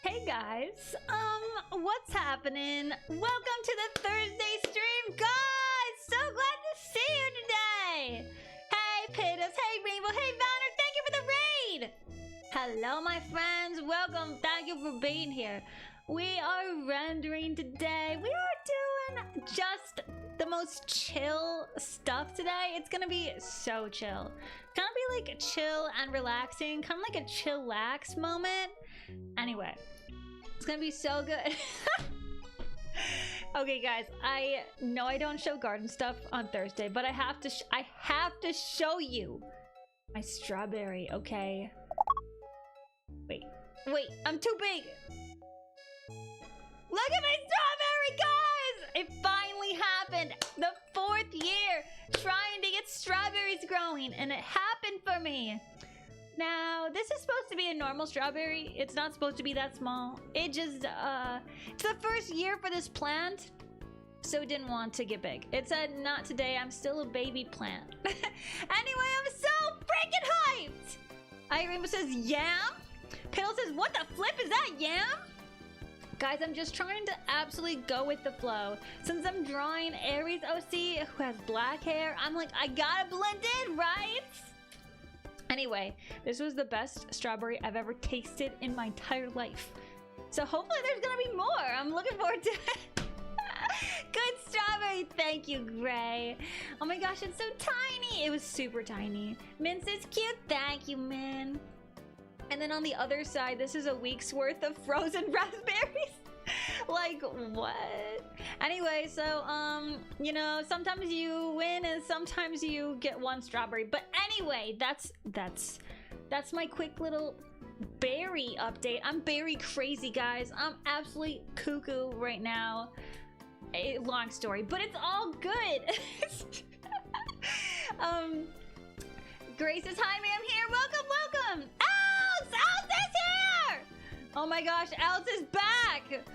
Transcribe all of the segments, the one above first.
Hey guys, what's happening? Welcome to the Thursday stream, guys! So glad to see you today! Hey Pittas, hey Rainbow, hey Banner, thank you for the raid! Hello my friends, welcome, thank you for being here. We are rendering today. We are doing just the most chill stuff today. It's gonna be so chill. Gonna be like chill and relaxing, kind of like a chillax moment. Anyway, it's gonna be so good. Okay guys, I know I don't show garden stuff on Thursday, but I have to show you my strawberry, okay? Wait, I'm too big. Look at my strawberry, guys! It finally happened. The 4th year trying to get strawberries growing, and it happened for me. Now, this is supposed to be a normal strawberry. It's not supposed to be that small. It just, it's the 1st year for this plant, so it didn't want to get big. It said, not today, I'm still a baby plant. Anyway, I'm so freaking hyped! Irene says, yam? Piddle says, what the flip is that, yam? Guys, I'm just trying to absolutely go with the flow. Since I'm drawing Aries OC who has black hair, I'm like, I gotta blend in, right? Anyway, this was the best strawberry I've ever tasted in my entire life. So hopefully there's gonna be more. I'm looking forward to it. Good strawberry. Thank you, Gray. Oh my gosh, it's so tiny. It was super tiny. Mince is cute. Thank you, Min. And then on the other side, this is a week's worth of frozen raspberries. Like, what? Anyway, so, you know, sometimes you win and sometimes you get one strawberry. But anyway, that's my quick little berry update. I'm berry crazy, guys. I'm absolutely cuckoo right now. A long story, but it's all good. Grace is hi, ma'am here. Welcome, welcome. Else is here. Oh my gosh, Else is back.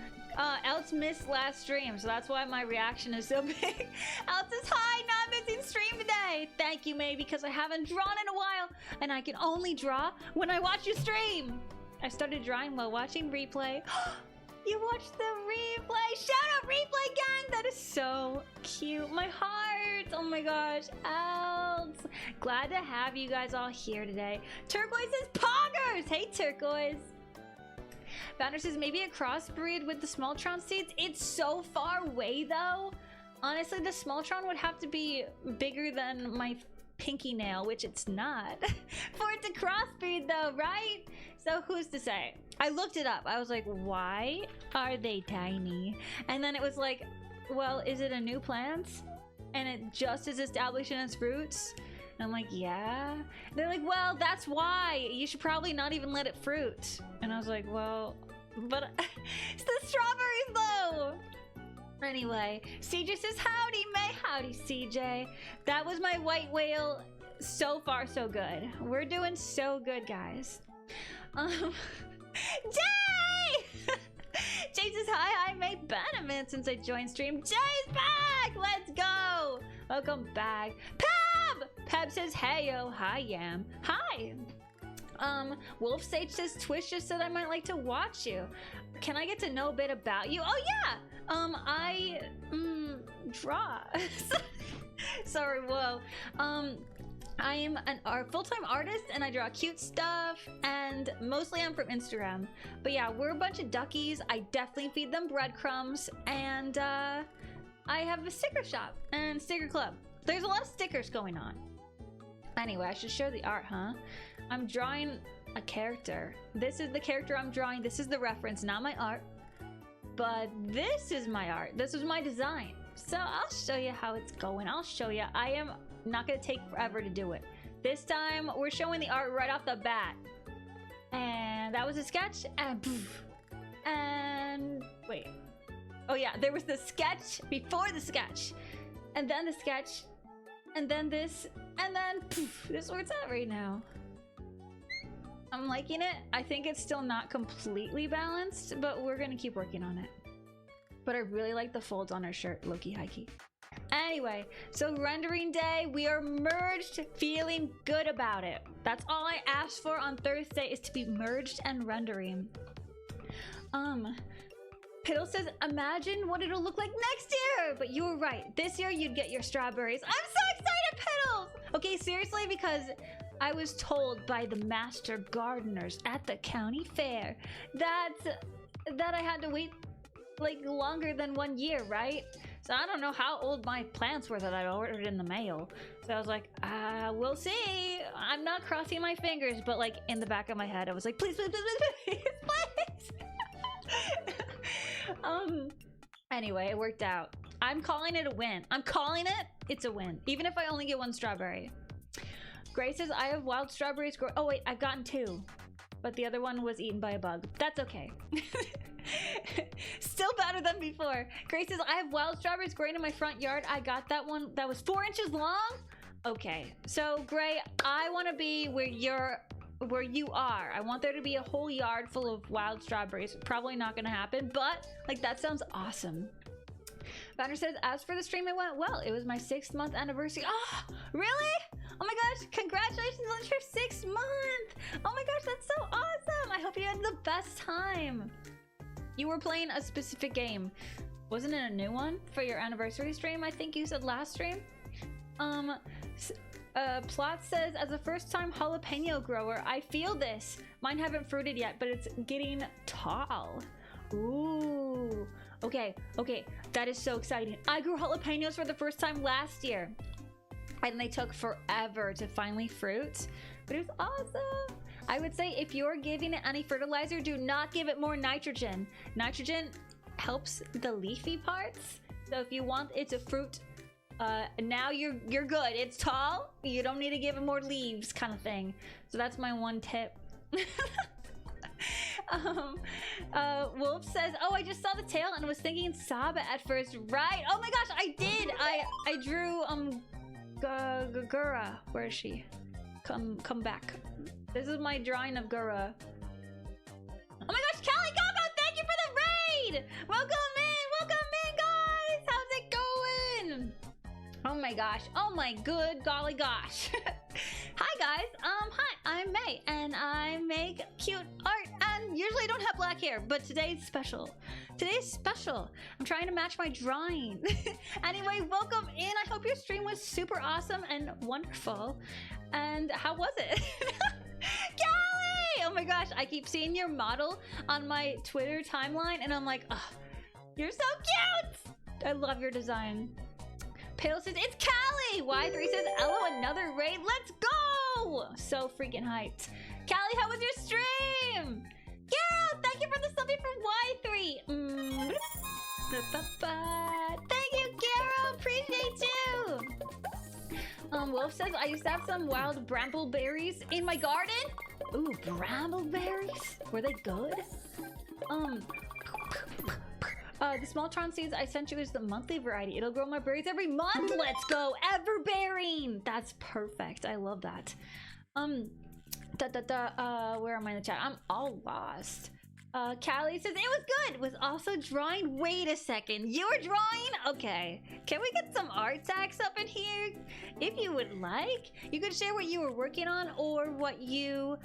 Else missed last stream, so that's why my reaction is so big. Else is hi, not missing stream today. Thank you, May, because I haven't drawn in a while, and I can only draw when I watch you stream. I started drawing while watching replay. You watched the replay. Shout out replay gang. That is so cute. My heart. Oh my gosh. Else. Glad to have you guys all here today. Turquoise says poggers. Hey, Turquoise. Banner says maybe a crossbreed with the Smalltron seeds. It's so far away though. Honestly, the Smalltron would have to be bigger than my pinky nail, which it's not. For it to crossbreed though, right? So who's to say? I looked it up. I was like, why are they tiny? And then it was like, well, is it a new plant? And it just is established in its roots? And I'm like, yeah. And they're like, well, that's why. You should probably not even let it fruit. And I was like, well, but it's the strawberries though. Anyway, CJ says, howdy, May. Howdy, CJ. That was my white whale. So far, so good. We're doing so good, guys. Jay! Jay says, hi, May. Been a minute since I joined stream. Jay's back! Let's go! Welcome back. Peb! Peb says, hey, yo. Hi, Yam. Hi. Wolf Sage says, Twitch just said I might like to watch you. Can I get to know a bit about you? Oh, yeah! I draw. Sorry, whoa. I am a full-time artist and I draw cute stuff, and mostly I'm from Instagram. But yeah, we're a bunch of duckies. I definitely feed them breadcrumbs, and I have a sticker shop and sticker club. There's a lot of stickers going on. Anyway, I should show the art, huh? I'm drawing a character. This is the character I'm drawing. This is the reference, not my art. But this is my art. This is my design. So I'll show you how it's going. I'll show you. I am not gonna take forever to do it. This time we're showing the art right off the bat. And that was a sketch, and poof. And wait. Oh yeah, there was the sketch before the sketch. And then the sketch. And then this. And then poof. This is where it's at right now. I'm liking it. I think it's still not completely balanced, but we're gonna keep working on it. But I really like the folds on her shirt, low-key, high-key. Anyway, so rendering day, we are merged, feeling good about it. That's all I asked for on Thursday, is to be merged and rendering. Piddle says, imagine what it'll look like next year! But you were right, this year you'd get your strawberries. I'm so excited, Piddles! Okay, seriously, because I was told by the master gardeners at the county fair that I had to wait like longer than 1 year, right? So I don't know how old my plants were that I ordered in the mail. So I was like, we'll see. I'm not crossing my fingers, but like in the back of my head, I was like, please, please, please, please, please. Anyway, it worked out. I'm calling it a win. I'm calling it, it's a win. Even if I only get 1 strawberry. Gray says, I have wild strawberries grow. Oh wait, I've gotten 2. But the other one was eaten by a bug. That's okay. Still better than before. Grace says, I have wild strawberries growing in my front yard. I got that one that was 4 inches long. Okay, so Gray, I want to be where you are. I want there to be a whole yard full of wild strawberries. Probably not gonna happen, but like that sounds awesome. Banner says, as for the stream, it went well. It was my 6th month anniversary. Oh, really? Oh my gosh, congratulations on your 6th month. Oh my gosh, that's so awesome. I hope you had the best time. You were playing a specific game. Wasn't it a new one for your anniversary stream? I think you said last stream. Plot says, as a first-time jalapeno grower, I feel this. Mine haven't fruited yet, but it's getting tall. Ooh. Okay, that is so exciting. I grew jalapenos for the first time last year, and they took forever to finally fruit, but it was awesome. I would say if you're giving it any fertilizer, do not give it more nitrogen. Nitrogen helps the leafy parts, so if you want it to fruit, now you're good. It's tall, you don't need to give it more leaves, kind of thing. So that's my one tip. Wolf says, oh, I just saw the tail and was thinking Saba at first. Right? Oh my gosh, I did. I drew Gura. Where is she? Come back. This is my drawing of Gura. Oh my gosh, Callie Gaga, thank you for the raid. Welcome in, guys. How's it going? Oh my gosh. Oh my good golly gosh. Hi guys, hi, I'm May, and I make cute art, and usually I don't have black hair, but today's special. Today's special. I'm trying to match my drawing. Anyway, welcome in. I hope your stream was super awesome and wonderful. And how was it? Callie! Oh my gosh, I keep seeing your model on my Twitter timeline, and I'm like, oh, you're so cute! I love your design. Pale says, it's Callie! Y3 says, hello, another raid. Let's go! So freaking hyped. Callie, how was your stream? Carol, thank you for the subbing from Y3. Thank you, Carol. Appreciate you. Wolf says, I used to have some wild brambleberries in my garden. Ooh, brambleberries? Were they good? The small Tron seeds I sent you is the monthly variety. It'll grow my berries every month. Let's go. Ever-bearing. That's perfect. I love that. Where am I in the chat? I'm all lost. Callie says, it was good. Was also drawing. Wait a second. You were drawing? Okay. Can we get some art tags up in here? If you would like. You could share what you were working on or what you,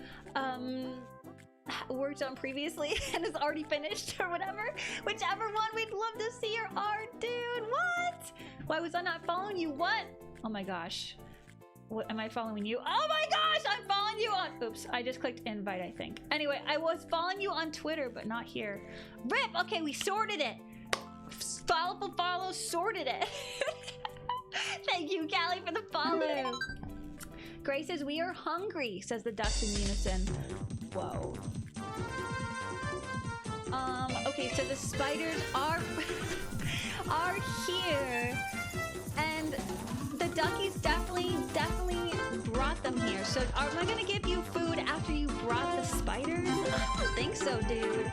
worked on previously and is already finished or whatever. Whichever one, we'd love to see your art, dude. What? Why was I not following you? What? Oh my gosh. What, am I following you? Oh my gosh, I'm following you on... Oops, I just clicked invite, I think. Anyway, I was following you on Twitter, but not here. RIP! Okay, we sorted it. Follow, sorted it. Thank you, Callie, for the follow. Grace says, we are hungry, says the ducks in unison. Whoa. Okay, so the spiders are are here, and the duckies definitely brought them here. So am I gonna give you food after you brought the spiders? I don't think so, dude.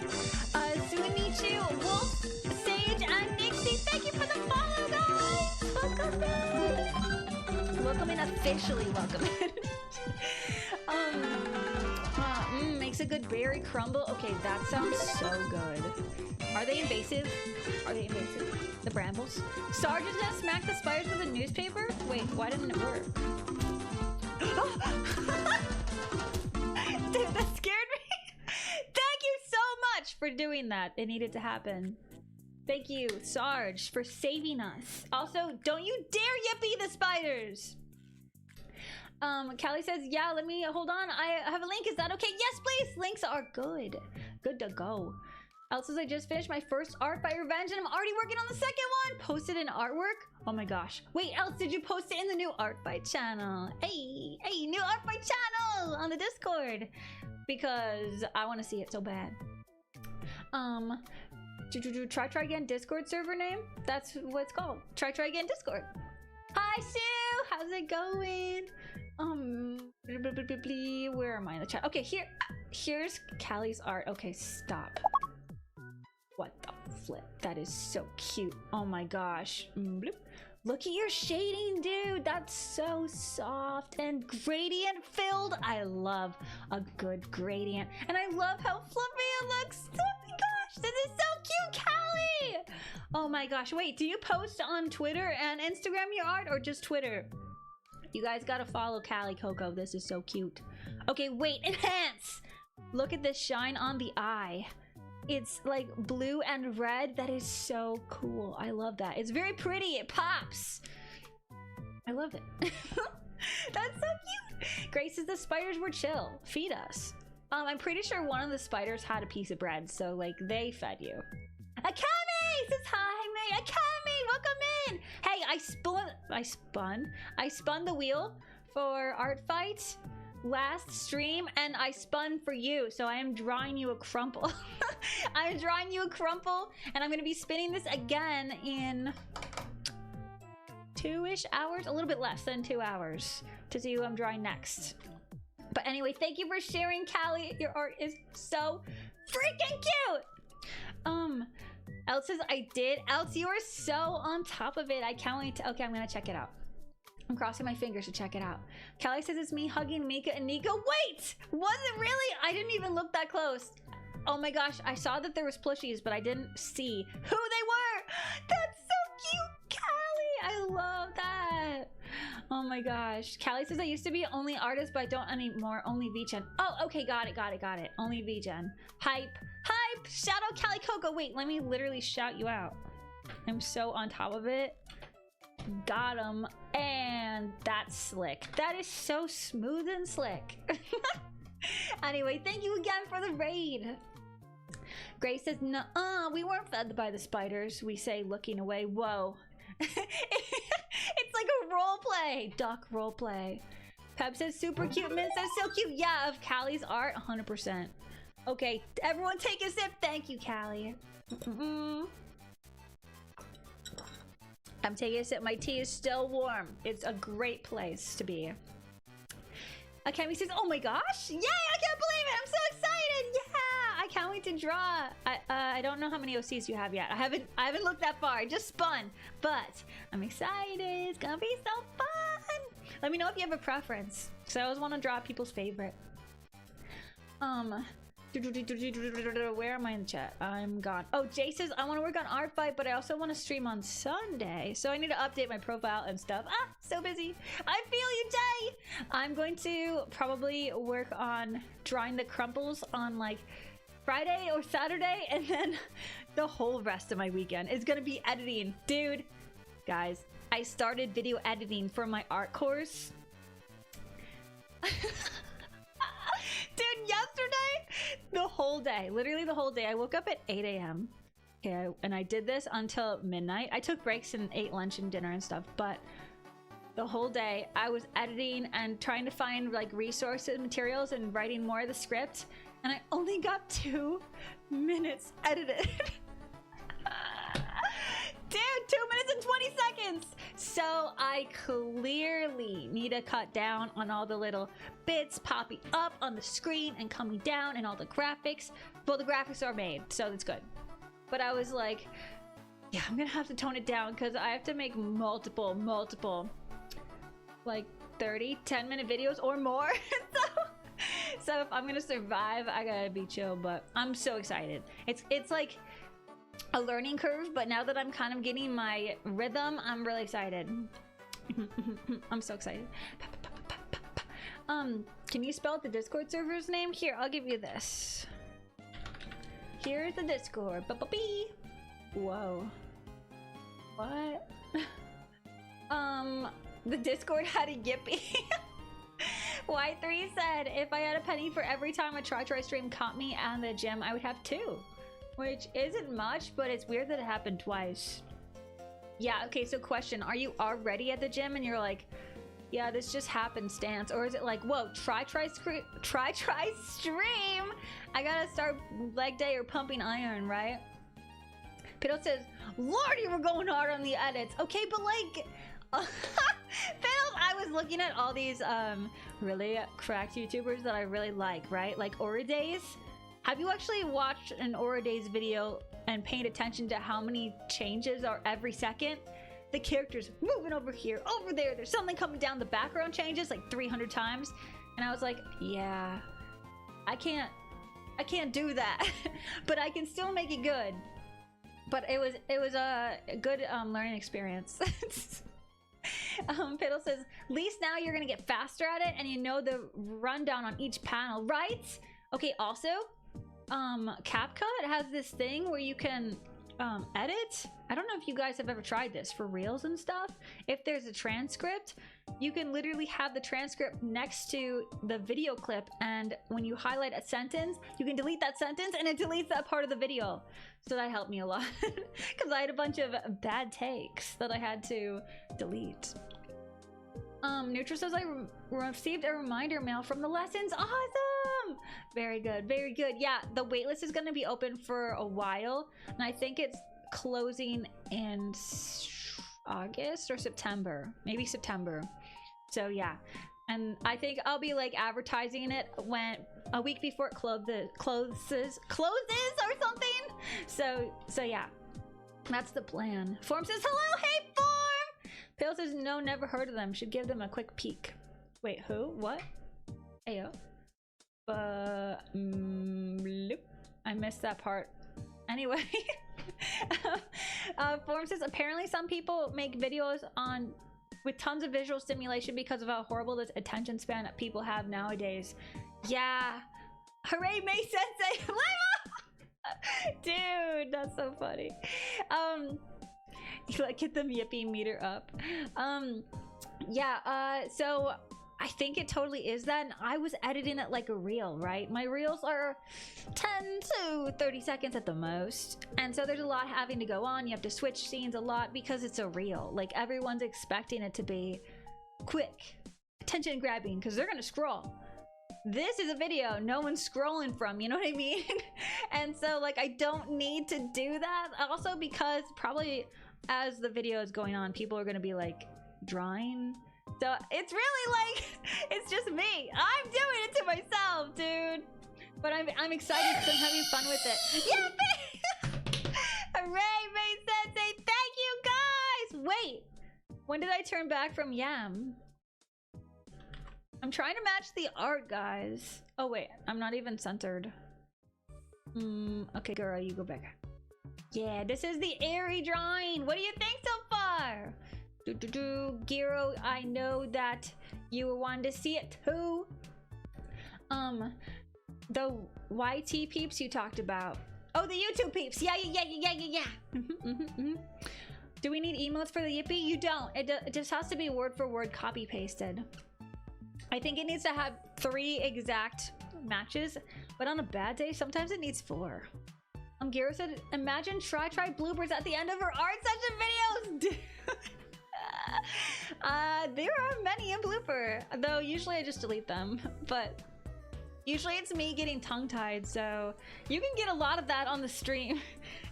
Suimichu, Wolf, Sage, and Nixie, thank you for the follow, guys! Welcome in! Welcome in, officially welcome in. Makes a good berry crumble. Okay, that sounds so good. Are they invasive? Are they invasive? The brambles? Sarge is gonna smack the spiders with a newspaper? Wait, why didn't it work? Dude, that scared me. Thank you so much for doing that. It needed to happen. Thank you, Sarge, for saving us. Also, don't you dare yippee the spiders! Callie says, yeah, let me, hold on, I have a link, is that okay? Yes, please! Links are good. Good to go. Elle says, I just finished my first art by Revenge and I'm already working on the second one! Posted in artwork? Oh my gosh. Wait, Elle, did you post it in the new Art Fight channel? Hey, new Art Fight channel on the Discord! Because I want to see it so bad. Try again Discord server name? That's what it's called. Try again Discord. Hi, Sue! How's it going? Where am I in the chat? Okay, here's Callie's art. Okay, stop. What the flip? That is so cute. Oh my gosh. Bloop. Look at your shading, dude. That's so soft and gradient filled. I love a good gradient. And I love how fluffy it looks. Oh my gosh, this is so cute, Callie. Oh my gosh. Wait, do you post on Twitter and Instagram your art or just Twitter? You guys gotta follow Callie Coco. This is so cute. Okay, wait, enhance. Look at this shine on the eye. It's like blue and red. That is so cool. I love that. It's very pretty. It pops. I love it. That's so cute. Grace says the spiders were chill. Feed us. I'm pretty sure one of the spiders had a piece of bread, so like they fed you. Akami says hi, May. Akami, welcome in. Hey, I spun the wheel for Art Fight last stream and I spun for you, so I am drawing you a crumple. I'm drawing you a crumple and I'm gonna be spinning this again in 2-ish hours, a little bit less than 2 hours, to see who I'm drawing next. But anyway, thank you for sharing, Callie. Your art is so freaking cute. Elle says I did. Elle, you are so on top of it. I can't wait to, okay, I'm gonna check it out. I'm crossing my fingers to check it out. Callie says it's me hugging Mika and Nico. Wait! Was it really? I didn't even look that close. Oh my gosh, I saw that there was plushies, but I didn't see who they were. That's so cute, Callie. I love that. Oh my gosh. Callie says I used to be only artist, but I don't anymore. Only VGen. Oh, okay, got it. Only VGen. Hype. Shout out Callie Coco. Wait, let me literally shout you out. I'm so on top of it. Got him. And that's slick. That is so smooth and slick. Anyway, thank you again for the raid. Grace says, nuh-uh, we weren't fed by the spiders. We say, looking away. Whoa. It's like a role play. Duck role play. Pep says, super cute. Min says, so cute. Yeah, of Callie's art, 100%. Okay, everyone take a sip. Thank you, Callie. I'm taking a sip. My tea is still warm. It's a great place to be. Akemi says, oh my gosh. Yay, I can't believe it. I'm so excited. Yeah, I can't wait to draw. I don't know how many OCs you have yet. I haven't looked that far. I just spun. But I'm excited. It's gonna be so fun. Let me know if you have a preference. Because I always want to draw people's favorite. Where am I in the chat? I'm gone. Oh, Jay says I want to work on Art Fight, but I also want to stream on Sunday, so I need to update my profile and stuff. Ah, so busy. I feel you, Jay. I'm going to probably work on drawing the crumples on like Friday or Saturday, and then the whole rest of my weekend is gonna be editing. Dude, guys, I started video editing for my art course. Dude, yesterday, the whole day, literally the whole day, I woke up at 8 a.m. Okay, and I did this until midnight. I took breaks and ate lunch and dinner and stuff, but the whole day I was editing and trying to find like resources, materials, and writing more of the script, and I only got 2 minutes edited. Dude, 2 minutes and 20 seconds! So I clearly need to cut down on all the little bits popping up on the screen and coming down and all the graphics. Well, the graphics are made, so that's good. But I was like, yeah, I'm gonna have to tone it down because I have to make multiple, like 10-minute videos or more. So if I'm gonna survive, I gotta be chill, but I'm so excited. It's like a learning curve, but now that I'm kind of getting my rhythm, I'm really excited. I'm so excited. Can you spell the Discord server's name? Here, I'll give you this. Here's the Discord. Whoa. What? The Discord had a yippee. Y3 said, if I had a penny for every time a try stream caught me at the gym, I would have 2. Which isn't much, but it's weird that it happened twice. Yeah, okay, so question. Are you already at the gym and you're like, yeah, this just happenstance? Or is it like, whoa, try stream? I gotta start leg day or pumping iron, right? Piddle says, Lordy, we're going hard on the edits. Okay, but like... Piddle, I was looking at all these really cracked YouTubers that I really like, right? Like AIRII Days. Have you actually watched an AIRII Days video and paid attention to how many changes are every second? The character's moving over here, over there, there's something coming down, the background changes like 300 times. And I was like, yeah, I can't do that. But I can still make it good. But it was a good learning experience. Piddle says, at least now you're gonna get faster at it and you know the rundown on each panel, right? Okay, also, CapCut has this thing where you can edit. I don't know if you guys have ever tried this for reels and stuff. If there's a transcript, you can literally have the transcript next to the video clip, and when you highlight a sentence, you can delete that sentence and it deletes that part of the video. So that helped me a lot because I had a bunch of bad takes that I had to delete. Neutral says I received a reminder mail from the lessons. Awesome! Very good, very good. Yeah, the waitlist is going to be open for a while, and I think it's closing in August or September, maybe September. So yeah, and I think I'll be like advertising it when a week before it closes or something. So yeah, that's the plan. Form says hello. Hey Form. Pale says no, never heard of them. Should give them a quick peek. Wait, who? What? Ayo. Bloop. I missed that part. Anyway. Form says apparently some people make videos with tons of visual stimulation because of how horrible this attention span that people have nowadays. Yeah. Hooray, May Sensei! Dude, that's so funny. Like, get the yippee meter up. Yeah, so I think it totally is that, and I was editing it like a reel, right? My reels are 10 to 30 seconds at the most, and so there's a lot having to go on. You have to switch scenes a lot because it's a reel. Like, everyone's expecting it to be quick, attention grabbing, because they're gonna scroll. This is a video no one's scrolling from, you know what I mean? And so like I don't need to do that. Also because probably as the video is going on, people are gonna be like drawing. So it's really like, it's just me. I'm doing it to myself, dude. But I'm excited because I'm having fun with it. Yeah, hooray, May Sensei, thank you guys. Wait, when did I turn back from Yam? I'm trying to match the art, guys. Oh wait, I'm not even centered. Okay, girl, you go back. Yeah, this is the AIRII drawing. What do you think so far? Giro, I know that you wanted to see it too. The YT peeps you talked about. Oh, the YouTube peeps. Yeah. Do we need emotes for the yippee? You don't. It just has to be word for word copy pasted. I think it needs to have 3 exact matches, but on a bad day, sometimes it needs 4. Giro said, imagine try bloopers at the end of her art session videos. There are many in blooper, though usually I just delete them, but usually it's me getting tongue-tied, so you can get a lot of that on the stream.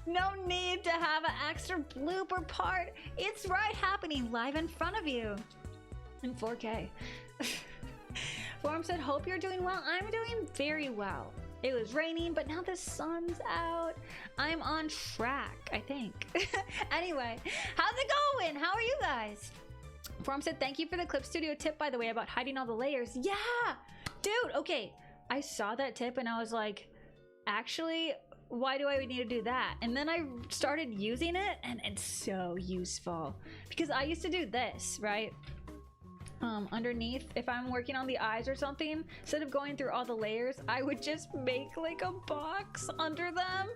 No need to have an extra blooper part. It's right happening live in front of you in 4K. Forum said, hope you're doing well. I'm doing very well. It was raining, but now the sun's out. I'm on track, I think. Anyway, how's it going? How are you guys? Forum said, thank you for the Clip Studio tip, by the way, about hiding all the layers. Yeah, dude, okay. I saw that tip and I was like, actually, why do I need to do that? And then I started using it and it's so useful. Because I used to do this, right? Underneath, if I'm working on the eyes or something, instead of going through all the layers, I would just make like a box under them.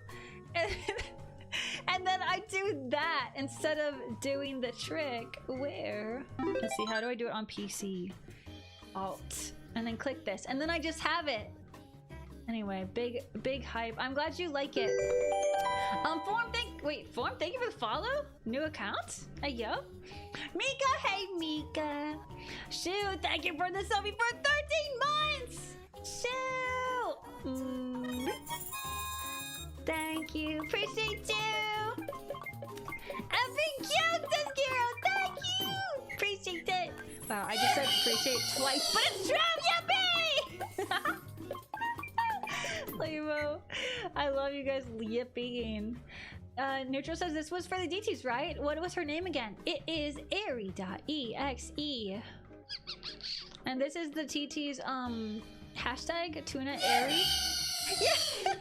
And then I do that instead of doing the trick where, let's see, how do I do it on PC? Alt, and then click this, and then I just have it. Anyway, big hype. I'm glad you like it. Forum, thank you for the follow. New account? Hey, yo. Mika, hey, Mika. Shoo, thank you for the subbie for 13 months. Shoo. Thank you, appreciate you. Effing cute, this girl, thank you. Appreciate it. Wow, I just said appreciate twice, but it's true, yippee! Limo, I love you guys yipping. Neutral says this was for the DTs, right? What was her name again? It is AIRII.exe. And this is the TT's hashtag tuna AIRII. Yeah.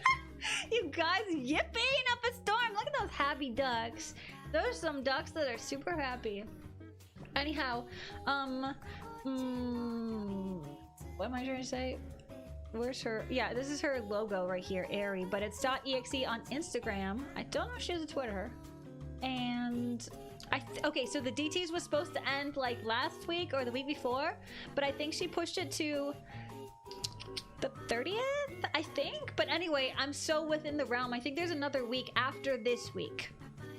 You guys yipping up a storm. Look at those happy ducks. Those are some ducks that are super happy. Anyhow, what am I trying to say? Where's her? Yeah, this is her logo right here, AIRII, but it's .exe on Instagram. I don't know if she has a Twitter. And okay, so the DTs was supposed to end like last week or the week before, but I think she pushed it to the 30th, I think. But anyway, I'm so within the realm. I think there's another week after this week.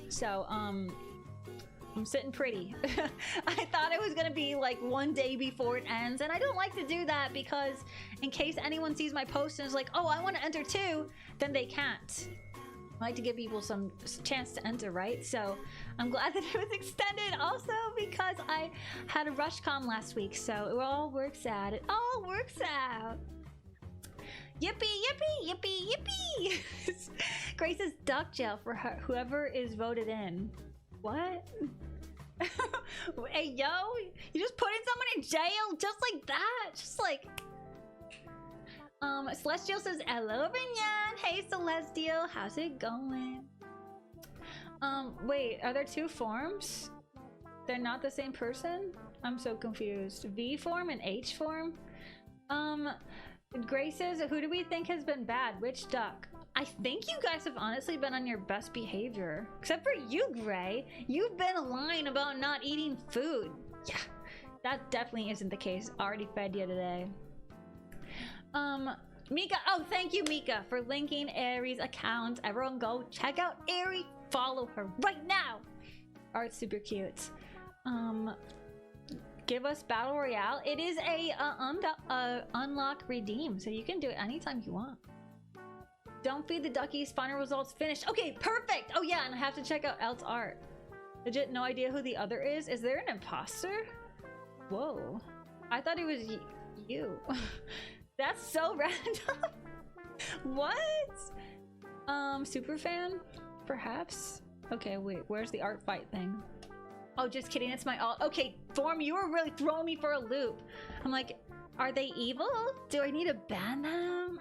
So, I'm sitting pretty. I thought it was gonna be like one day before it ends, and I don't like to do that because in case anyone sees my post and is like, oh, I want to enter too, then they can't. I like to give people some chance to enter, right? So I'm glad that it was extended also because I had a rush comm last week, so it all works out. It all works out. Yippee, yippee, yippee, yippee! Grace's duck jail for her, whoever is voted in. What? Hey, yo, you just putting someone in jail just like that? Just like... Celestial says, hello, Vinyan. Hey, Celestial, how's it going? Wait, are there 2 forms? They're not the same person? I'm so confused. V form and H form? Grace says, who do we think has been bad? Which duck? I think you guys have honestly been on your best behavior. Except for you, Gray. You've been lying about not eating food. Yeah, that definitely isn't the case. Already fed you today. Mika, oh, thank you, Mika, for linking AIRI's account. Everyone go check out AIRII. Follow her right now. Art's super cute. Give us Battle Royale. It is a unlock redeem, so you can do it anytime you want. Don't feed the duckies. Final results finished. Okay, perfect. Oh yeah, and I have to check out Elt's art. Legit, no idea who the other is. Is there an imposter? Whoa, I thought it was you. That's so random. What? Super fan, perhaps. Okay, wait. Where's the art fight thing? Oh, just kidding. It's my alt. Okay, Form, you were really throwing me for a loop. I'm like, are they evil? Do I need to ban them?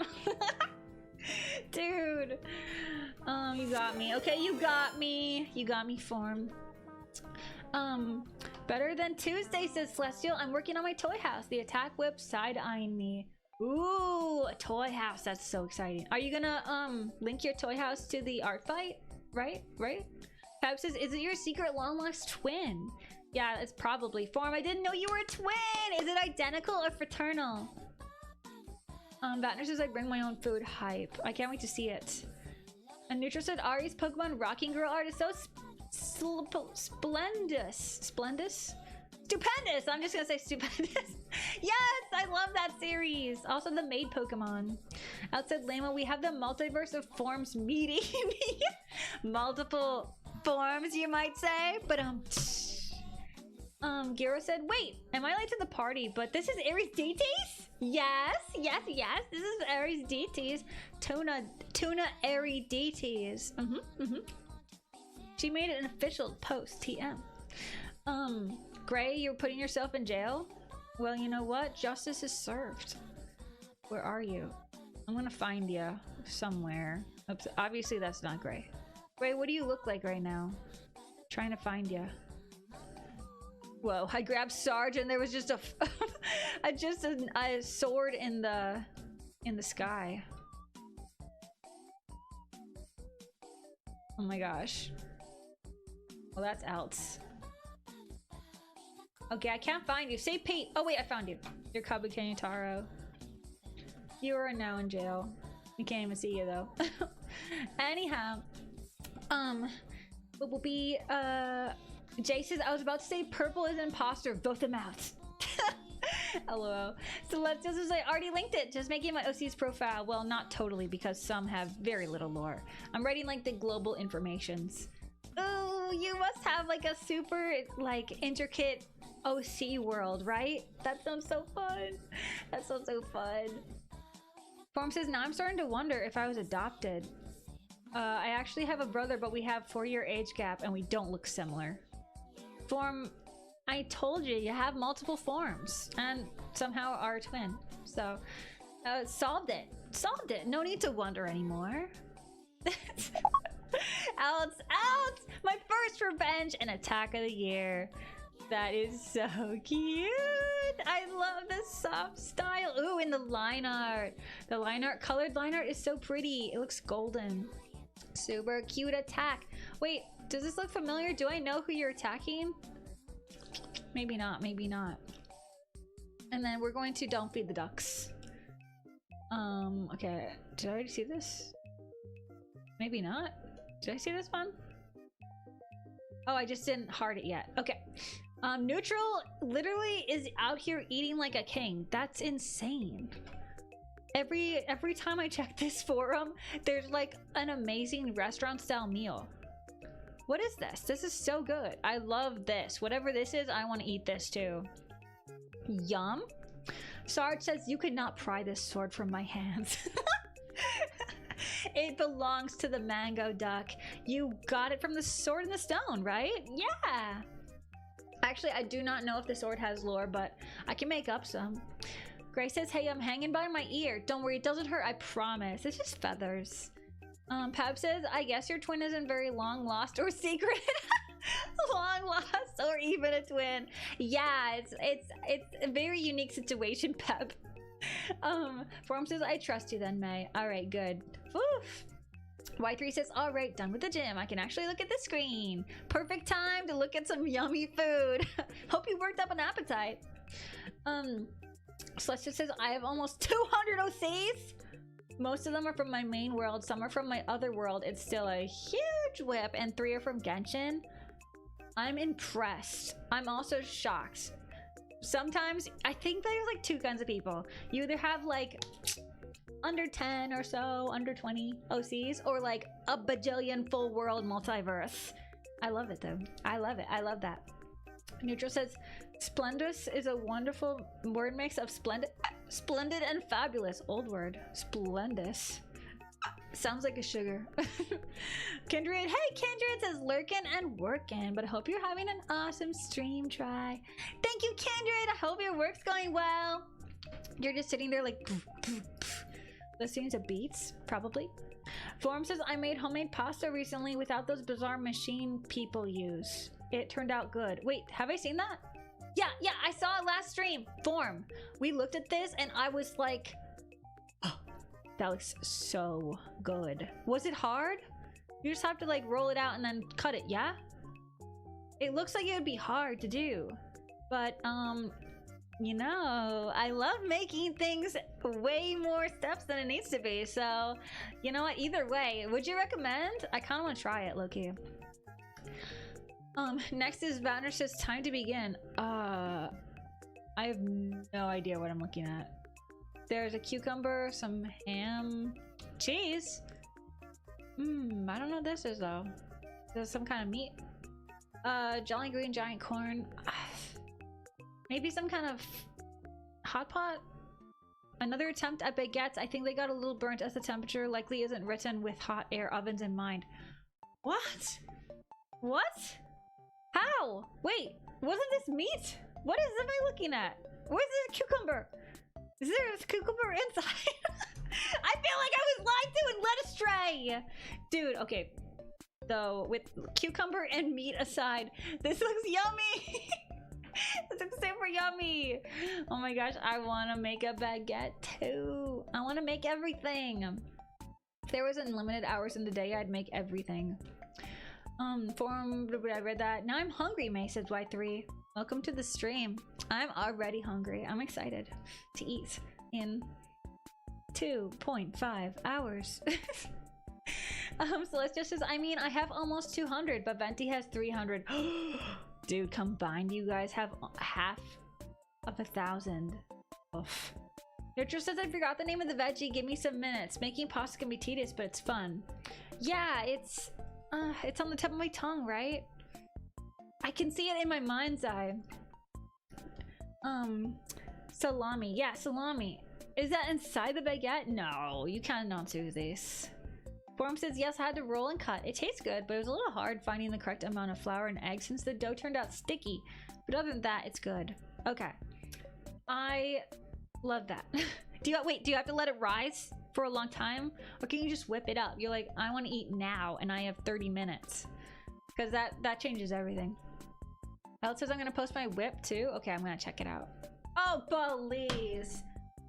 Dude. You got me. Okay, you got me. You got me, Form. Better than Tuesday, says Celestial. I'm working on my toy house. The attack whip side-eyeing me. Ooh, a toy house. That's so exciting. Are you gonna link your toy house to the art fight? Right? Fab says, is it your secret long lost twin? Yeah, it's probably. Form, I didn't know you were a twin! Is it identical or fraternal? Vatner says I bring my own food. Hype. I can't wait to see it. And Neutral said Ari's Pokemon Rocking Girl art is so splendid. Splendous? Stupendous! I'm just gonna say stupendous. Yes! I love that series! Also the maid Pokemon. Outside Lama, we have the multiverse of forms meeting. Multiple forms, you might say. But Giro said, wait, am I late to the party? But this is AIRI's DTs? Yes, yes, yes. This is AIRI's DTs. Tuna AIRI DTs. She made an official post, TM. Gray, you're putting yourself in jail? Well, you know what? Justice is served. Where are you? I'm gonna find you somewhere. Oops, obviously that's not Gray. Gray, what do you look like right now? Trying to find you. Whoa, I grabbed Sarge and there was just a a sword in the sky. Oh my gosh. Well, that's else. Okay, I can't find you. Say Pete. Oh wait, I found you. You're Kabuki Taro. You are now in jail. We can't even see you though. Anyhow, what will be Jay says I was about to say purple is imposter. Vote them out. LOL. Celestial says I already linked it. Just making my OC's profile. Well, not totally because some have very little lore. I'm writing like the global informations. Oh, you must have like a super like intricate OC world, right? That sounds so fun. That sounds so fun. Form says now I'm starting to wonder if I was adopted. I actually have a brother, but we have 4-year age gap and we don't look similar. Form, I told you, you have multiple forms and somehow are a twin. So, solved it. Solved it. No need to wonder anymore. Out! My first revenge and attack of the year. That is so cute. I love this soft style. Ooh, and the line art. The line art, colored line art is so pretty. It looks golden. Super cute attack. Wait, does this look familiar? Do I know who you're attacking? Maybe not, maybe not. And then we're going to don't feed the ducks. Okay. Did I already see this? Maybe not. Did I see this one? Oh, I just didn't heart it yet. Okay. Neutral literally is out here eating like a king. That's insane. Every time I check this forum, there's like an amazing restaurant style meal. What is this? This is so good. I love this. Whatever this is, I want to eat this too. Yum. Sarge says you could not pry this sword from my hands. It belongs to the mango duck. You got it from the sword in the stone, right? Yeah. Actually, I do not know if the sword has lore, but I can make up some. Gray says, hey, I'm hanging by my ear. Don't worry, it doesn't hurt, I promise. It's just feathers. Pab says, I guess your twin isn't very long lost or secret. Long lost or even a twin. Yeah, it's a very unique situation, Peb. Form says, I trust you then, May. Alright, good. Woof. Y3 says, alright, done with the gym. I can actually look at the screen. Perfect time to look at some yummy food. Hope you worked up an appetite. Celestia says, I have almost 200 OCs. Most of them are from my main world. Some are from my other world. It's still a huge whip. And 3 are from Genshin. I'm impressed. I'm also shocked. Sometimes, I think there's like 2 kinds of people. You either have like under 10 or so, under 20 OCs, or like a bajillion full world multiverse. I love it though. I love it. I love that. Neutral says, Splendous is a wonderful word mix of splendid and fabulous. Old word. Splendous. Sounds like a sugar. Kindred, hey Kindred says lurkin' and workin', but I hope you're having an awesome stream try. Thank you, Kindred. I hope your work's going well. You're just sitting there like listening to beats, probably. Form says I made homemade pasta recently without those bizarre machine people use. It turned out good. Wait, have I seen that? Yeah, I saw it last stream. Form. We looked at this and I was like, oh, that looks so good. Was it hard? You just have to like roll it out and then cut it, yeah? It looks like it would be hard to do, but you know, I love making things way more steps than it needs to be. So, you know what? Either way, would you recommend? I kind of want to try it, low-key. Next is Vanner says time to begin. I have no idea what I'm looking at. There's a cucumber, some ham, cheese. I don't know what this is though. There's some kind of meat. Jolly green giant corn. Maybe some kind of hot pot. Another attempt at baguettes. I think they got a little burnt as the temperature likely isn't written with hot air ovens in mind. What? What? How? Wait, wasn't this meat? What am I looking at? Where's the cucumber? Is there a cucumber inside? I feel like I was lied to and led astray. Dude, okay. So with cucumber and meat aside, this looks yummy. This looks super yummy. Oh my gosh, I want to make a baguette too. I want to make everything. If there was unlimited hours in the day, I'd make everything. I read that. Now I'm hungry, May says Y3. Welcome to the stream. I'm already hungry. I'm excited to eat in 2.5 hours. Celestia says, I mean, I have almost 200, but Venti has 300. Dude, combined, you guys have half of 1,000. Oof. Nurture says, I forgot the name of the veggie. Give me some minutes. Making pasta can be tedious, but it's fun. Yeah, it's on the tip of my tongue, right? I can see it in my mind's eye. Salami. Yeah, salami. Is that inside the baguette? No, you cannot do this. Form says, yes, I had to roll and cut. It tastes good, but it was a little hard finding the correct amount of flour and eggs since the dough turned out sticky. But other than that, it's good. Okay. I love that. Do you have to let it rise for a long time? Or can you just whip it up? You're like, I want to eat now, and I have 30 minutes. Because that changes everything. Elle says I'm going to post my whip, too. Okay, I'm going to check it out. Oh, please.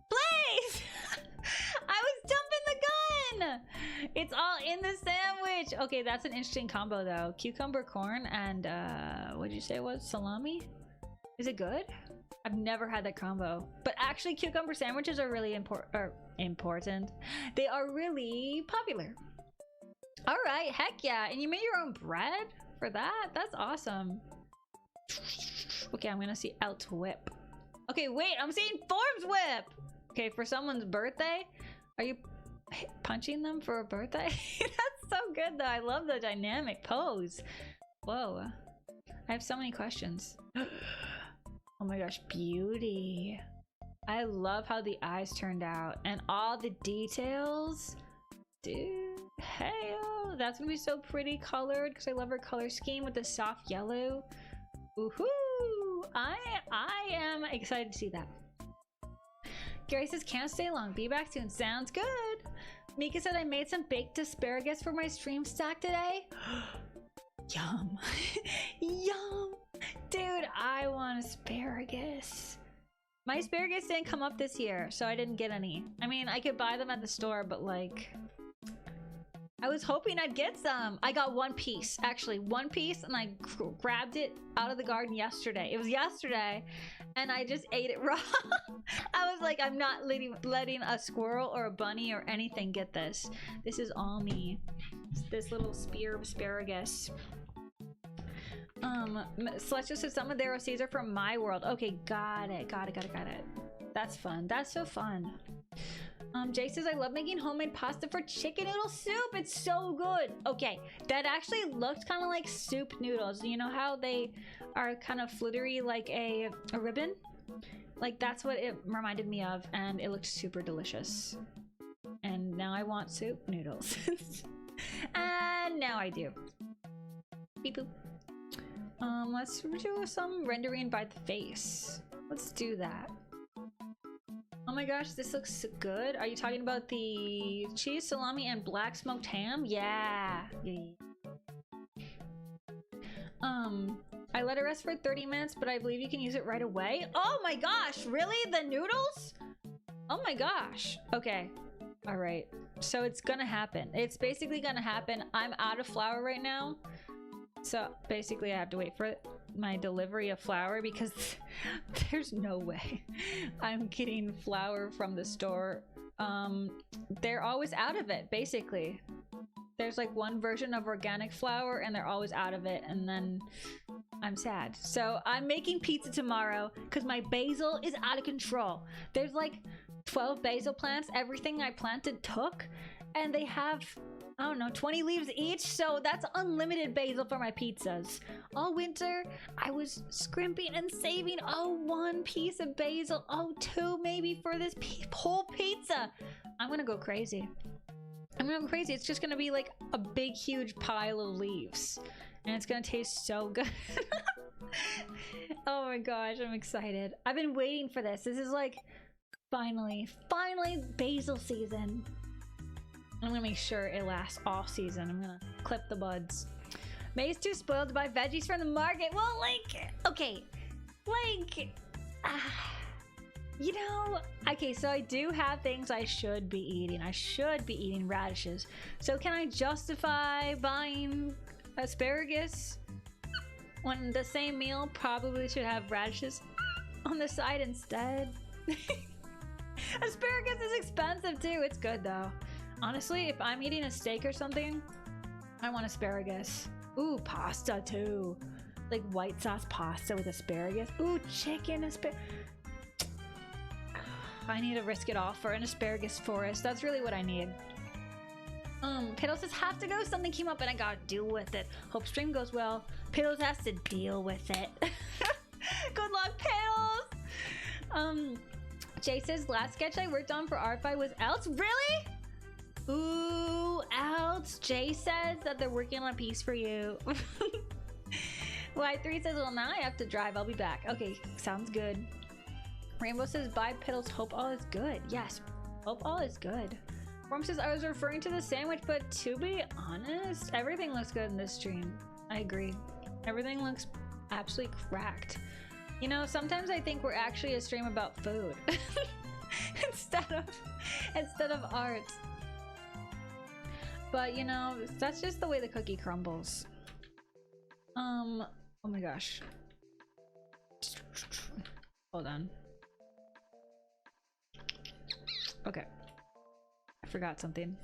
Please! I was jumping the gun! It's all in the sandwich! Okay, that's an interesting combo, though. Cucumber, corn, and, what did you say it was? Salami? Is it good? I've never had that combo. But actually, cucumber sandwiches are really important. They are really popular. Alright, heck yeah. And you made your own bread for that? That's awesome. Okay, I'm gonna see Elt's whip. Okay, wait, I'm seeing Form's whip! Okay, for someone's birthday? Are you punching them for a birthday? That's so good, though. I love the dynamic pose. Whoa. I have so many questions. Oh my gosh, beauty. I love how the eyes turned out and all the details. Dude, hey, oh, that's gonna be so pretty colored because I love her color scheme with the soft yellow. Woohoo! I am excited to see that. Gary says, can't stay long. Be back soon. Sounds good. Mika said, I made some baked asparagus for my stream stack today. Yum. Yum. Dude, I want asparagus. My asparagus didn't come up this year, so I didn't get any. I mean, I could buy them at the store, but like... I was hoping I'd get some. I got one piece, actually. One piece, and I grabbed it out of the garden yesterday. It was yesterday, and I just ate it raw. I was like, I'm not letting a squirrel or a bunny or anything get this. This is all me. This little spear of asparagus. Celestia says some of the seeds are from my world. Okay, got it. That's fun. That's so fun. Jay says, I love making homemade pasta for chicken noodle soup. It's so good. Okay, that actually looked kind of like soup noodles. You know how they are kind of fluttery like a ribbon? Like, that's what it reminded me of, and it looked super delicious. And now I want soup noodles. And now I do. Beep boop. Let's do some rendering by the face. Let's do that. Oh my gosh, this looks good. Are you talking about the cheese, salami, and black smoked ham? Yeah. I let it rest for 30 minutes, but I believe you can use it right away. Oh my gosh, really? The noodles? Oh my gosh. Okay. All right. So it's gonna happen. It's basically gonna happen. I'm out of flour right now. So basically I have to wait for my delivery of flour because there's no way I'm getting flour from the store. They're always out of it, basically. There's like one version of organic flour and they're always out of it, and then I'm sad. So I'm making pizza tomorrow because my basil is out of control. There's like 12 basil plants. Everything I planted took, and they have, I don't know, 20 leaves each, so that's unlimited basil for my pizzas. All winter, I was scrimping and saving, oh, 1 piece of basil, oh, 2 maybe for this whole pizza. I'm gonna go crazy. I'm gonna go crazy. It's just gonna be like a big, huge pile of leaves, and it's gonna taste so good. Oh my gosh, I'm excited. I've been waiting for this. This is like, finally basil season. I'm gonna make sure it lasts all season. I'm gonna clip the buds. May's too spoiled to buy veggies from the market. Well, like, okay, like, you know, okay, so I do have things I should be eating. I should be eating radishes. So can I justify buying asparagus when the same meal probably should have radishes on the side instead? Asparagus is expensive too. It's good though. Honestly, if I'm eating a steak or something, I want asparagus. Ooh, pasta too. Like white sauce pasta with asparagus. Ooh, chicken asparagus. I need to risk it all for an asparagus forest. That's really what I need. Piddles says, have to go. Something came up and I gotta deal with it. Hope stream goes well. Piddles has to deal with it. Good luck, Piddles! Jay says, last sketch I worked on for ARTfight was Else. Really? Ooh, Else. Jay says that they're working on a piece for you. Y3 says, well, now I have to drive. I'll be back. Okay, sounds good. Rainbow says, bye, Piddles. Hope all is good. Yes, hope all is good. Worm says, I was referring to the sandwich, but to be honest, everything looks good in this stream. I agree. Everything looks absolutely cracked. You know, sometimes I think we're actually a stream about food instead of art. But you know, that's just the way the cookie crumbles. Oh my gosh. Hold on. Okay. I forgot something.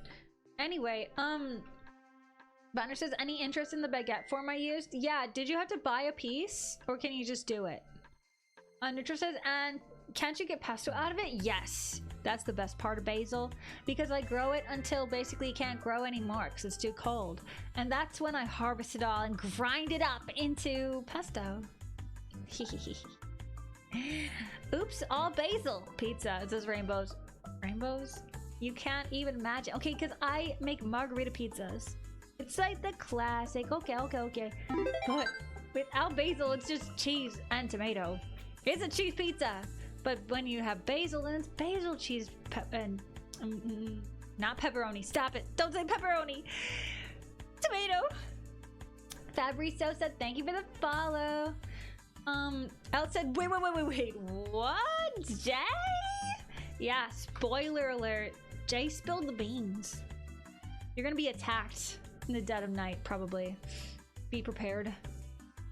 Anyway, Banner says, any interest in the baguette form I used? Yeah, did you have to buy a piece? Or can you just do it? Neutral says, and can't you get pesto out of it? Yes. That's the best part of basil. Because I grow it until basically it can't grow anymore because it's too cold. And that's when I harvest it all and grind it up into pesto. Oops, all basil pizza. It says rainbows. Rainbows? You can't even imagine. Okay, because I make margarita pizzas. It's like the classic. Okay. But without basil, it's just cheese and tomato. It's a cheese pizza. But when you have basil, then it's basil cheese and not pepperoni. Stop it. Don't say pepperoni. Tomato. Fabricio said, thank you for the follow. Elle said, wait. What? Jay? Yeah, spoiler alert. Jay spilled the beans. You're gonna be attacked in the dead of night, probably. Be prepared.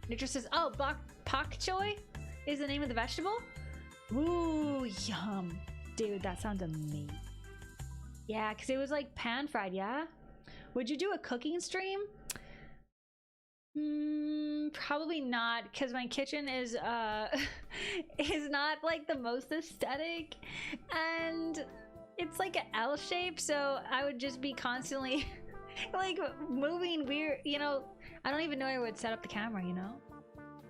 Nitra says, oh, pak choy is the name of the vegetable? Ooh, yum. Dude, that sounds amazing. Yeah, because it was like pan fried, yeah? Would you do a cooking stream? Probably not, because my kitchen is is not like the most aesthetic, and it's like an L shape, so I would just be constantly like moving weird, you know. I don't even know where I would set up the camera, you know,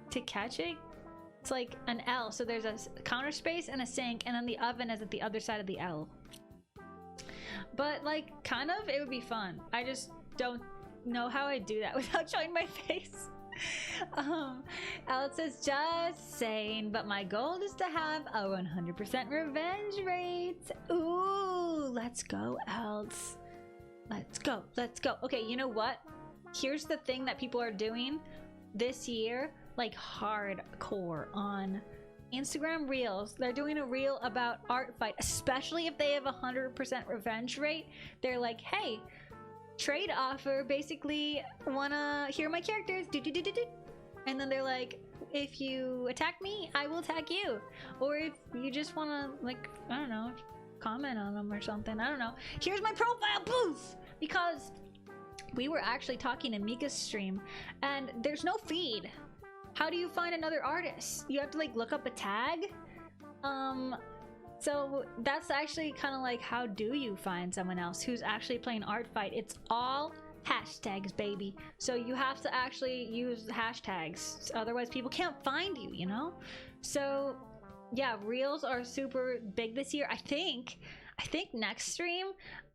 to catch it. It's like an L, so there's a counter space and a sink, and then the oven is at the other side of the L. But like, kind of, it would be fun. I just don't know how I do that without showing my face. Alex says, just saying, but my goal is to have a 100% revenge rate. Ooh, let's go, Alex. Let's go. Okay, you know what? Here's the thing that people are doing this year, like hardcore on Instagram Reels. They're doing a reel about ARTfight, especially if they have a 100% revenge rate. They're like, hey, trade offer, basically wanna hear my characters, and then they're like, if you attack me, I will attack you. Or if you just wanna, like, I don't know, comment on them or something, I don't know. Here's my profile boost! Because we were actually talking in Mika's stream, and there's no feed. How do you find another artist? You have to like look up a tag. So that's actually kind of like, how do you find someone else who's actually playing ARTfight? It's all hashtags, baby. So you have to actually use hashtags, otherwise people can't find you, you know? So yeah, reels are super big this year. I think next stream,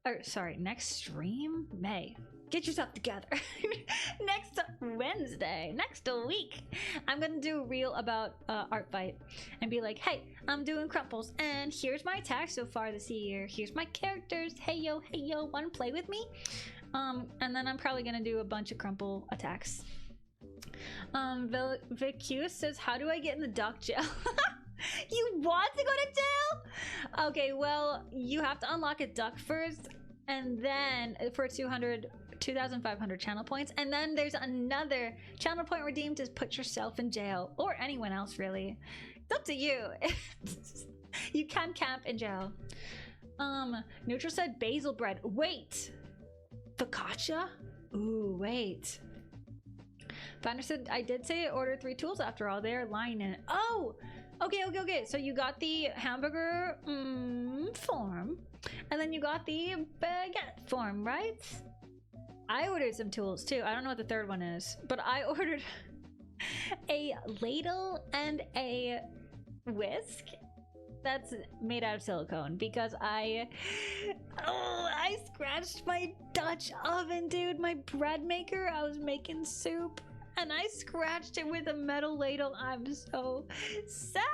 or sorry, next stream, May. Get yourself together. Next Wednesday, next week, I'm gonna do a reel about ARTfight and be like, hey, I'm doing crumples and here's my attacks so far this year. Here's my characters. Hey yo, wanna play with me? And then I'm probably gonna do a bunch of crumple attacks. Vicus says, how do I get in the duck jail? You want to go to jail? Okay, well, you have to unlock a duck first, and then for 2,500 channel points, and then there's another channel point redeemed to put yourself in jail, or anyone else really. It's up to you. You can camp in jail. Neutral said basil bread. Wait, focaccia? Ooh, wait. Founder said, I did say I ordered 3 tools after all. They're lying in it. Oh, okay. So you got the hamburger form, and then you got the baguette form, right? I ordered some tools too. I don't know what the third one is, but I ordered a ladle and a whisk that's made out of silicone because I scratched my Dutch oven, dude. My bread maker, I was making soup and I scratched it with a metal ladle. I'm so sad.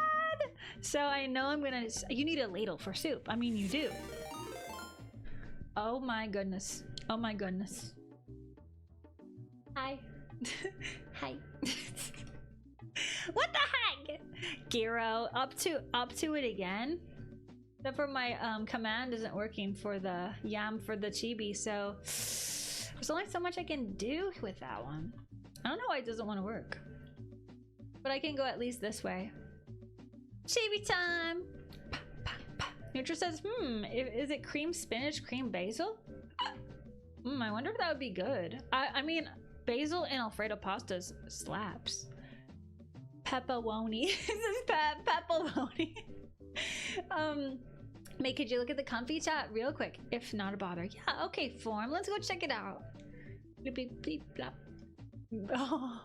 So I know you need a ladle for soup. I mean, you do. Oh my goodness. Oh my goodness. Hi. Hi. What the heck? Giro, up to it again. Except for my command isn't working for the yam for the chibi, so there's only so much I can do with that one. I don't know why it doesn't want to work. But I can go at least this way. Chibi time! Neutral says, is it cream spinach, cream basil? I wonder if that would be good. I mean, basil and Alfredo pastas slaps. Pepperoni. This is pepperoni. May, could you look at the comfy chat real quick? If not a bother. Yeah, okay, form. Let's go check it out. Bleep, bleep, bleep, blop. Oh,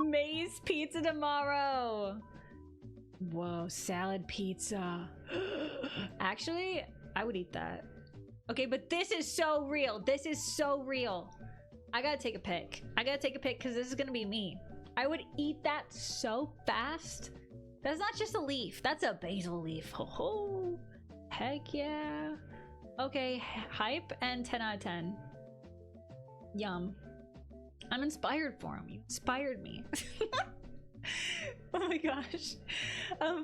May's pizza tomorrow. Whoa, salad pizza. Actually, I would eat that. Okay, but this is so real. This is so real. I gotta take a pic. I gotta take a pic because this is gonna be me. I would eat that so fast. That's not just a leaf. That's a basil leaf. Oh, heck yeah. Okay, hype and 10 out of 10. Yum. I'm inspired for him. You inspired me. Oh my gosh.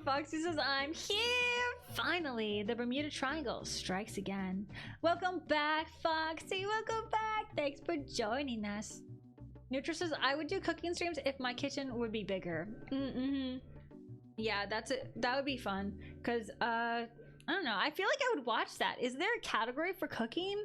Foxy says, I'm here! Finally, the Bermuda Triangle strikes again. Welcome back, Foxy. Welcome back. Thanks for joining us. Neutral says, I would do cooking streams if my kitchen would be bigger. Yeah, that's it. That would be fun. Because, I don't know. I feel like I would watch that. Is there a category for cooking?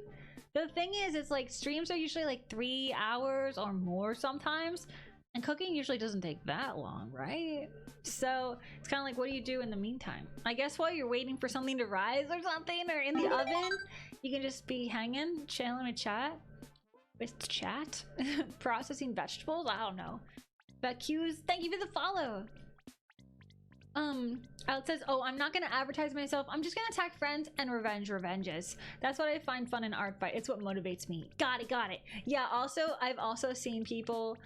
The thing is, it's like streams are usually like 3 hours or more sometimes. And cooking usually doesn't take that long, right? So it's kind of like, what do you do in the meantime? I guess while you're waiting for something to rise or something, or in the oven, you can just be hanging, chilling with chat. Processing vegetables? I don't know. But cues, thank you for the follow. Alex says, oh, I'm not gonna advertise myself. I'm just gonna attack friends and revenges. That's what I find fun in ARTfight. It's what motivates me. Got it. Yeah, also, I've also seen people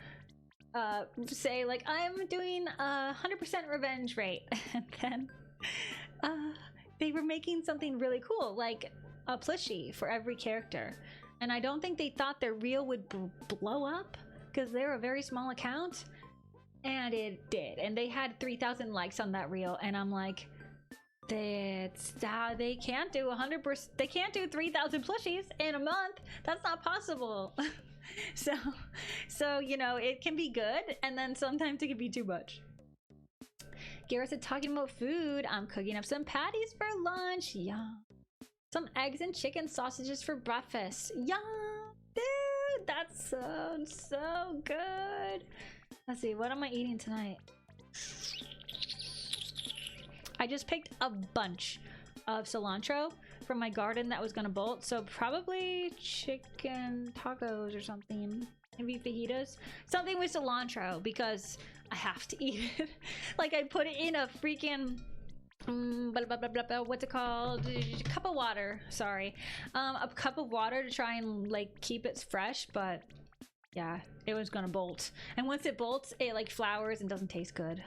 say like, I'm doing 100% revenge rate. And then they were making something really cool, like a plushie for every character. And I don't think they thought their reel would blow up because they're a very small account. And it did. And they had 3,000 likes on that reel. And I'm like, They can't do 100%. They can't do 3,000 plushies in a month. That's not possible. so you know, it can be good, and then sometimes it can be too much. Garrett said, talking about food, I'm cooking up some patties for lunch. Yum. Some eggs and chicken sausages for breakfast. Yum. Dude, that sounds so good. Let's see, what am I eating tonight? I just picked a bunch of cilantro from my garden that was gonna bolt, so probably chicken tacos or something. Maybe fajitas. Something with cilantro, because I have to eat it. Like, I put it in a freaking what's it called? A cup of water. Sorry, a cup of water to try and like keep it fresh, but yeah, it was gonna bolt. And once it bolts, it like flours and doesn't taste good.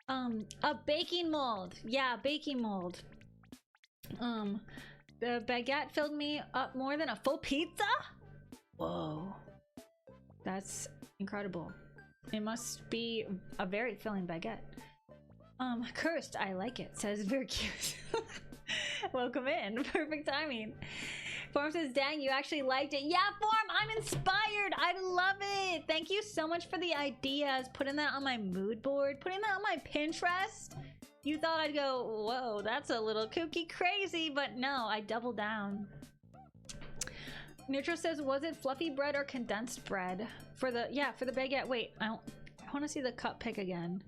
A baking mold. Yeah, baking mold. The baguette filled me up more than a full pizza. Whoa, that's incredible. It must be a very filling baguette. Cursed, I like it, says very cute. Welcome in. Perfect timing. Form says, dang, you actually liked it. Yeah, Form, I'm inspired. I love it. Thank you so much for the ideas. Putting that on my mood board, putting that on my Pinterest. You thought I'd go, whoa, that's a little kooky crazy, but no, I doubled down. Neutral says, was it fluffy bread or condensed bread? For the baguette. Wait, I want to see the cut pick again.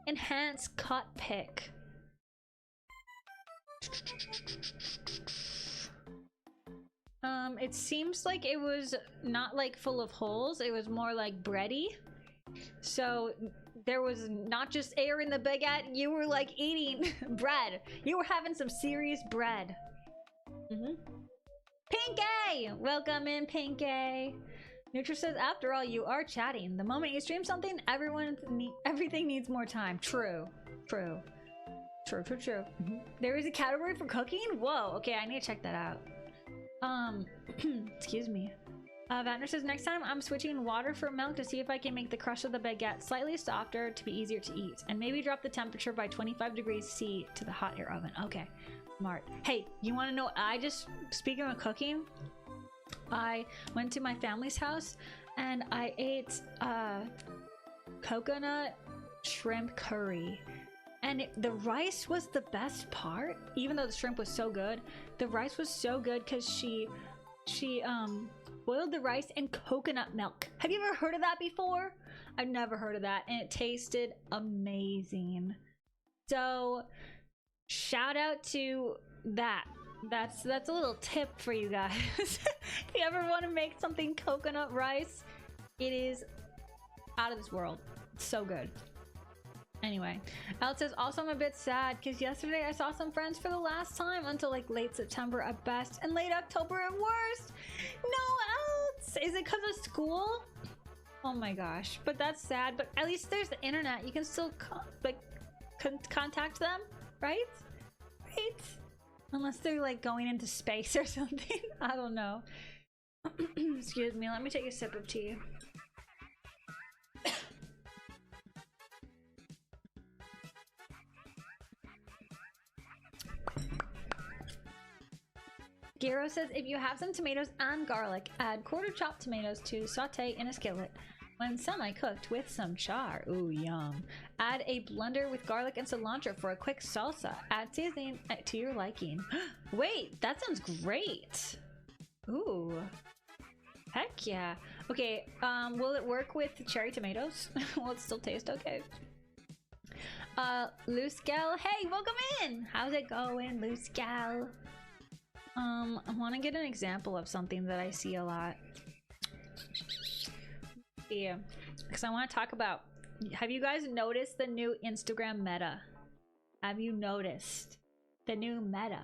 Enhance cut pick. It seems like it was not like full of holes, it was more like bready. So there was not just air in the baguette, you were like eating bread. You were having some serious bread. Pinky! Welcome in, Pinky. Neutral says, after all, you are chatting. The moment you stream something, everything needs more time. True. True. There is a category for cooking? Whoa, okay, I need to check that out. Excuse me. Vatner says, next time I'm switching water for milk to see if I can make the crust of the baguette slightly softer to be easier to eat. And maybe drop the temperature by 25 degrees C to the hot air oven. Okay, smart. Hey, you want to know, speaking of cooking, I went to my family's house and I ate coconut shrimp curry. And the rice was the best part. Even though the shrimp was so good, the rice was so good because she boiled the rice in coconut milk. Have you ever heard of that before? I've never heard of that, and it tasted amazing. So shout out to that. That's a little tip for you guys. If you ever want to make something coconut rice, it is out of this world. It's so good. Anyway, Alex says, also I'm a bit sad because yesterday I saw some friends for the last time until like late September at best and late October at worst. No, Alex! Is it because of school? Oh my gosh, but that's sad. But at least there's the internet. You can still contact them, right? Right? Unless they're like going into space or something. I don't know. Excuse me, let me take a sip of tea. Gero says, if you have some tomatoes and garlic, add quarter chopped tomatoes to saute in a skillet. When semi-cooked with some char. Ooh, yum. Add a blender with garlic and cilantro for a quick salsa. Add seasoning to your liking. Wait, that sounds great. Ooh. Heck yeah. Okay, will it work with cherry tomatoes? Will it still taste okay? Loose Gal, hey, welcome in! How's it going, Loose Gal? I want to get an example of something that I see a lot. Yeah, because I want to talk about, have you guys noticed the new Instagram meta? Have you noticed the new meta?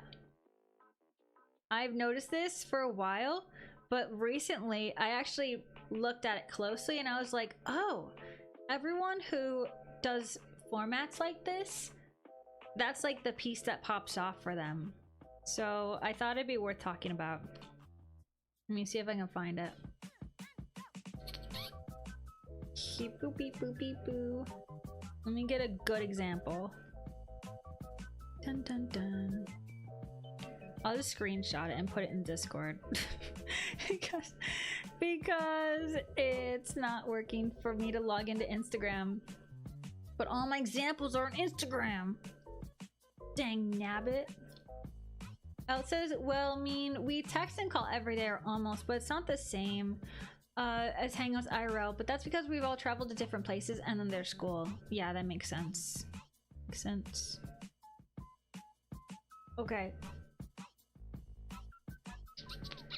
I've noticed this for a while, but recently I actually looked at it closely and I was like, oh, everyone who does formats like this, that's like the piece that pops off for them. So I thought it'd be worth talking about. Let me see if I can find it. Beep boop beep boop beep boo. Let me get a good example. Dun dun dun. I'll just screenshot it and put it in Discord because it's not working for me to log into Instagram. But all my examples are on Instagram. Dang nabbit. Elle says, well, I mean, we text and call every day or almost, but it's not the same as Hangouts IRL. But that's because we've all traveled to different places and then there's school. Yeah, that makes sense. Makes sense. Okay.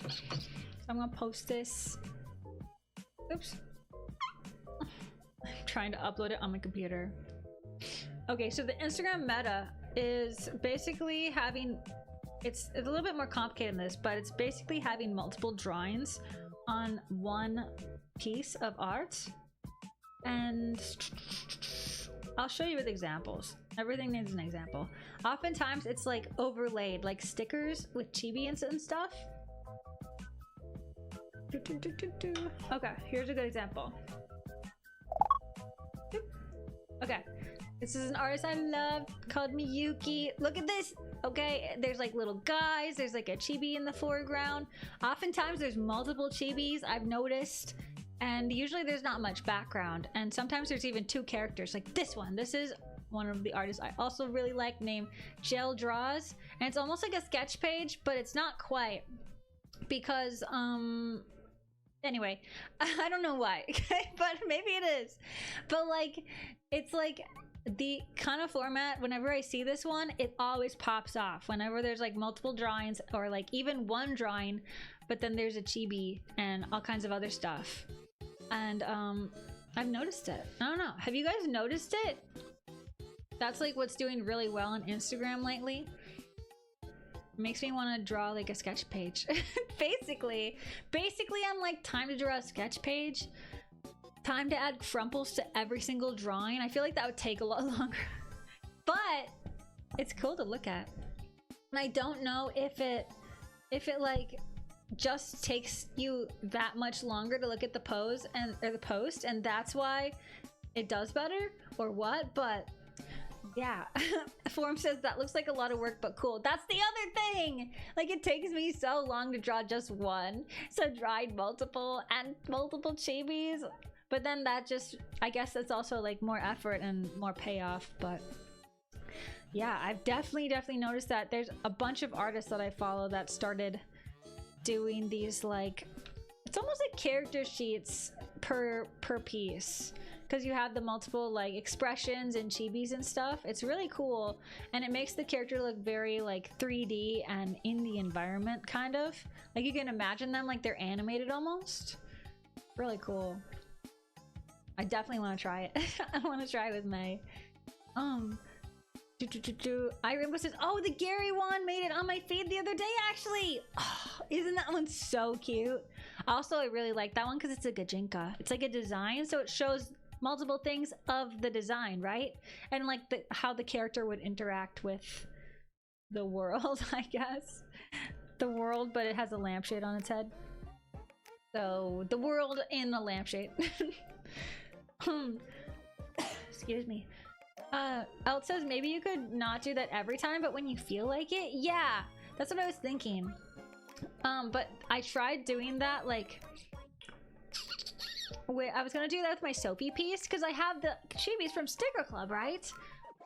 So I'm gonna post this. Oops. I'm trying to upload it on my computer. Okay, so the Instagram meta is basically having, it's a little bit more complicated than this, but it's basically having multiple drawings on one piece of art. And I'll show you with examples. Everything needs an example. Oftentimes it's like overlaid, like stickers with chibis and stuff. Okay, here's a good example. Okay, this is an artist I love called Miyuki. Look at this. Okay, there's like little guys, there's like a chibi in the foreground. Oftentimes there's multiple chibis, I've noticed, and usually there's not much background, and sometimes there's even two characters, like this one. This is one of the artists I also really like, named Gel Draws, and it's almost like a sketch page, but it's not quite, because anyway, I don't know why, but maybe it is. But like, it's like the kind of format, whenever I see this one, it always pops off. Whenever there's like multiple drawings or like even one drawing, but then there's a chibi and all kinds of other stuff. And I've noticed it. I don't know. Have you guys noticed it? That's like what's doing really well on Instagram lately. Makes me want to draw like a sketch page. basically I'm like, time to draw a sketch page, time to add crumples to every single drawing. I feel like that would take a lot longer, but it's cool to look at. And I don't know if it like just takes you that much longer to look at the pose and or the post, and that's why it does better or what, but yeah. Forum says that looks like a lot of work, but cool. That's the other thing. Like, it takes me so long to draw just one, so drawing multiple and multiple chibis, but then that just, I guess that's also like more effort and more payoff. But yeah, I've definitely noticed that there's a bunch of artists that I follow that started doing these, like, it's almost like character sheets per piece, because you have the multiple like expressions and chibis and stuff. It's really cool, and it makes the character look very like 3D and in the environment, kind of like you can imagine them like they're animated almost. Really cool. I definitely want to try it. I want to try it with May. Rainbow says, oh, the Gary one made it on my feed the other day, actually. Oh, isn't that one so cute? Also, I really like that one because it's a gajinka. It's like a design, so it shows multiple things of the design, right? And like how the character would interact with the world, I guess. The world, but it has a lampshade on its head. So the world in a lampshade. Excuse me. Alt says maybe you could not do that every time, but when you feel like it. Yeah, that's what I was thinking. But I tried doing that, like, I was gonna do that with my Soapy piece because I have the chibis from Sticker Club, right?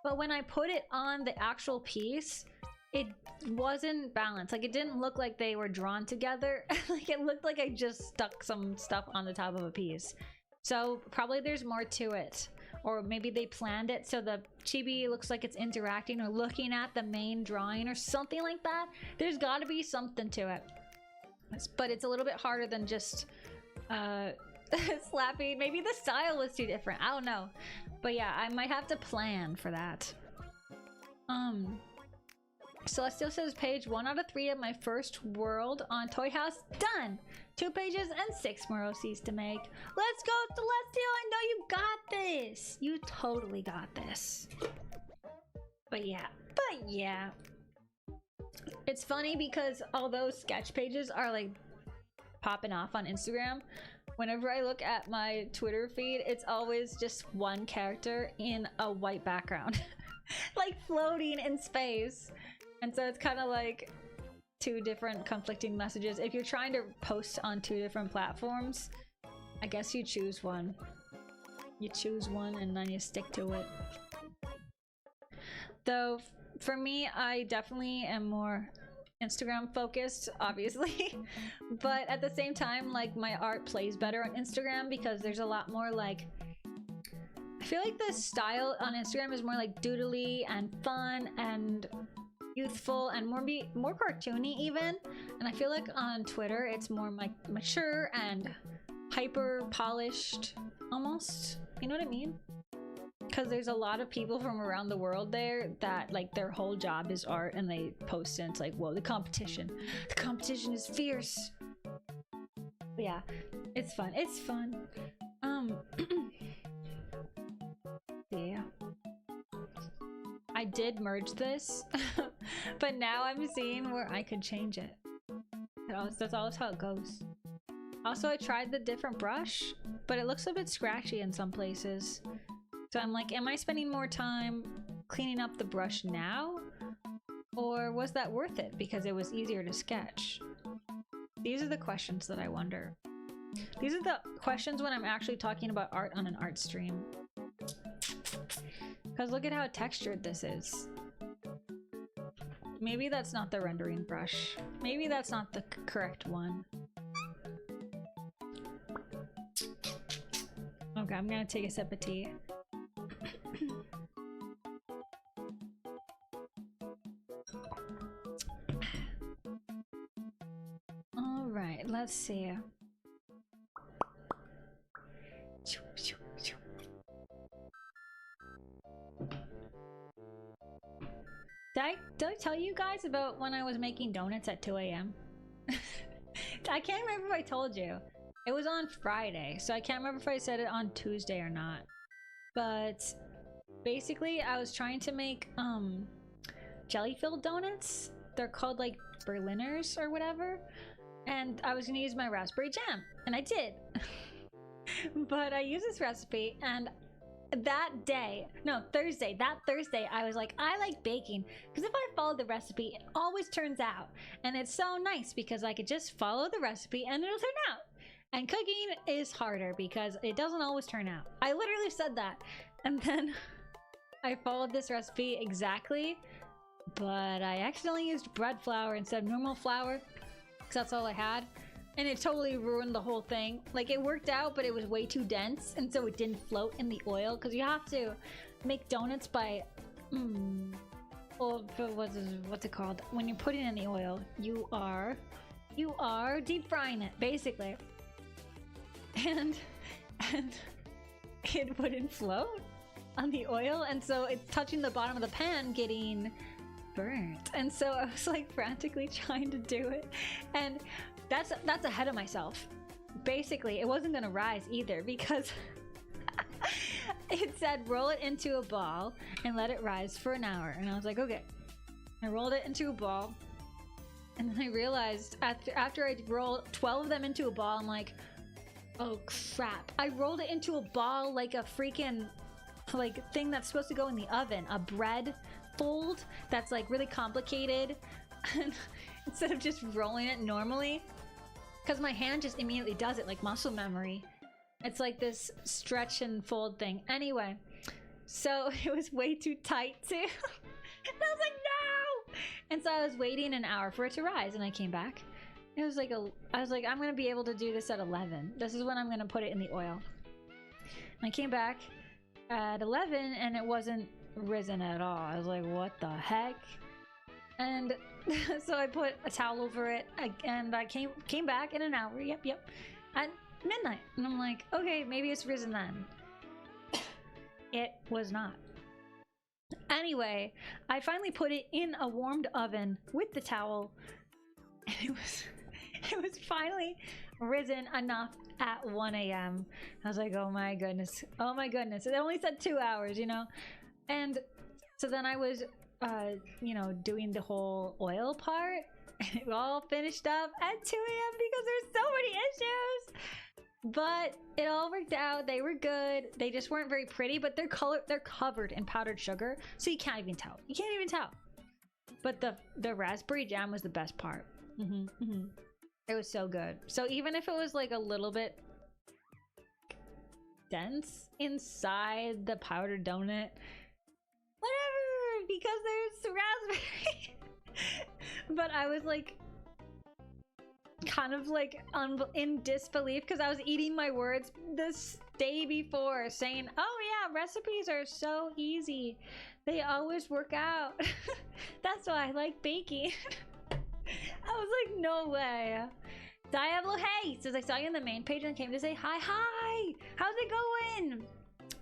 But when I put it on the actual piece, it wasn't balanced. Like, it didn't look like they were drawn together. Like, it looked like I just stuck some stuff on the top of a piece. So probably there's more to it, or maybe they planned it so the chibi looks like it's interacting or looking at the main drawing or something like that. There's got to be something to it, but it's a little bit harder than just slapping. Maybe the style was too different, I don't know, but yeah, I might have to plan for that. Celestial says page 1 out of 3 of my first world on Toy House done. 2 pages and 6 more OCs to make. Let's go, Celestial. I know you got this. You totally got this. But yeah, it's funny because although sketch pages are like popping off on Instagram, whenever I look at my Twitter feed, it's always just one character in a white background. like floating in space. And so it's kind of like two different conflicting messages. If you're trying to post on two different platforms, I guess you choose one. You choose one and then you stick to it. Though for me, I definitely am more Instagram focused, obviously. But at the same time, like, my art plays better on Instagram because there's a lot more like, I feel like the style on Instagram is more like doodly and fun and youthful and more cartoony even. And I feel like on Twitter it's more like mature and hyper polished almost. You know what I mean? Because there's a lot of people from around the world there that like their whole job is art, and they post and it's like, whoa, the competition is fierce. But yeah, it's fun. Yeah, I did merge this but now I'm seeing where I could change it. That's always how it goes. Also, I tried the different brush, but it looks a bit scratchy in some places. So I'm like, am I spending more time cleaning up the brush now? Or was that worth it because it was easier to sketch? These are the questions that I wonder. These are the questions when I'm actually talking about art on an art stream. Because look at how textured this is. Maybe that's not the rendering brush. Maybe that's not the correct one. Okay, I'm gonna take a sip of tea. Alright, let's see. Did I tell you guys about when I was making donuts at 2 a.m.? I can't remember if I told you. It was on Friday, so I can't remember if I said it on Tuesday or not. But basically, I was trying to make jelly-filled donuts. They're called like Berliners or whatever. And I was gonna use my raspberry jam, and I did. But I used this recipe, and that Thursday, I was like, I like baking because if I follow the recipe, it always turns out. And it's so nice because I could just follow the recipe and it'll turn out. And cooking is harder because it doesn't always turn out. I literally said that. And then I followed this recipe exactly, but I accidentally used bread flour instead of normal flour because that's all I had. And it totally ruined the whole thing. Like, it worked out, but it was way too dense, and so it didn't float in the oil. Because you have to make donuts by, what's it called? When you're putting it in the oil, you are deep frying it, basically. And it wouldn't float on the oil, and so it's touching the bottom of the pan, getting burnt. And so I was like frantically trying to do it, and that's ahead of myself. Basically, it wasn't gonna rise either because it said roll it into a ball and let it rise for an hour. And I was like, okay. I rolled it into a ball, and then I realized after I rolled 12 of them into a ball, I'm like, oh crap. I rolled it into a ball like a freaking like thing that's supposed to go in the oven, a bread fold that's like really complicated. And instead of just rolling it normally, because my hand just immediately does it like muscle memory. It's like this stretch and fold thing. Anyway, so it was way too tight too. And I was like, no! And so I was waiting an hour for it to rise, and I came back. It was like I was like, I'm gonna be able to do this at 11. This is when I'm gonna put it in the oil. And I came back at 11 and it wasn't risen at all. I was like, what the heck? And so I put a towel over it, and I came back in an hour. Yep, at midnight. And I'm like, okay, maybe it's risen then. It was not. Anyway, I finally put it in a warmed oven with the towel, and it was finally risen enough at 1 a.m. I was like, oh my goodness. It only said 2 hours, you know? And so then I was you know, doing the whole oil part, and it all finished up at 2 a.m. because there's so many issues. But it all worked out. They were good. They just weren't very pretty, but they're covered in powdered sugar, so you can't even tell. You can't even tell. But the raspberry jam was the best part. It was so good. So even if it was like a little bit dense inside the powdered donut, whatever, because there's raspberry. But I was like kind of like in disbelief because I was eating my words this day before saying, oh yeah, recipes are so easy, they always work out. That's why I like baking. I was like, no way. Diablo, hey, says I saw you on the main page and came to say hi. How's it going?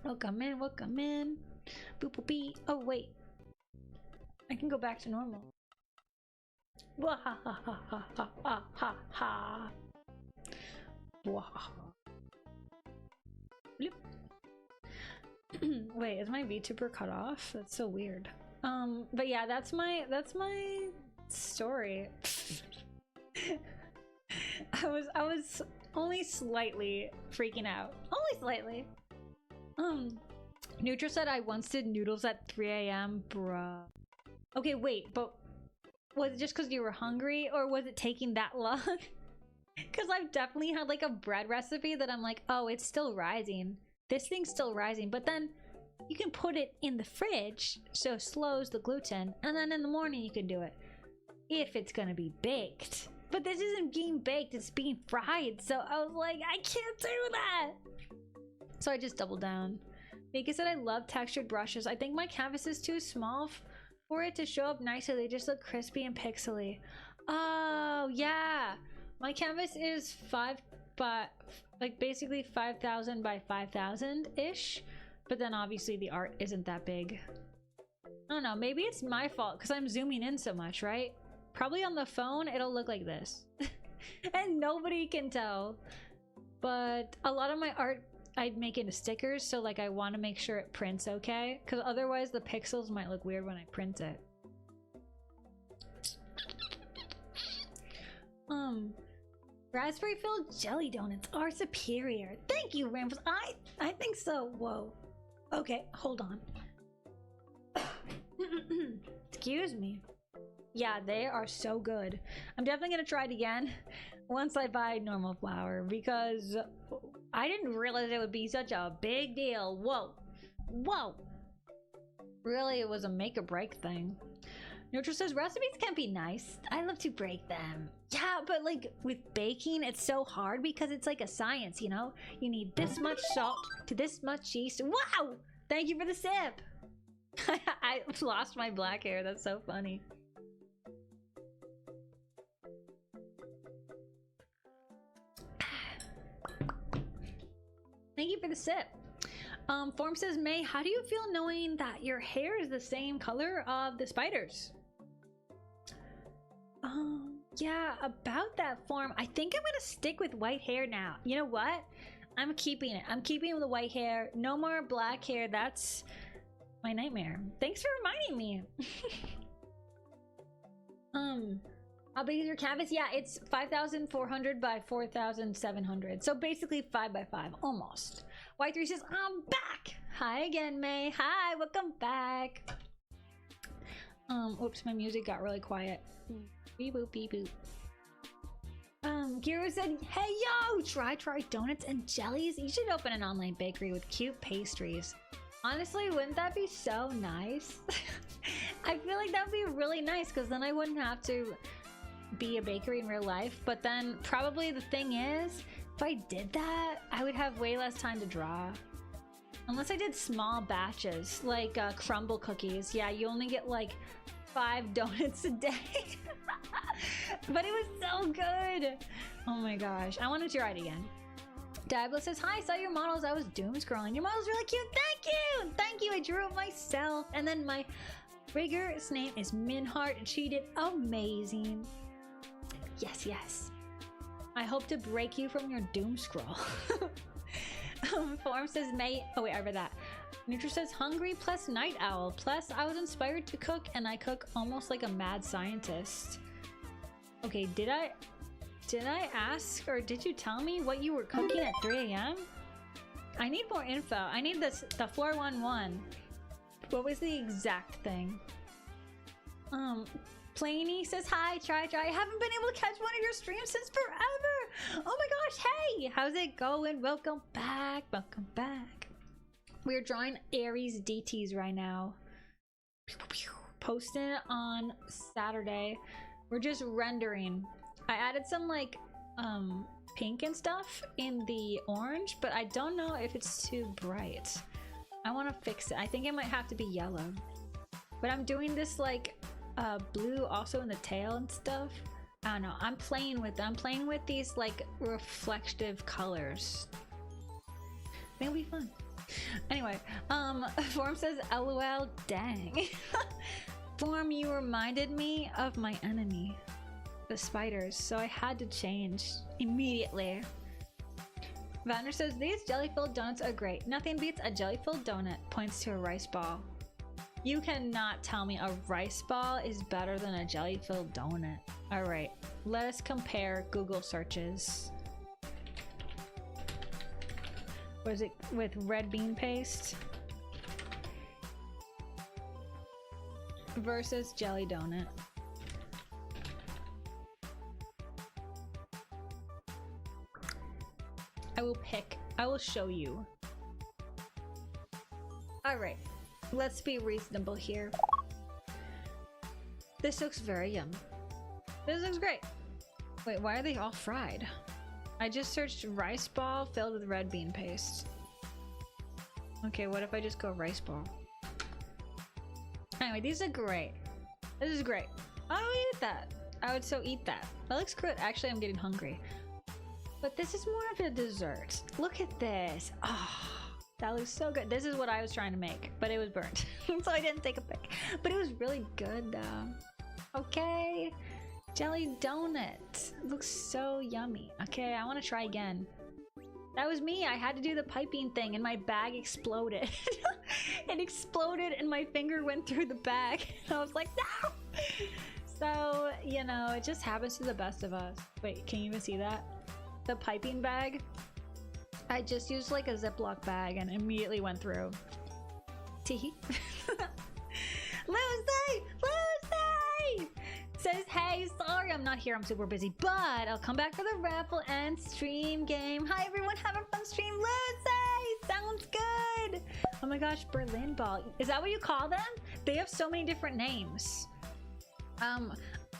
Welcome in, welcome in. Boop boop beep. Oh wait, I can go back to normal. Wahahahahahaha. Wait, is my VTuber cut off? That's so weird. But yeah, that's my story. I was only slightly freaking out. Only slightly. Neutra said I once did noodles at 3 a.m. Bruh. Okay, wait, but was it just because you were hungry, or was it taking that long? Because I've definitely had like a bread recipe that I'm like, oh, it's still rising. This thing's still rising, but then you can put it in the fridge so it slows the gluten, and then in the morning you can do it if it's gonna be baked. But this isn't being baked, it's being fried, so I was like, I can't do that. So I just doubled down. Mika said I love textured brushes. I think my canvas is too small for it to show up nicely. They just look crispy and pixely. Oh yeah, my canvas is basically 5,000 by 5,000 ish, but then obviously the art isn't that big. I don't know, maybe it's my fault because I'm zooming in so much, right? Probably on the phone it'll look like this and nobody can tell, but a lot of my art I'd make into stickers, so like I want to make sure it prints okay, because otherwise the pixels might look weird when I print it. Raspberry filled jelly donuts are superior. Thank you, Rambles. I think so. Whoa. Okay, hold on. Excuse me. Yeah, they are so good. I'm definitely gonna try it again once I buy normal flour, because I didn't realize it would be such a big deal. Whoa. Whoa. Really, it was a make or break thing. Neutra says recipes can be nice. I love to break them. Yeah, but like with baking, it's so hard because it's like a science, you know? You need this much salt to this much yeast. Wow! Thank you for the sip. I lost my black hair. That's so funny. Thank you for the sip. Form says, May, how do you feel knowing that your hair is the same color of the spiders? Yeah, about that, Form. I think I'm gonna stick with white hair now. You know what? I'm keeping it. I'm keeping the white hair. No more black hair. That's my nightmare. Thanks for reminding me. How big is your canvas? Yeah, it's 5,400 by 4,700. So basically 5 by 5, almost. Y3 says, I'm back. Hi again, May. Hi, welcome back. Oops, my music got really quiet. Beep boop, beep boop. Giro said, hey yo, try donuts and jellies. You should open an online bakery with cute pastries. Honestly, wouldn't that be so nice? I feel like that would be really nice, because then I wouldn't have to be a bakery in real life. But then probably the thing is, if I did that, I would have way less time to draw. Unless I did small batches, like crumble cookies. Yeah, you only get like 5 donuts a day. But it was so good. Oh my gosh, I wanted to try it again. Diablo says, hi, saw your models. I was doom scrolling. Your model's really cute. Thank you. Thank you. I drew it myself. And then my rigger's name is Minhart, and she did amazing. Yes, yes. I hope to break you from your doom scroll. Form says, May. Oh wait, I read that. Neutra says, hungry plus night owl. Plus, I was inspired to cook, and I cook almost like a mad scientist. Okay, did I? Did I ask or did you tell me what you were cooking at 3 a.m.? I need more info. I need the 411. What was the exact thing? Planey says hi, try. I haven't been able to catch one of your streams since forever. Oh my gosh, hey, how's it going? Welcome back. We're drawing AIRII DTIYs right now. Posting it on Saturday. We're just rendering. I added some like pink and stuff in the orange, but I don't know if it's too bright. I want to fix it. I think it might have to be yellow. But I'm doing this like blue also in the tail and stuff. I don't know. I'm playing with these like reflective colors. I think it'll be fun. Anyway, Form says LOL, dang. Form, you reminded me of my enemy, the spiders, so I had to change immediately. Vanner says these jelly-filled donuts are great. Nothing beats a jelly-filled donut. Points to a rice ball. You cannot tell me a rice ball is better than a jelly-filled donut. All right, let us compare Google searches. Was it with red bean paste versus jelly donut? I will show you. All right, let's be reasonable here. This looks very yum. This looks great. Wait, why are they all fried? I just searched rice ball filled with red bean paste. Okay, what if I just go rice ball? Anyway, these are great. This is great. I would eat that. I would so eat that. That looks good. Actually, I'm getting hungry. But this is more of a dessert. Look at this. Oh, that looks so good. This is what I was trying to make, but it was burnt. So I didn't take a pic. But it was really good though. Okay. Jelly donut. Looks so yummy. Okay, I want to try again. That was me. I had to do the piping thing and my bag exploded. It exploded and my finger went through the bag. I was like, no! So, you know, it just happens to the best of us. Wait, can you even see that? The piping bag. I just used like a Ziploc bag and immediately went through. Teehee. Lucy! Lucy! Says, hey, sorry I'm not here. I'm super busy, but I'll come back for the raffle and stream game. Hi everyone, have a fun stream. Lucy! Sounds good! Oh my gosh, Berlin ball. Is that what you call them? They have so many different names.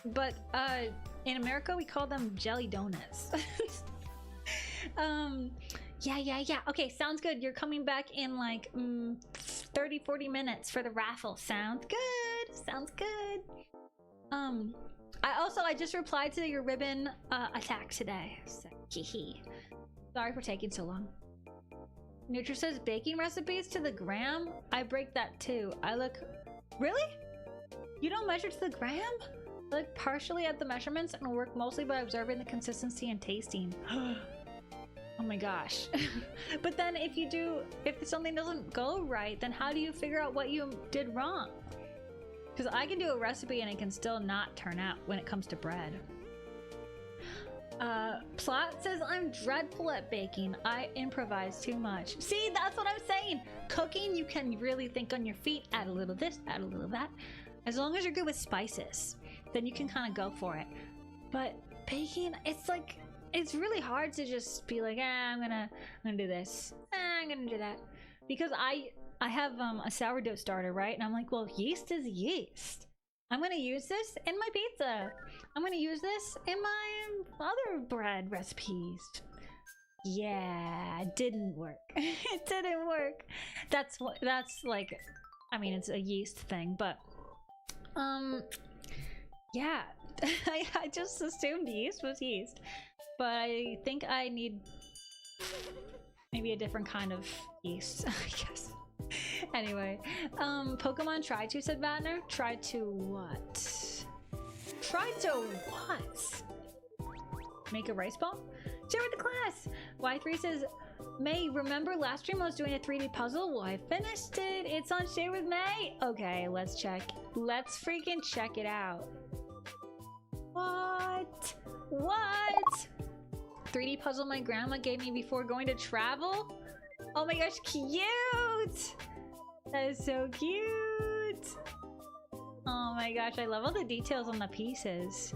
But in America we call them jelly donuts. Yeah. Okay, sounds good. You're coming back in like 30-40 minutes for the raffle. Sounds good. I just replied to your ribbon attack today. So, sorry for taking so long. Nutra says baking recipes to the gram. I break that too. I look. Really? You don't measure to the gram? I look partially at the measurements and work mostly by observing the consistency and tasting. Oh my gosh. But then if something doesn't go right, then how do you figure out what you did wrong? Because I can do a recipe and it can still not turn out when it comes to bread. Plot says, I'm dreadful at baking. I improvise too much. See, that's what I'm saying. Cooking, you can really think on your feet. Add a little this, add a little that. As long as you're good with spices, then you can kind of go for it. But baking, it's like, it's really hard to just be like, I'm gonna do this. I'm gonna do that. Because I have a sourdough starter, right? And I'm like, well, yeast is yeast. I'm gonna use this in my pizza. I'm gonna use this in my other bread recipes. Yeah, it didn't work. It didn't work. That's like, I mean, it's a yeast thing, but yeah. I just assumed yeast was yeast, but I think I need maybe a different kind of yeast, I guess. Anyway, Pokemon try to, said Vatner. Try to what? Try to what? Make a rice ball? Share with the class! Y3 says, May, remember last stream I was doing a 3D puzzle? Well, I finished it. It's on Share with May. Okay, let's check. Let's freaking check it out. What? What? 3D puzzle my grandma gave me before going to travel? Oh my gosh, cute! That is so cute! Oh my gosh, I love all the details on the pieces.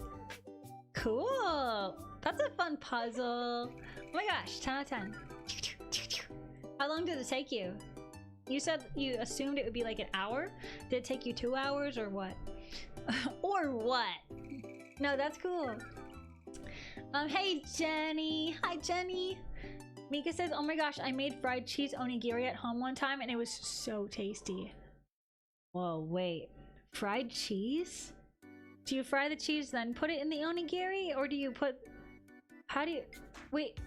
Cool! That's a fun puzzle. Oh my gosh, 10 out of 10. How long did it take you? You said you assumed it would be like an hour? Did it take you 2 hours or what? Or what? No, that's cool. Hey Jenny! Hi Jenny! Mika says, oh my gosh, I made fried cheese onigiri at home one time and it was so tasty. Whoa, wait. Fried cheese? Do you fry the cheese then put it in the onigiri? Or do you put... How do you... Wait,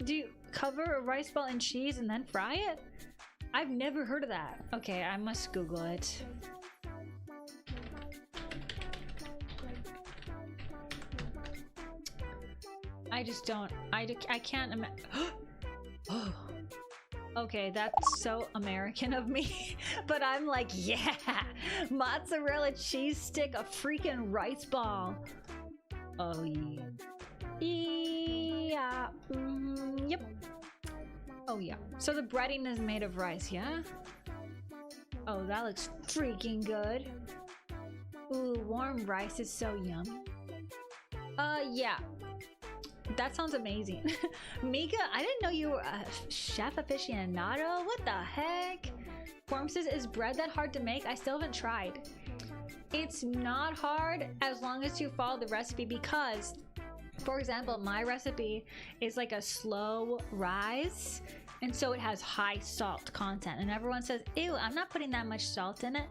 do you cover a rice ball in cheese and then fry it? I've never heard of that. Okay, I must Google it. I just don't... I can't imagine... Oh. Okay, that's so American of me. But I'm like, yeah! Mozzarella cheese stick, a freaking rice ball. Oh, yeah. Yeah. Yep. Oh, yeah. So the breading is made of rice, yeah? Oh, that looks freaking good. Ooh, warm rice is so yummy. Yeah. That sounds amazing. Mika, I didn't know you were a chef aficionado. What the heck? Form says, is bread that hard to make? I still haven't tried. It's not hard as long as you follow the recipe because, for example, my recipe is like a slow rise. And so it has high salt content. And everyone says, ew, I'm not putting that much salt in it.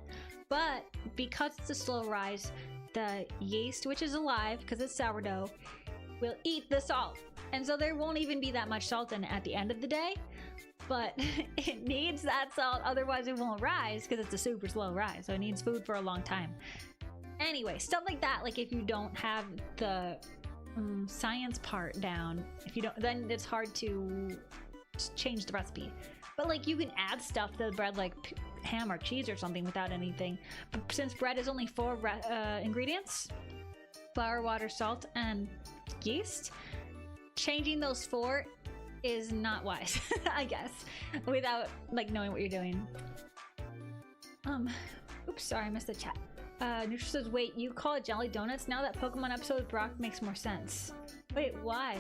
But because it's a slow rise, the yeast, which is alive because it's sourdough, will eat the salt, and so there won't even be that much salt in it at the end of the day, but it needs that salt, otherwise it won't rise because it's a super slow rise, so it needs food for a long time. Anyway, stuff like that, like if you don't have the science part down, if you don't, then it's hard to change the recipe. But like you can add stuff to the bread like ham or cheese or something without anything, but since bread is only 4 ingredients, flour, water, salt, and yeast, changing those 4 is not wise. I guess, without like knowing what you're doing. Oops, sorry, I missed the chat. Neutral says, wait, you call it jelly donuts? Now that Pokemon episode with Brock makes more sense. Wait, why?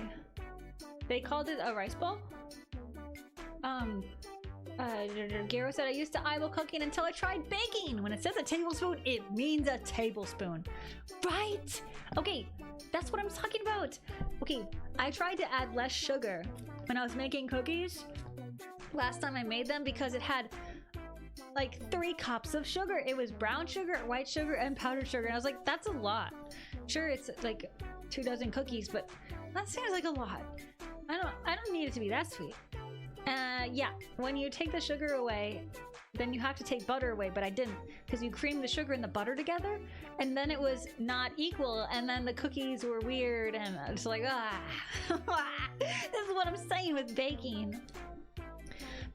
They called it a rice ball? Garo said, I used to eyeball cooking until I tried baking. When it says a tablespoon, it means a tablespoon. Right? Okay, that's what I'm talking about. Okay, I tried to add less sugar when I was making cookies last time I made them because it had like 3 cups of sugar. It was brown sugar, white sugar, and powdered sugar. And I was like, that's a lot. Sure, it's like 2 dozen cookies, but that seems like a lot. I don't need it to be that sweet. Yeah, when you take the sugar away, then you have to take butter away, but I didn't, because you creamed the sugar and the butter together, and then it was not equal, and then the cookies were weird, and I was like, ah. This is what I'm saying with baking.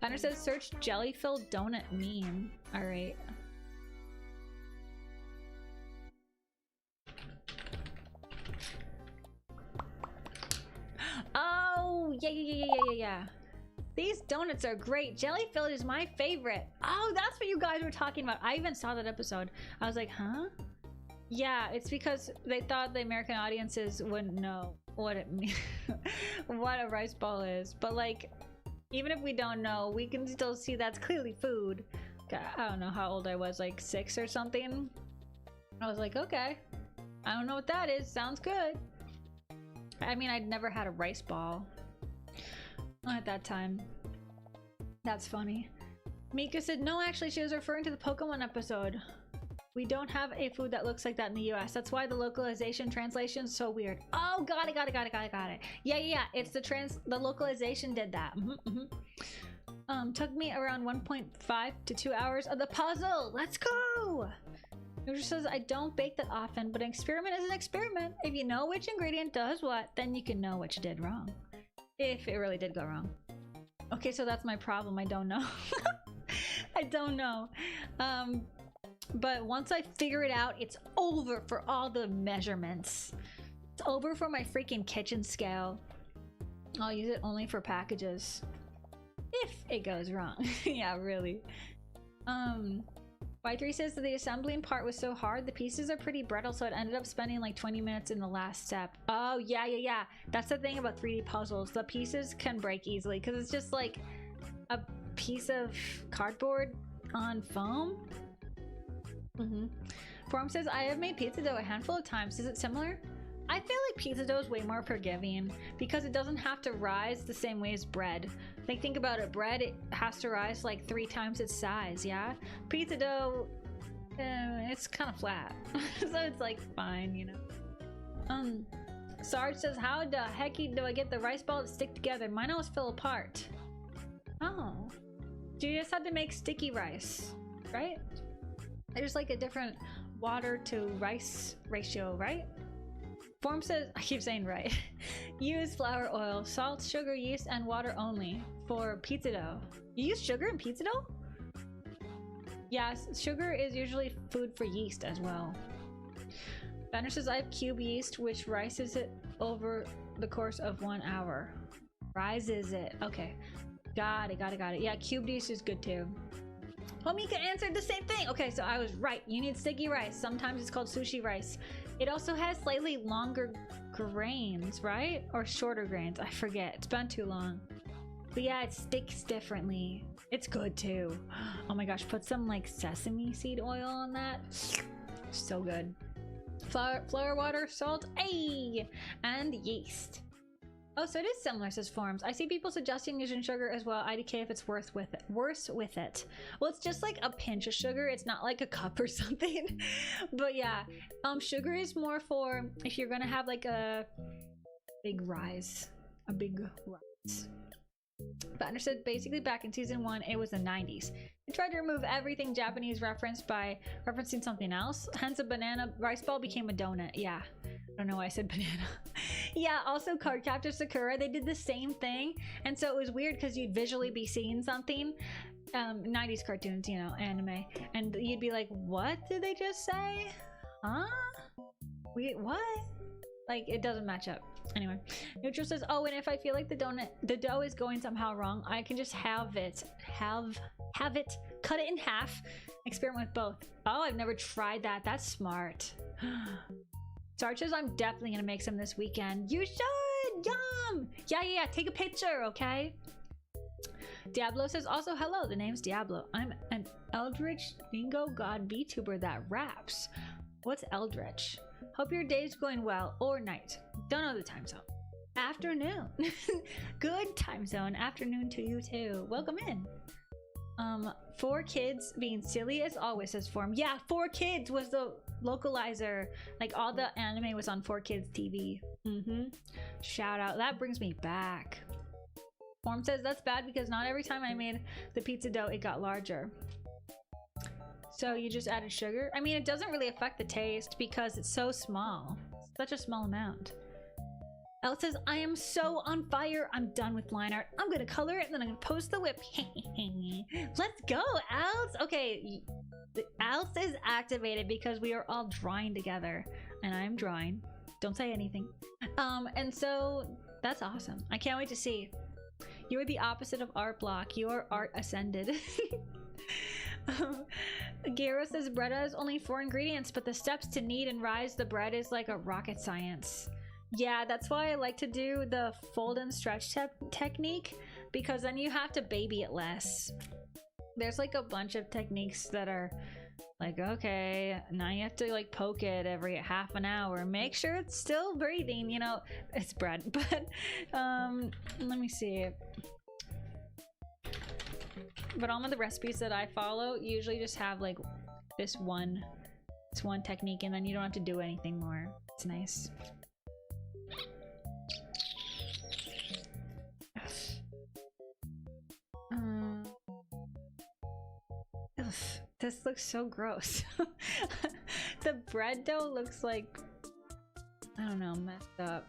Banner says, search jelly-filled donut meme. Alright. Oh, yeah. These donuts are great. Jelly-filled is my favorite. Oh, that's what you guys were talking about. I even saw that episode. I was like, huh? Yeah, it's because they thought the American audiences wouldn't know what it means, what a rice ball is. But like, even if we don't know, we can still see that's clearly food. I don't know how old I was, like 6 or something. I was like, okay, I don't know what that is. Sounds good. I mean, I'd never had a rice ball. Not at that time. That's funny. Mika said, no, actually, she was referring to the Pokemon episode. We don't have a food that looks like that in the US. That's why the localization translation is so weird. Oh, got it. Yeah. It's the localization did that. Took me around 1.5 to 2 hours of the puzzle. Let's go. It says, I don't bake that often, but an experiment is an experiment. If you know which ingredient does what, then you can know what you did wrong. If it really did go wrong. Okay, so that's my problem. I don't know. I don't know. But once I figure it out, it's over for all the measurements. It's over for my freaking kitchen scale. I'll use it only for packages. If it goes wrong. Yeah, really. Y3 says that the assembling part was so hard, the pieces are pretty brittle, so it ended up spending like 20 minutes in the last step. Oh, yeah. That's the thing about 3D puzzles. The pieces can break easily because it's just like a piece of cardboard on foam. Forum says, I have made pizza dough a handful of times. Is it similar? I feel like pizza dough is way more forgiving because it doesn't have to rise the same way as bread. Like, think about it. Bread, it has to rise like 3 times its size, yeah? Pizza dough, it's kind of flat. So it's like fine, you know? Sarge says, how the heck do I get the rice ball to stick together? Mine always fell apart. Oh. Do you just have to make sticky rice, right? There's like a different water to rice ratio, right? Form says, I keep saying right. Use flour, oil, salt, sugar, yeast, and water only for pizza dough. You use sugar in pizza dough? Yes, sugar is usually food for yeast as well. Banner says, I have cube yeast, which rises it over the course of 1 hour. Rises it. Okay. Got it. Yeah, cubed yeast is good too. Homika answered the same thing. Okay, so I was right. You need sticky rice. Sometimes it's called sushi rice. It also has slightly longer grains, right? Or shorter grains. I forget. It's been too long. But yeah, it sticks differently. It's good too. Oh my gosh, put some like sesame seed oil on that. So good. Flour, water, salt, and yeast. Oh, so it is similar, says Forms. I see people suggesting using sugar as well. IDK if it's worse with it. Well, it's just like a pinch of sugar. It's not like a cup or something. But yeah, sugar is more for if you're gonna have like a big rise. Banner said basically back in season 1, it was the 90s. They tried to remove everything Japanese referenced by referencing something else. Hence a banana rice ball became a donut. Yeah. I don't know why I said banana. Yeah, also Cardcaptor Sakura, they did the same thing. And so it was weird because you'd visually be seeing something. 90s cartoons, you know, anime. And you'd be like, what did they just say? Huh? Wait, what? Like, it doesn't match up. Anyway, Neutral says, oh, and if I feel like the dough is going somehow wrong, I can just have it, cut it in half, experiment with both. Oh, I've never tried that. That's smart. Sarge says, I'm definitely gonna make some this weekend. You should! Yum! Yeah, take a picture, okay? Diablo says, also, hello, the name's Diablo. I'm an Eldritch Dingo God VTuber that raps. What's Eldritch? Hope your day's going well, or night. Don't know the time zone. Afternoon. Good time zone. Afternoon to you too. Welcome in. 4 kids being silly as always, says Form. Yeah, 4 Kids was the localizer. Like all the anime was on 4 Kids TV. Shout out. That brings me back. Form says that's bad because not every time I made the pizza dough it got larger. So you just added sugar? I mean, it doesn't really affect the taste because it's so small. It's such a small amount. Elle says, I am so on fire. I'm done with line art. I'm gonna color it and then I'm gonna post the whip. Let's go, Alice. Okay, Alice is activated because we are all drawing together and I'm drawing. Don't say anything. And so that's awesome. I can't wait to see. You're the opposite of art block. Your art ascended. Gero says bread has only 4 ingredients, but the steps to knead and rise the bread is like a rocket science. Yeah, that's why I like to do the fold and stretch technique, because then you have to baby it less. There's like a bunch of techniques that are like, okay, now you have to like poke it every half an hour. Make sure it's still breathing, you know, it's bread. But let me see. But all of the recipes that I follow usually just have like this one technique, and then you don't have to do anything more. It's nice. This looks so gross. The bread dough looks like, I don't know, messed up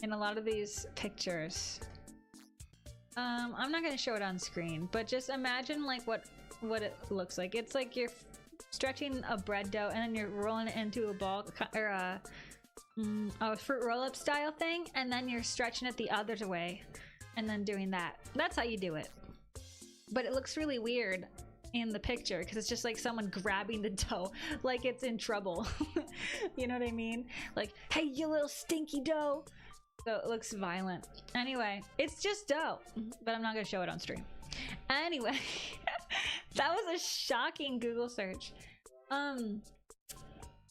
in a lot of these pictures. I'm not gonna show it on screen, but just imagine like what it looks like. It's like you're stretching a bread dough and then you're rolling it into a ball or a fruit roll-up style thing, and then you're stretching it the other way and then doing that. That's how you do it. But it looks really weird in the picture because it's just like someone grabbing the dough like it's in trouble. You know what I mean? Like, hey, you little stinky dough. So it looks violent. Anyway, it's just dough, but I'm not gonna show it on stream. Anyway, that was a shocking Google search.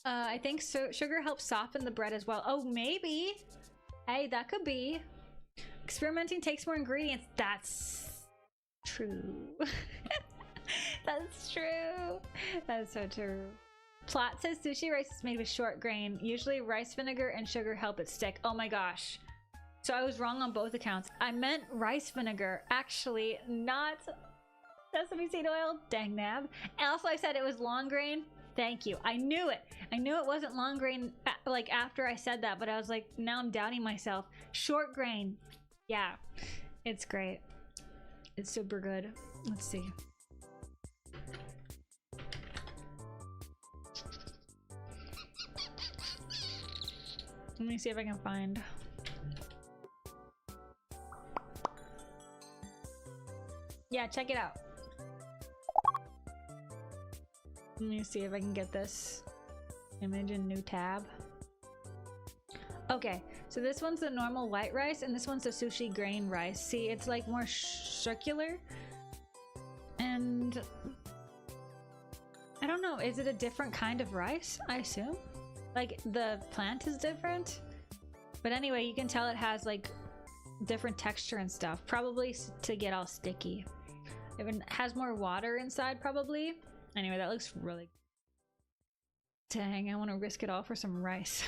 I think sugar helps soften the bread as well. Oh, maybe. Hey, that could be. Experimenting takes more ingredients. That's true. That's true. That's so true. Plot says sushi rice is made with short grain. Usually rice vinegar and sugar help it stick. Oh my gosh. So I was wrong on both accounts. I meant rice vinegar, actually, not sesame seed oil. Dang nab. And also I said it was long grain. Thank you. I knew it. I knew it wasn't long grain like after I said that, but I was like, now I'm doubting myself. Short grain. Yeah, it's great. It's super good. Let's see. Let me see if I can find. Yeah, check it out. Let me see if I can get this image in new tab. Okay, so this one's the normal white rice and this one's the sushi grain rice. See, it's like more circular. And I don't know, is it a different kind of rice? I assume. Like the plant is different. But anyway, you can tell it has like different texture and stuff. Probably to get all sticky. It has more water inside probably. Anyway, that looks really... Dang, I want to risk it all for some rice.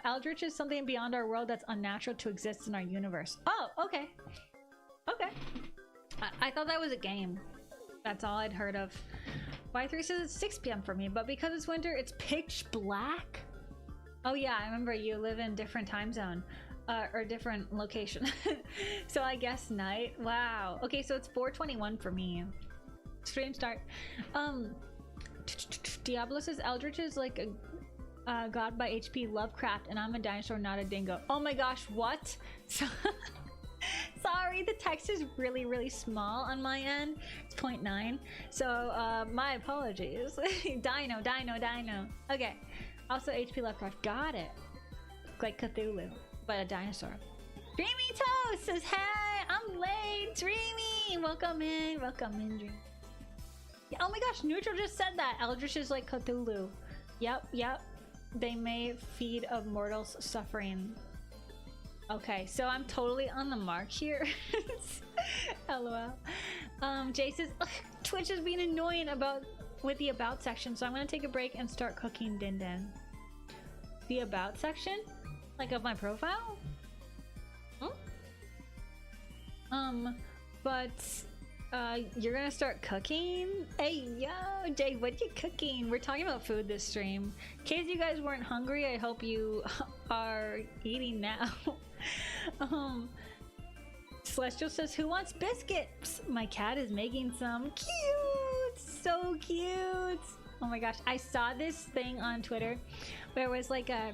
Eldritch is something beyond our world that's unnatural to exist in our universe. Oh, okay. Okay. I thought that was a game. That's all I'd heard of. Y3 says it's 6 p.m. for me, but because it's winter, it's pitch black. Oh yeah, I remember you live in different time zone. Or different location. So I guess night. Wow. Okay, so it's 4:21 for me. Stream start. Diablo says Eldritch is like a god by H.P. Lovecraft, and I'm a dinosaur, not a dingo. Oh my gosh, what? Sorry, the text is really, really small on my end. It's 0.9. So my apologies. Dino. Okay. Also H.P. Lovecraft. Got it. Like Cthulhu, but a dinosaur. Dreamy Toast says, hey, I'm late. Dreamy, welcome in, Dreamy. Yeah, oh my gosh, Neutral just said that. Eldritch is like Cthulhu. Yep. They may feed of mortals suffering. Okay, so I'm totally on the mark here. LOL. Jay says, Twitch is being annoying with the about section, so I'm gonna take a break and start cooking din din. The about section? Like of my profile? But you're gonna start cooking? Hey yo, Jay, what you cooking? We're talking about food this stream. In case you guys weren't hungry, I hope you are eating now. Celestial says, who wants biscuits? My cat is making some. Cute! So cute! Oh my gosh, I saw this thing on Twitter where it was like a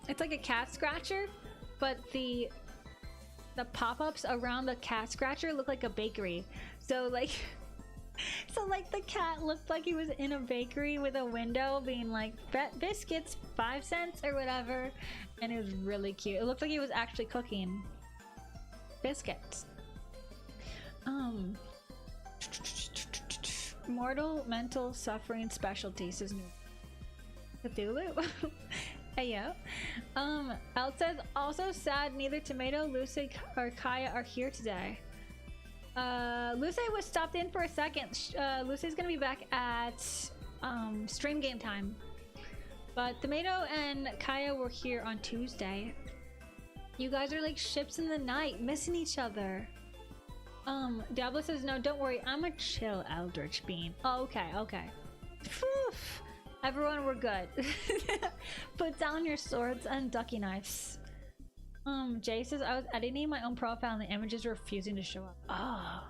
it's like a cat scratcher, but the pop-ups around the cat scratcher look like a bakery. So like the cat looked like he was in a bakery with a window being like, biscuits 5 cents or whatever, and it was really cute. It looked like he was actually cooking biscuits. Mortal mental suffering specialties is new. Cthulhu. Hey yo. El says, also sad neither Tomato, Lucy, or Kaya are here today. Lucy was stopped in for a second. Lucy's gonna be back at stream game time. But Tomato and Kaya were here on Tuesday. You guys are like ships in the night, missing each other. Diablo says, no, don't worry, I'm a chill Eldritch Bean. Oh, okay. Whew. Everyone, we're good. Put down your swords and ducky knives. Jay says, I was editing my own profile and the images were refusing to show up. Oh.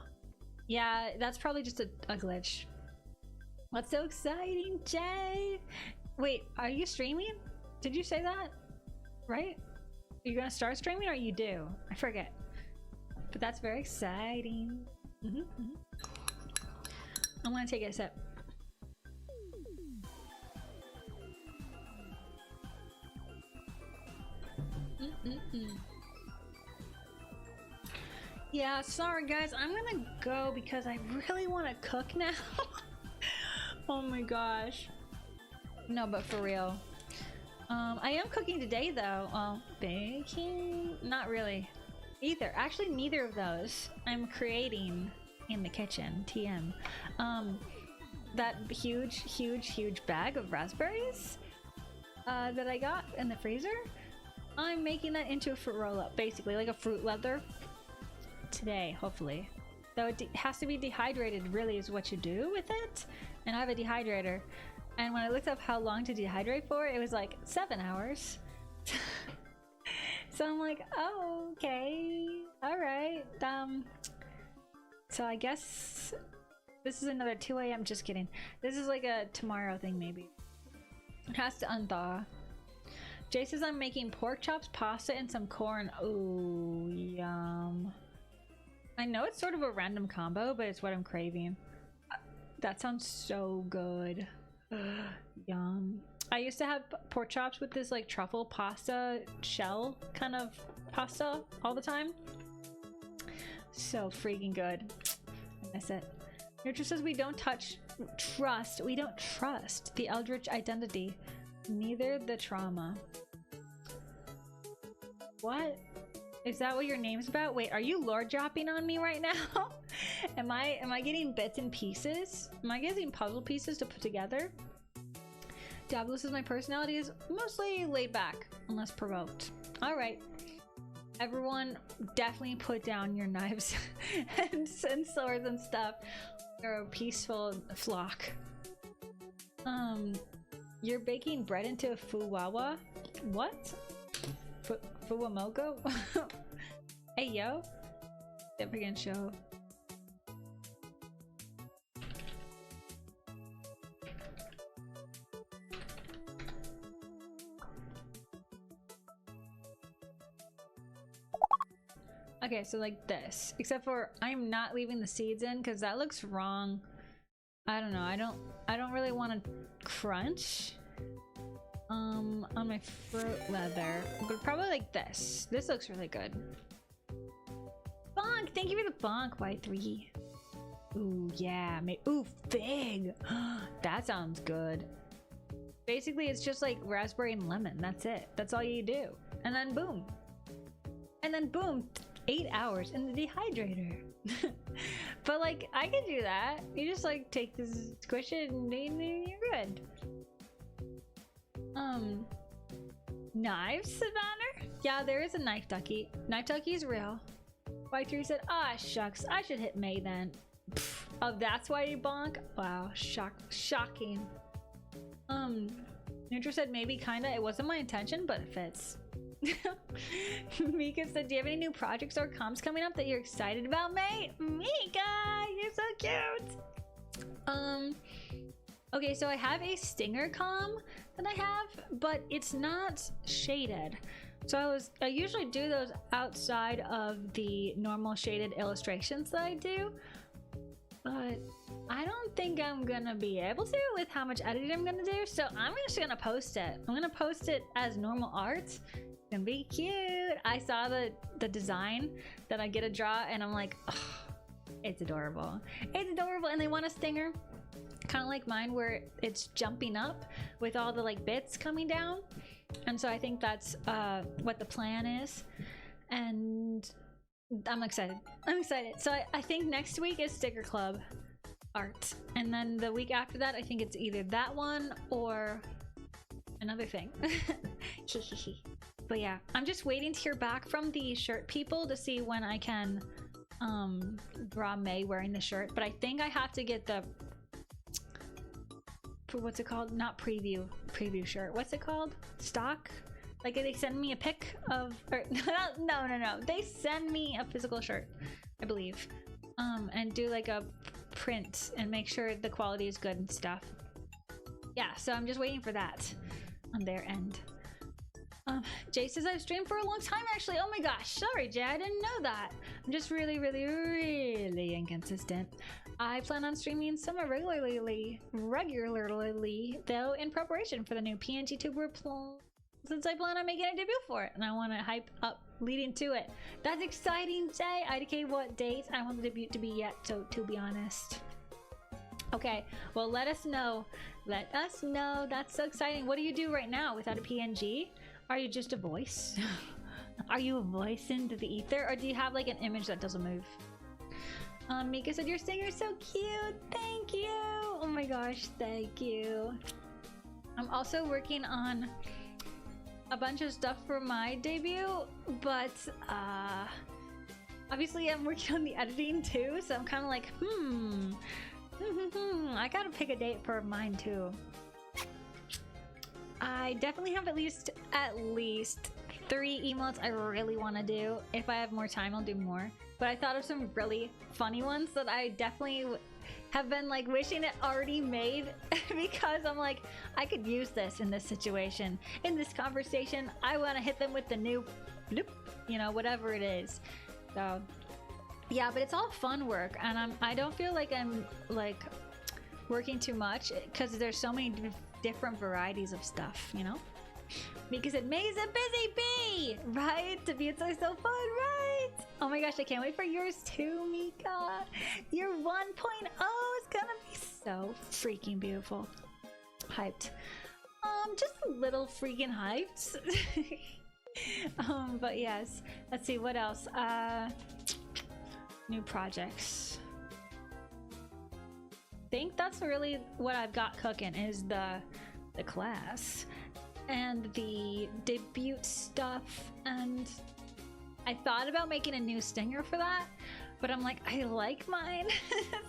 Yeah, that's probably just a glitch. What's so exciting, Jay? Wait, are you streaming? Did you say that? Right? Are you gonna start streaming or you do? I forget. But that's very exciting. I'm gonna take a sip. Yeah, sorry guys, I'm gonna go because I really want to cook now. Oh my gosh. No, but for real. I am cooking today though. Baking? Not really. Either. Actually, neither of those. I'm creating in the kitchen. TM. That huge bag of raspberries that I got in the freezer. I'm making that into a fruit roll-up, basically, like a fruit leather. Today, hopefully. Though it has to be dehydrated, really, is what you do with it. And I have a dehydrator. And when I looked up how long to dehydrate for, it was like 7 hours. So I'm like, oh, okay. Alright. So I guess this is another 2 a.m. Just kidding. This is like a tomorrow thing, maybe. It has to unthaw. Jay says I'm making pork chops, pasta, and some corn. Ooh, yum. I know it's sort of a random combo, but it's what I'm craving. That sounds so good. Yum. I used to have pork chops with this like truffle pasta shell kind of pasta all the time. So freaking good. I miss it. Nurture says we don't trust the eldritch identity, neither the trauma. What? Is that what your name's about? Wait, are you lore dropping on me right now? Am I getting bits and pieces? Am I getting puzzle pieces to put together? Diablo says my personality is mostly laid back, unless provoked. Alright. Everyone definitely put down your knives and swords and stuff. You're a peaceful flock. You're baking bread into a fuwawa? What? Fuwamogo? Hey yo. Never again show. Okay, so like this. Except for I'm not leaving the seeds in because that looks wrong. I don't know. I don't really want to crunch on my fruit leather, but probably like this. This looks really good. Bonk! Thank you for the bonk, Y3. Ooh, yeah. Ooh, fig! That sounds good. Basically, it's just like raspberry and lemon. That's it. That's all you do. And then boom. And then boom, 8 hours in the dehydrator. But like, I can do that. You just like take this, squish it, and you're good. Knives, Savannah? Yeah, there is a knife ducky. Knife ducky is real. Y3 said, ah, shucks, I should hit May then. Pfft. Oh, that's why you bonk? Wow, shocking. Neutral said maybe kinda. It wasn't my intention, but it fits. Mika said, do you have any new projects or comms coming up that you're excited about, mate? Mika, you're so cute. Okay, so I have a stinger comm that I have, but it's not shaded. So I usually do those outside of the normal shaded illustrations that I do, but I don't think I'm gonna be able to with how much editing I'm gonna do. So I'm just gonna post it. I'm gonna post it as normal art. It's gonna be cute. I saw the design that I get to draw and I'm like, oh, it's adorable. It's adorable. And they want a stinger, kind of like mine, where it's jumping up with all the like bits coming down. And so I think that's what the plan is. And I'm excited. I'm excited. So I think next week is Sticker Club art. And then the week after that, I think it's either that one or another thing. But yeah, I'm just waiting to hear back from the shirt people to see when I can draw May wearing the shirt. But I think I have to get the, what's it called? Not preview shirt. What's it called? Stock? Like they send me a pic of, or no. They send me a physical shirt, I believe. and do like a print and make sure the quality is good and stuff. Yeah, so I'm just waiting for that on their end. Jay says I've streamed for a long time actually. Oh my gosh, sorry Jay, I didn't know that. I'm just really inconsistent. I plan on streaming somewhat regularly though, in preparation for the new PNG tuber since I plan on making a debut for it and I want to hype up leading to it. That's exciting, Jay. IDK what date I want the debut to be yet, so to be honest. Okay, well let us know. Let us know. That's so exciting. What do you do right now without a PNG? Are you just a voice? Are you a voice into the ether? Or do you have like an image that doesn't move? Mika said your singer's so cute. Thank you. Oh my gosh, thank you. I'm also working on a bunch of stuff for my debut, but obviously I'm working on the editing too, so I'm kind of like, I gotta pick a date for mine too. I definitely have at least 3 emotes I really want to do. If I have more time, I'll do more. But I thought of some really funny ones that I definitely have been like wishing it already made because I'm like, I could use this in this situation, in this conversation. I want to hit them with the new, you know, whatever it is. So yeah, but it's all fun work, and I don't feel like I'm like working too much because there's so many different varieties of stuff, you know? Because it May's a busy bee, right? To be it's so fun, right? Oh my gosh, I can't wait for yours too, Mika. Your 1.0 is gonna be so freaking beautiful. Hyped. Just a little freaking hyped. But yes, let's see what else. New projects. I think that's really what I've got cooking is the class and the debut stuff, and I thought about making a new stinger for that, but I'm like, I like mine.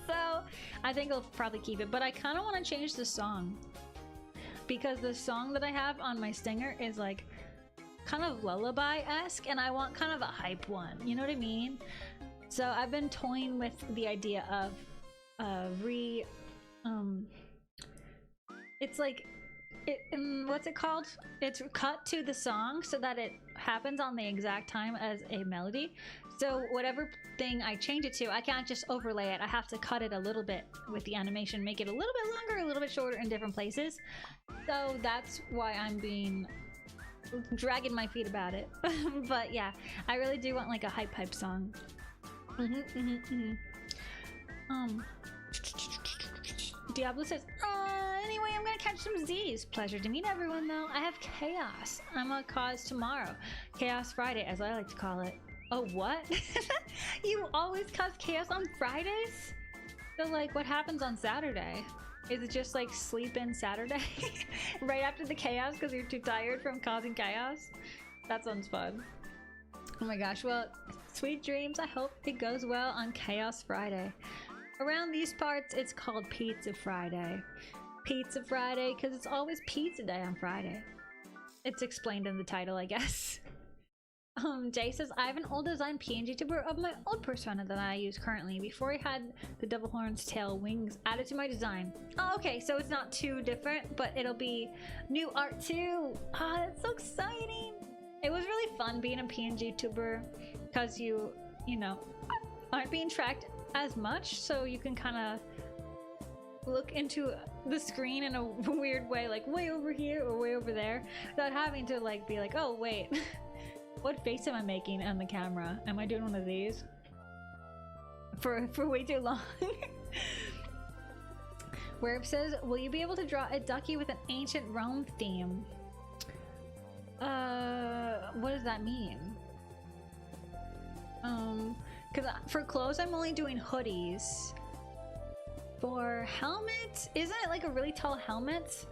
So I think I'll probably keep it, but I kind of want to change the song because the song that I have on my stinger is like kind of lullaby-esque and I want kind of a hype one, you know what I mean? So I've been toying with the idea of it's like what's it called? It's cut to the song so that it happens on the exact time as a melody. So whatever thing I change it to, I can't just overlay it. I have to cut it a little bit with the animation, make it a little bit longer, a little bit shorter in different places. So that's why I'm dragging my feet about it. But yeah, I really do want like a hype song. Diablo says, anyway, I'm gonna catch some Z's. Pleasure to meet everyone, though. I have chaos. I'm a cause tomorrow. Chaos Friday, as I like to call it. Oh, what? You always cause chaos on Fridays? So, like, what happens on Saturday? Is it just, like, sleep in Saturday? Right after the chaos because you're too tired from causing chaos? That sounds fun. Oh my gosh, well, sweet dreams. I hope it goes well on Chaos Friday. Around these parts, it's called Pizza Friday. Pizza Friday, because it's always pizza day on Friday. It's explained in the title, I guess. Jay says, I have an old design PNG tuber of my old persona that I use currently before I had the double horns, tail, wings added to my design. Oh, okay, so it's not too different, but it'll be new art too. Ah, that's so exciting. It was really fun being a PNG tuber because you know, aren't being tracked as much, so you can kind of look into the screen in a weird way, like way over here or way over there, without having to like be like, oh wait, what face am I making on the camera? Am I doing one of these for way too long? Where it says, will you be able to draw a ducky with an ancient Rome theme? What does that mean? Because for clothes, I'm only doing hoodies. For helmet, isn't it like a really tall helmet?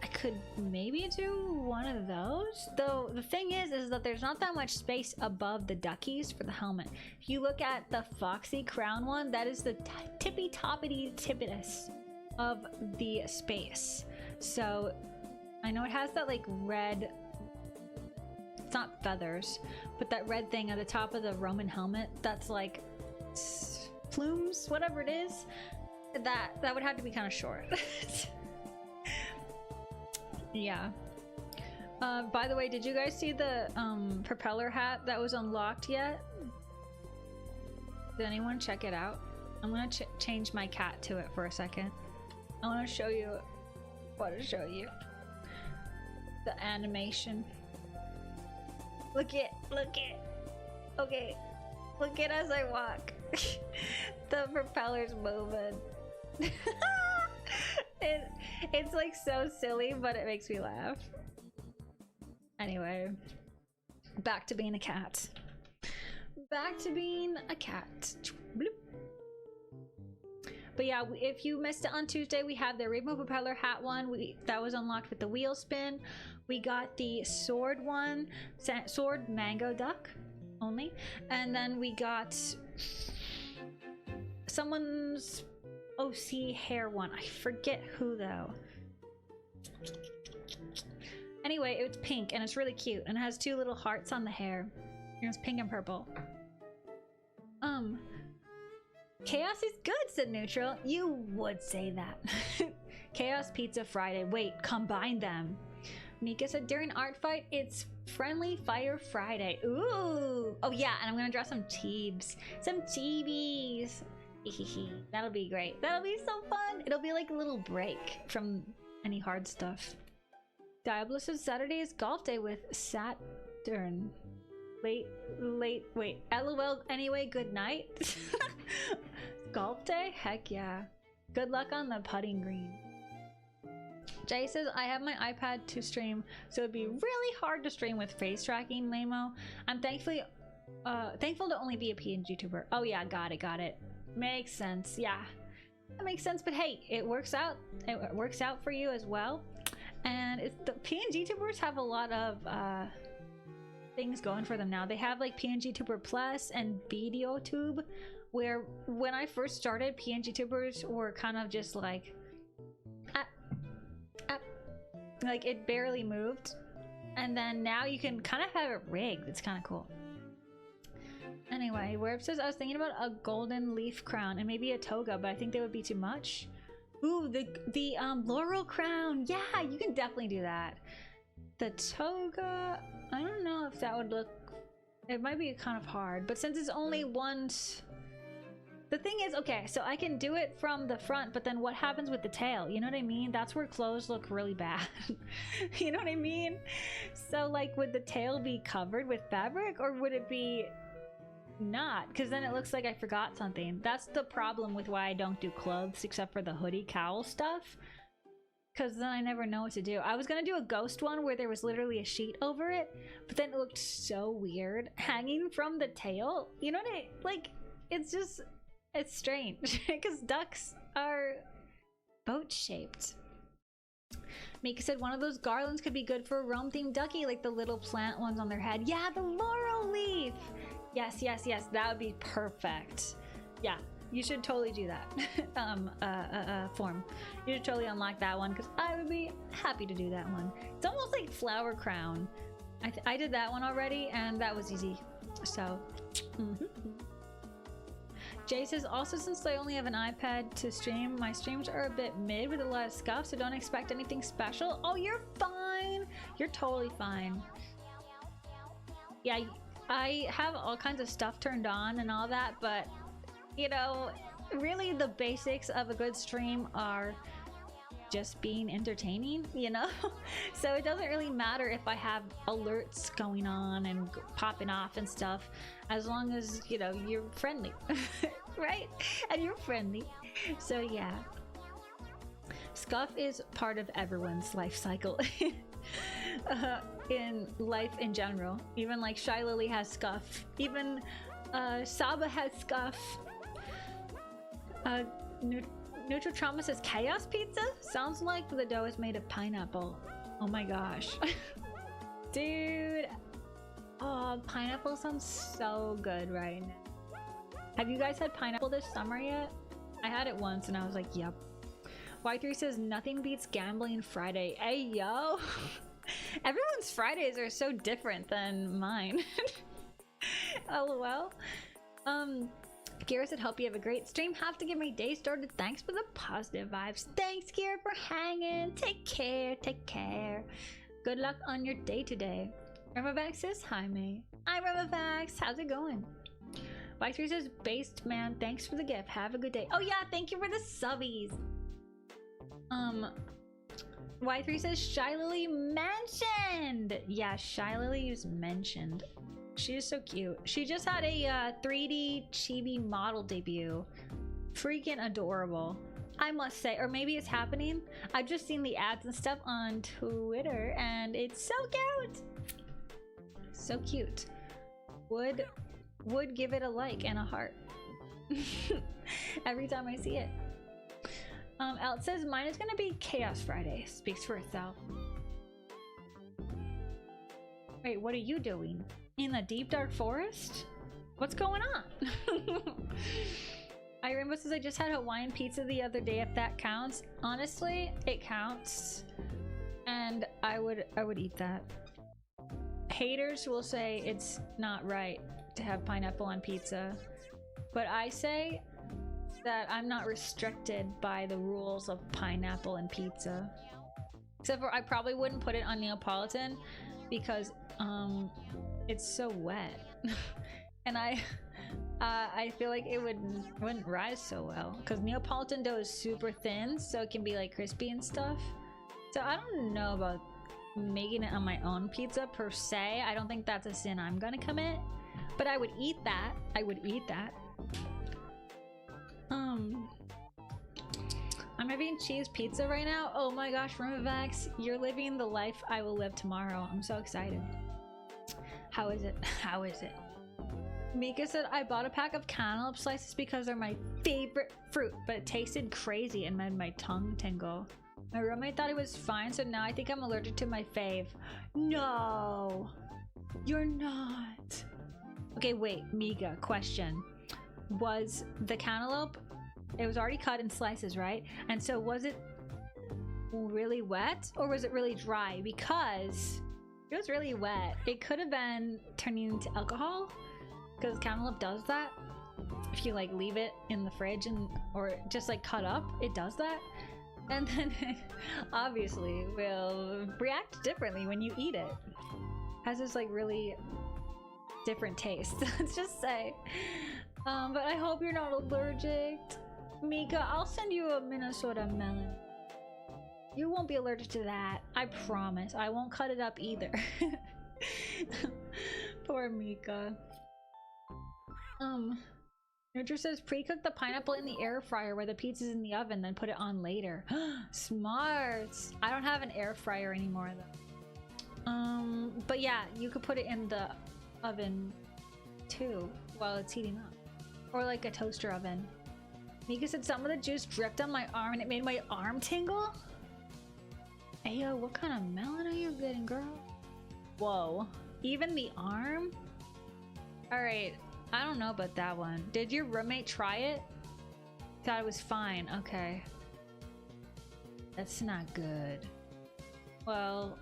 I could maybe do one of those. Though the thing is that there's not that much space above the duckies for the helmet. If you look at the Foxy Crown one, that is the tippity-toppity-tippitest of the space. So I know it has that like red, it's not feathers, but that red thing at the top of the Roman helmet, that's like plumes, whatever it is, that would have to be kind of short. Yeah. By the way, did you guys see the propeller hat that was unlocked yet? Did anyone check it out? I'm gonna change my cat to it for a second. I want to show you the animation. Look it. Okay, look it as I walk. The propeller's moving. It's like so silly, but it makes me laugh. Anyway, back to being a cat. Back to being a cat. Bloop. But yeah, if you missed it on Tuesday, we have the rainbow propeller hat one. That was unlocked with the wheel spin. We got the sword one, sword mango duck only, and then we got someone's OC hair one. I forget who though. Anyway, it's pink and it's really cute and it has 2 little hearts on the hair. And it's pink and purple. Chaos is good, said Neutral. You would say that. Chaos Pizza Friday. Wait, combine them. Mika said during art fight, it's Friendly Fire Friday. Ooh. Oh yeah, and I'm gonna draw some teebs. Some teebies. That'll be great. That'll be so fun. It'll be like a little break from any hard stuff. Diablo says Saturday is golf day with Saturn. Wait, LOL anyway, good night. Golf day? Heck yeah. Good luck on the putting green. Jay says, I have my iPad to stream, so it'd be really hard to stream with face tracking, Lamo. I'm thankful to only be a PNG tuber. Oh yeah, got it. Makes sense, yeah. That makes sense, but hey, it works out. It works out for you as well. And the PNG tubers have a lot of things going for them now. They have like PNG Tuber Plus and Video Tube, where when I first started, PNG tubers were kind of just like it barely moved, and then now you can kind of have it rigged. It's kind of cool. Anyway, Werb says I was thinking about a golden leaf crown and maybe a toga, but I think they would be too much. Ooh, the laurel crown. Yeah, you can definitely do that. The toga, I don't know if that would look, it might be kind of hard, but since it's only once, the thing is, okay, so I can do it from the front, but then what happens with the tail? You know what I mean? That's where clothes look really bad. You know what I mean? So like, would the tail be covered with fabric or would it be not? Because then it looks like I forgot something. That's the problem with why I don't do clothes except for the hoodie cowl stuff. Because then I never know what to do. I was gonna do a ghost one where there was literally a sheet over it, but then it looked so weird hanging from the tail. You know what I like? It's just, it's strange because ducks are boat shaped. Mika said one of those garlands could be good for a Rome themed ducky, like the little plant ones on their head. Yeah, the laurel leaf. Yes, that would be perfect. Yeah. You should totally do that. Form. You should totally unlock that one because I would be happy to do that one. It's almost like flower crown. I did that one already and that was easy. So, Jay says also since I only have an iPad to stream, my streams are a bit mid with a lot of scuff, so don't expect anything special. Oh, you're fine. You're totally fine. Yeah, I have all kinds of stuff turned on and all that, but you know, really the basics of a good stream are just being entertaining, you know? So it doesn't really matter if I have alerts going on and popping off and stuff, as long as, you know, you're friendly, right? And you're friendly. So yeah. Scuff is part of everyone's life cycle. In life in general. Even like Shy Lily has scuff. Even Saba has scuff. Neutral Trauma says chaos pizza? Sounds like the dough is made of pineapple. Oh my gosh. Dude. Oh, pineapple sounds so good right now. Have you guys had pineapple this summer yet? I had it once and I was like, yep. Y3 says nothing beats gambling Friday. Hey, yo. Everyone's Fridays are so different than mine. LOL. Kira said, hope you have a great stream. Have to get my day started. Thanks for the positive vibes. Thanks, Kira, for hanging. Take care. Take care. Good luck on your day today. Remavax says, hi, mate. Hi, Remavax. How's it going? Y3 says, based man, thanks for the gift. Have a good day. Oh, yeah. Thank you for the subbies. Y3 says, Shy Lily mentioned. Yeah, Shy Lily was mentioned. She is so cute. She just had a 3D chibi model debut. Freaking adorable, I must say. Or maybe it's happening. I've just seen the ads and stuff on Twitter, and it's so cute. So cute. Would give it a like and a heart every time I see it. Alt says mine is gonna be Chaos Friday. Speaks for itself. Wait, what are you doing? In the deep dark forest? What's going on? Rainbow says I just had Hawaiian pizza the other day, if that counts. Honestly, it counts. And I would eat that. Haters will say it's not right to have pineapple on pizza. But I say that I'm not restricted by the rules of pineapple and pizza. Except for I probably wouldn't put it on Neapolitan because it's so wet. And I feel like it wouldn't rise so well because Neapolitan dough is super thin, so it can be like crispy and stuff. So I don't know about making it on my own pizza per se. I don't think that's a sin I'm gonna commit, but I would eat that. I would eat that. I'm having cheese pizza right now. Oh my gosh, Remavax, you're living the life I will live tomorrow. I'm so excited. How is it? How is it? Mika said, I bought a pack of cantaloupe slices because they're my favorite fruit, but it tasted crazy and made my tongue tingle. My roommate thought it was fine, so now I think I'm allergic to my fave. No, you're not. Okay, wait, Mika, question. Was the cantaloupe, it was already cut in slices, right? And so was it really wet or was it really dry? Because it was really wet. It could have been turning into alcohol because cantaloupe does that. If you like leave it in the fridge and or just like cut up, it does that. And then it obviously will react differently when you eat it. Has this like really different taste, let's just say. But I hope you're not allergic. Mika, I'll send you a Minnesota melon. You won't be allergic to that. I promise. I won't cut it up either. Poor Mika. Nurture says pre-cook the pineapple in the air fryer where the pizza's in the oven, then put it on later. Smart. I don't have an air fryer anymore though. But yeah, you could put it in the oven too while it's heating up. Or like a toaster oven. Mika said some of the juice dripped on my arm and it made my arm tingle. Ayo, what kind of melon are you getting, girl? Whoa, even the arm? Alright, I don't know about that one. Did your roommate try it? Thought it was fine, okay. That's not good. Well...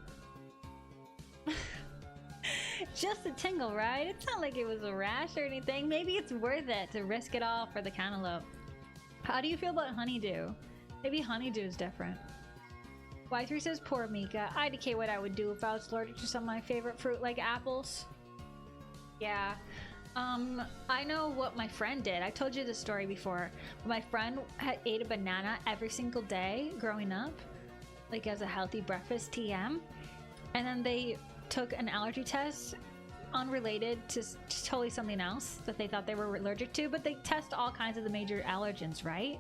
just a tingle, right? It's not like it was a rash or anything. Maybe it's worth it to risk it all for the cantaloupe. How do you feel about honeydew? Maybe honeydew is different. Y3 says, poor Mika. I indicate what I would do if I was allergic to some of my favorite fruit, like apples. Yeah. I know what my friend did. I told you this story before. My friend ate a banana every single day growing up, like as a healthy breakfast TM. And then they took an allergy test unrelated to totally something else that they thought they were allergic to, but they test all kinds of the major allergens, right?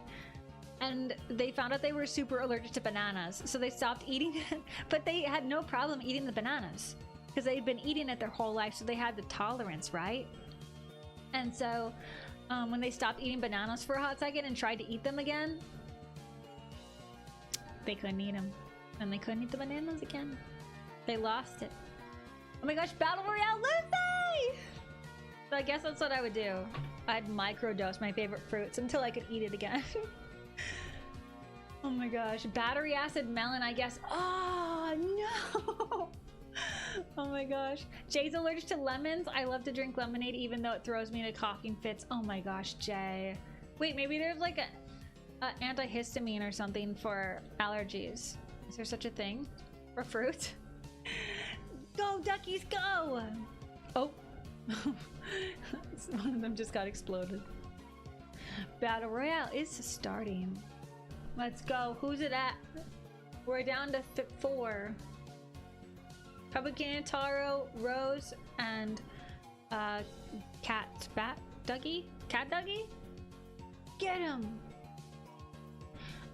And they found out they were super allergic to bananas, so they stopped eating it, but they had no problem eating the bananas because they'd been eating it their whole life, so they had the tolerance, right? And so when they stopped eating bananas for a hot second and tried to eat them again, they couldn't eat them, and they couldn't eat the bananas again. They lost it. Oh my gosh, Battle Royale Lucy! So I guess that's what I would do. I'd microdose my favorite fruits until I could eat it again. Oh my gosh, battery acid melon, I guess. Oh no! Oh my gosh. Jay's allergic to lemons. I love to drink lemonade even though it throws me into coughing fits. Oh my gosh, Jay. Wait, maybe there's like a antihistamine or something for allergies. Is there such a thing for fruit? Go, duckies, go! Oh. One of them just got exploded. Battle Royale is starting. Let's go. Who's it at? We're down to 4. Publican, Taro, Rose, and Cat Dougie? Cat Dougie? Get him!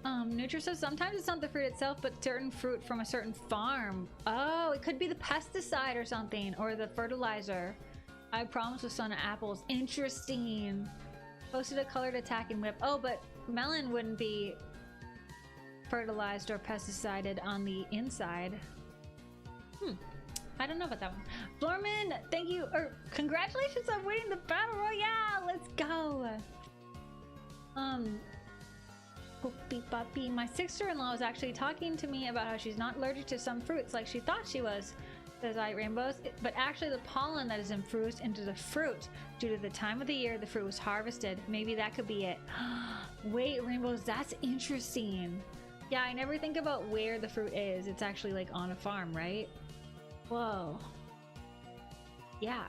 Nutra says sometimes it's not the fruit itself, but certain fruit from a certain farm. Oh, it could be the pesticide or something, or the fertilizer. I promise with Son of Apples. Interesting. Posted a colored attack and whip. Oh, but melon wouldn't be fertilized or pesticided on the inside. I don't know about that one. Florman, thank you, or congratulations on winning the Battle Royale. Let's go. Boopy boppy. My sister-in-law was actually talking to me about how she's not allergic to some fruits like she thought she was. Says I rainbows, but actually the pollen that is infused into the fruit due to the time of the year the fruit was harvested. Maybe that could be it. Wait, rainbows, that's interesting. Yeah, I never think about where the fruit is. It's actually like on a farm, right? Whoa. Yeah,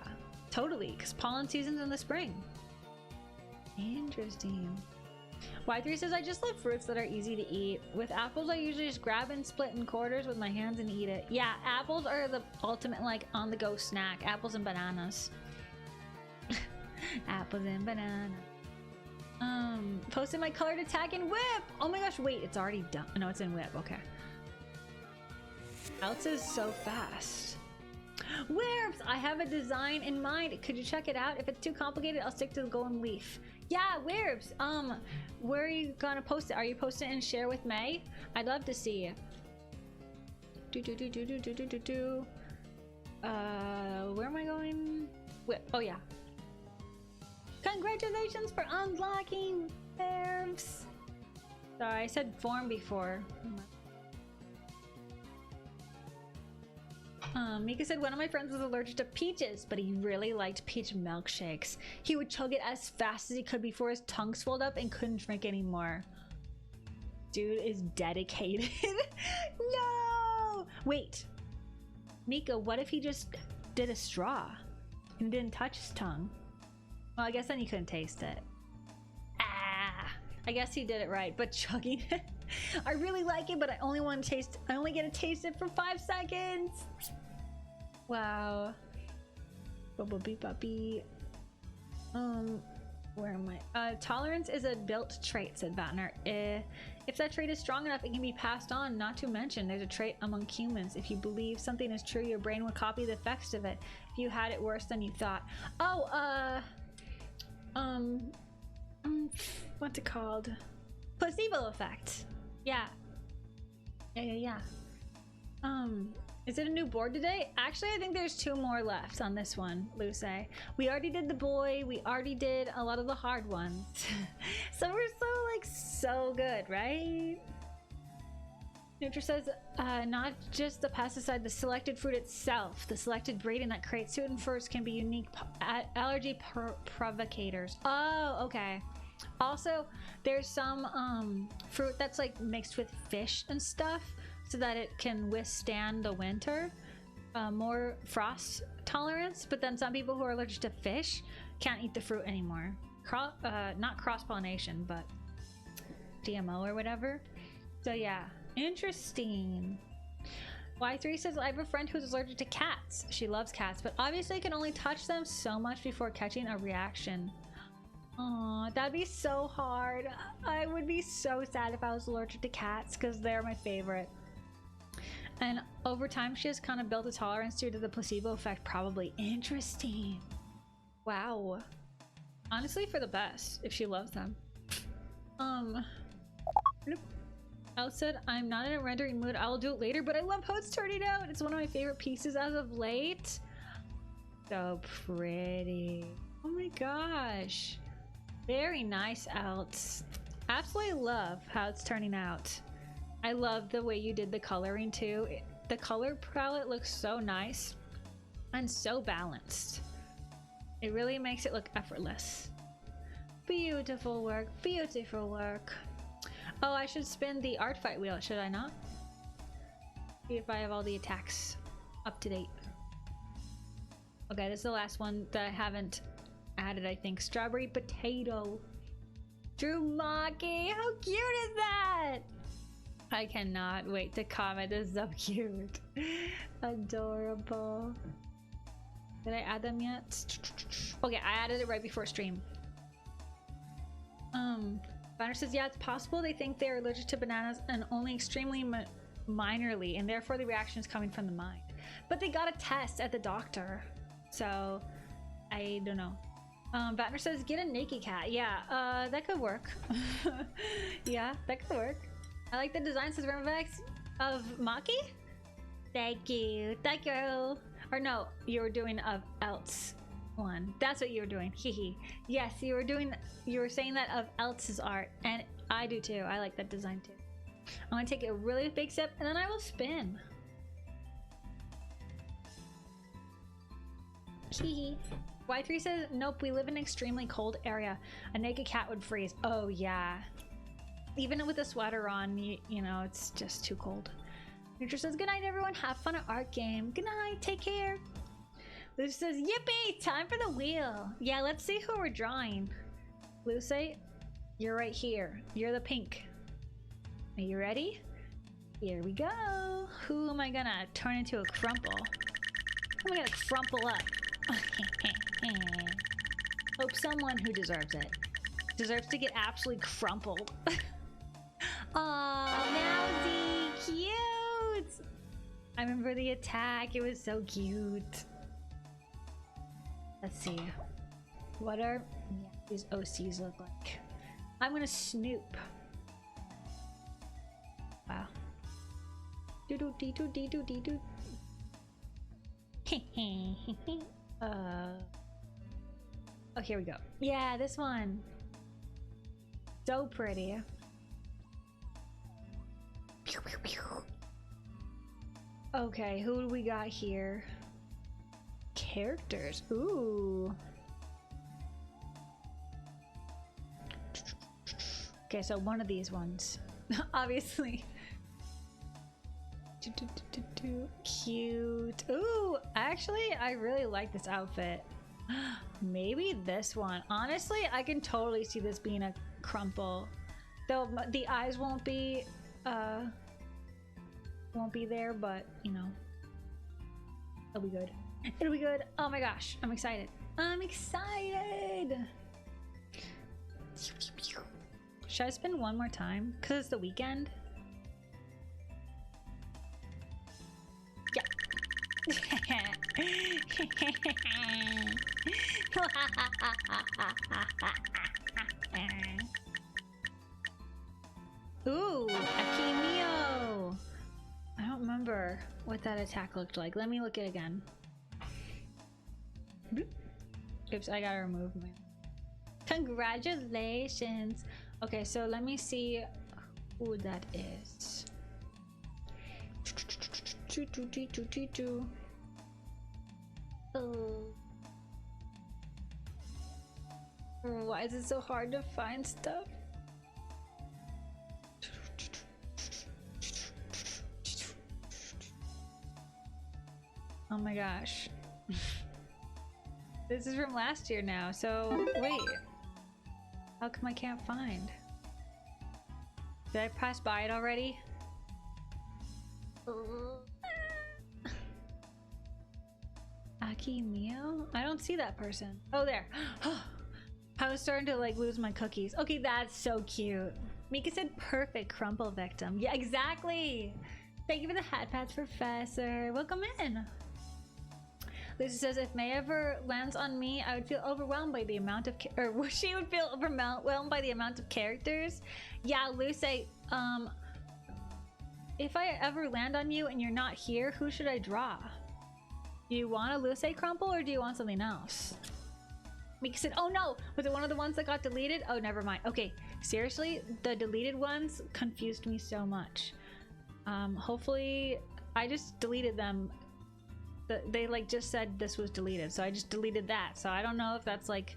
totally, because pollen season's in the spring. Interesting. Y3 says, I just love fruits that are easy to eat. With apples, I usually just grab and split in quarters with my hands and eat it. Yeah, apples are the ultimate, like, on-the-go snack. Apples and bananas. Apples and banana. Posted my colored attack and whip! Oh my gosh, wait, it's already done. No, it's in whip, okay. Else is so fast. Whips! I have a design in mind. Could you check it out? If it's too complicated, I'll stick to the golden leaf. Yeah, Wirbs! Where are you gonna post it? Are you posting it and share with May? I'd love to see. Where am I going? Oh yeah. Congratulations for unlocking Wirbs! Sorry, I said form before. Mika said one of my friends was allergic to peaches, but he really liked peach milkshakes. He would chug it as fast as he could before his tongue swelled up and couldn't drink anymore. Dude is dedicated. No! Wait. Mika, what if he just did a straw and didn't touch his tongue? Well, I guess then he couldn't taste it. Ah! I guess he did it right, but chugging it. I really like it, but I only want to taste. I only get to taste it for 5 seconds. Wow. Bubble puppy. Where am I? Tolerance is a built trait, said Vatner. If that trait is strong enough, it can be passed on. Not to mention, there's a trait among humans. If you believe something is true, your brain would copy the effects of it. If you had it worse than you thought. Oh, what's it called? Placebo effect. Yeah. Is it a new board today? Actually, I think there's 2 more left on this one, Luce. We already did the boy. We already did a lot of the hard ones. So we're so good, right? Nutra says, not just the pesticide, the selected fruit itself. The selected breeding that creates certain fruits can be unique allergy provocators. Oh, okay. Also, there's some fruit that's like mixed with fish and stuff so that it can withstand the winter, more frost tolerance. But then some people who are allergic to fish can't eat the fruit anymore. Not cross-pollination, but GMO or whatever. So yeah, interesting. Y3 says, I have a friend who's allergic to cats. She loves cats, but obviously can only touch them so much before catching a reaction. Aw, that'd be so hard. I would be so sad if I was allergic to cats because they're my favorite. And over time, she has kind of built a tolerance due to the placebo effect, probably. Interesting. Wow. Honestly, for the best, if she loves them. Elle said, I'm not in a rendering mood. I'll do it later, but I love how it's turning out. It's one of my favorite pieces as of late. So pretty. Oh my gosh. Very nice, Alts. Absolutely love how it's turning out. I love the way you did the coloring too. The color palette looks so nice. and so balanced. It really makes it look effortless. Beautiful work, beautiful work. Oh, I should spin the art fight wheel, should I not? See if I have all the attacks up to date. Okay, this is the last one that I haven't added, I think. Strawberry potato. Drew Maki, how cute is that? I cannot wait to comment. This is so cute. Adorable. Did I add them yet? Okay, I added it right before stream. Banner says, yeah, it's possible they think they're allergic to bananas and only extremely minorly, and therefore the reaction is coming from the mind. But they got a test at the doctor, so I don't know. Vatner says, get a naked cat. Yeah, that could work. Yeah, that could work. I like the design, says Remvex of Maki. Thank you. Thank you. Or no, you were doing of else one. That's what you were doing. Hehe. Yes, you were saying that of else's art, and I do too. I like that design too. I'm gonna take a really big sip and then I will spin. Hehe. Y3 says, nope, we live in an extremely cold area. A naked cat would freeze. Oh yeah. Even with a sweater on, you know, it's just too cold. Nature says, good night everyone, have fun at art game. Good night, take care. Lucy says, yippee, time for the wheel. Yeah, let's see who we're drawing. Lucy, you're right here. You're the pink. Are you ready? Here we go. Who am I gonna turn into a crumple? Who am I gonna crumple up? Hope someone who deserves it. Deserves to get absolutely crumpled. Aw, Mousy, cute! I remember the attack, it was so cute. Let's see. What are these OCs look like? I'm gonna snoop. Wow. Do-do-dee-do-dee-do-dee-do. Oh, here we go. Yeah, this one. So pretty. Okay, who do we got here? Characters. Ooh. Okay, so one of these ones. Obviously. Cute. Ooh, actually, I really like this outfit. Maybe this one. Honestly, I can totally see this being a crumple. Though the eyes won't be there, but you know, it'll be good. It'll be good. Oh my gosh, I'm excited. I'm excited. Should I spin one more time? Because it's the weekend? Yeah. Ooh, Akimio! I don't remember what that attack looked like. Let me look it again. Oops, I gotta remove my... Congratulations! Okay, so let me see who that is. Oh. Why is it so hard to find stuff? Oh my gosh. This is from last year now, so wait. How come I can't find? Did I pass by it already? Akimio? I don't see that person. Oh, there. I was starting to like lose my cookies. Okay, that's so cute. Mika said perfect crumple victim. Yeah, exactly. Thank you for the hat pats, Professor. Welcome in. Lucy says, if May ever lands on me, I would feel overwhelmed by the amount of, she would feel overwhelmed by the amount of characters. Yeah, Lucy, if I ever land on you and you're not here, who should I draw? Do you want a Lucy crumple or do you want something else? Mika said, oh no, was it one of the ones that got deleted? Oh, never mind. Okay, seriously, the deleted ones confused me so much. Hopefully, I just deleted them they like just said this was deleted, so I just deleted that. So I don't know if that's like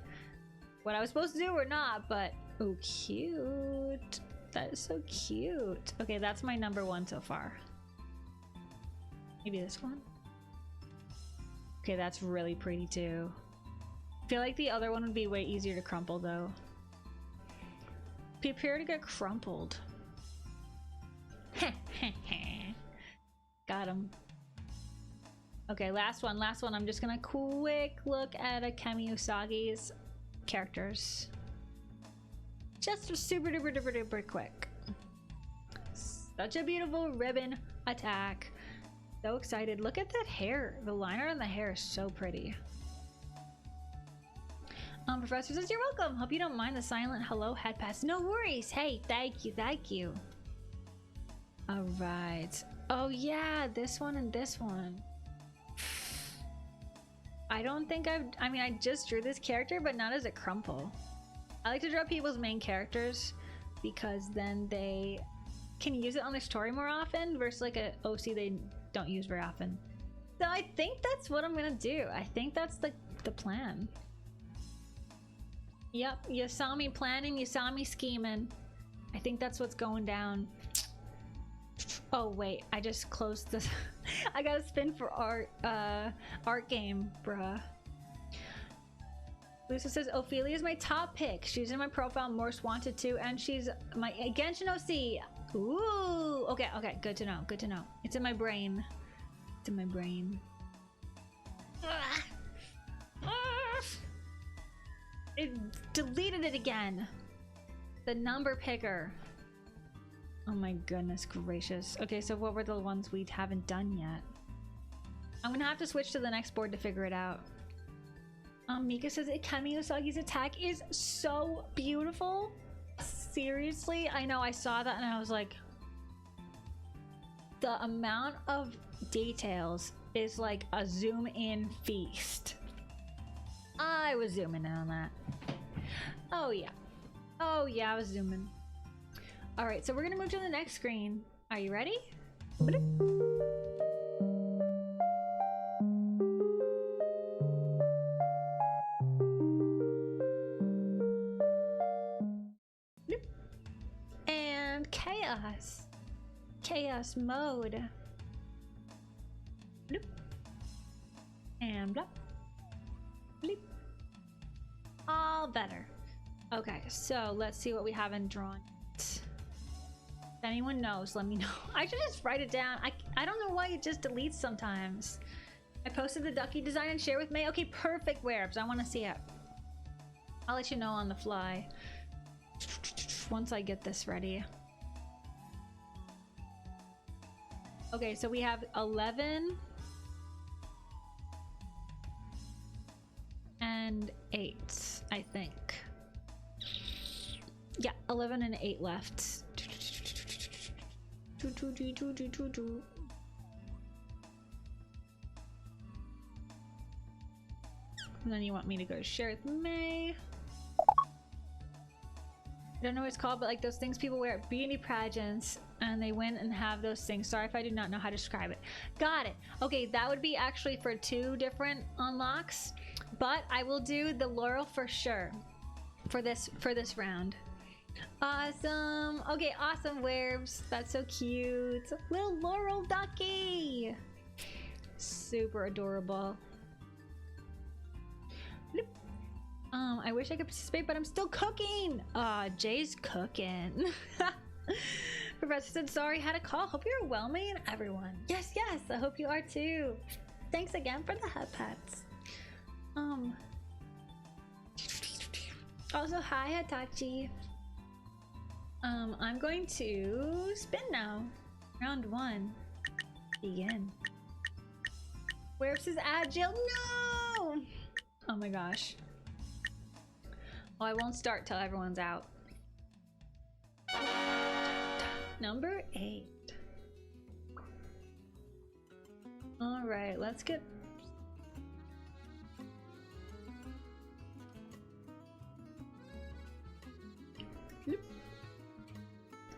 what I was supposed to do or not, but oh, cute. That is so cute. Okay, that's my number one so far. Maybe this one? Okay, that's really pretty too. I feel like the other one would be way easier to crumple though. Prepare to get crumpled. Got him. Okay, last one. I'm just gonna quick look at Akemi Usagi's characters. Just super duper quick. Such a beautiful ribbon attack. So excited. Look at that hair. The liner on the hair is so pretty. Professor says, you're welcome. Hope you don't mind the silent hello head pass. No worries. Hey, thank you. All right. Oh yeah, this one and this one. I don't think I mean, I just drew this character, but not as a crumple. I like to draw people's main characters because then they can use it on their story more often versus like a OC they don't use very often. So I think that's what I'm gonna do. I think that's the plan. Yep, you saw me planning, you saw me scheming. I think that's what's going down. Oh wait, I just closed this. I got a spin for art game, bruh. Lucia says, Ophelia is my top pick. She's in my profile most wanted to, and she's my Genshin OC. Ooh, okay, good to know, It's in my brain. It deleted it again. The number picker. Oh my goodness gracious. Okay, so what were the ones we haven't done yet? I'm gonna have to switch to the next board to figure it out. Mika says Akemi Usagi's attack is so beautiful. Seriously, I know, I saw that and I was like, the amount of details is like a zoom in feast. I was zooming in on that. Oh yeah, I was zooming. All right, so we're gonna move to the next screen. Are you ready? And chaos mode. And blah. All better. Okay, so let's see what we haven't drawn. If anyone knows, let me know. I should just write it down. I don't know why it just deletes sometimes. I posted the ducky design and share with May. Okay, perfect, Werbs. I want to see it. I'll let you know on the fly once I get this ready. Okay, so we have 11 and 8, I think. Yeah, 11 and 8 left. And then you want me to go share with May. I don't know what it's called, but like those things people wear at beauty pageants and they win and have those things. Sorry if I do not know how to describe it. Got it. Okay, that would be actually for 2 different unlocks, but I will do the Laurel for sure for this round. Awesome. Okay, awesome, Werbs. That's so cute. Little Laurel ducky. Super adorable. Bloop. I wish I could participate, but I'm still cooking. Jay's cooking. Professor said, sorry, had a call. Hope you're well, May and everyone. Yes, I hope you are too. Thanks again for the head pats. Also, hi, Hitachi. I'm going to spin now. Round 1. Begin. Where's his agile? No! Oh my gosh. Oh, I won't start till everyone's out. Number 8. All right, let's get...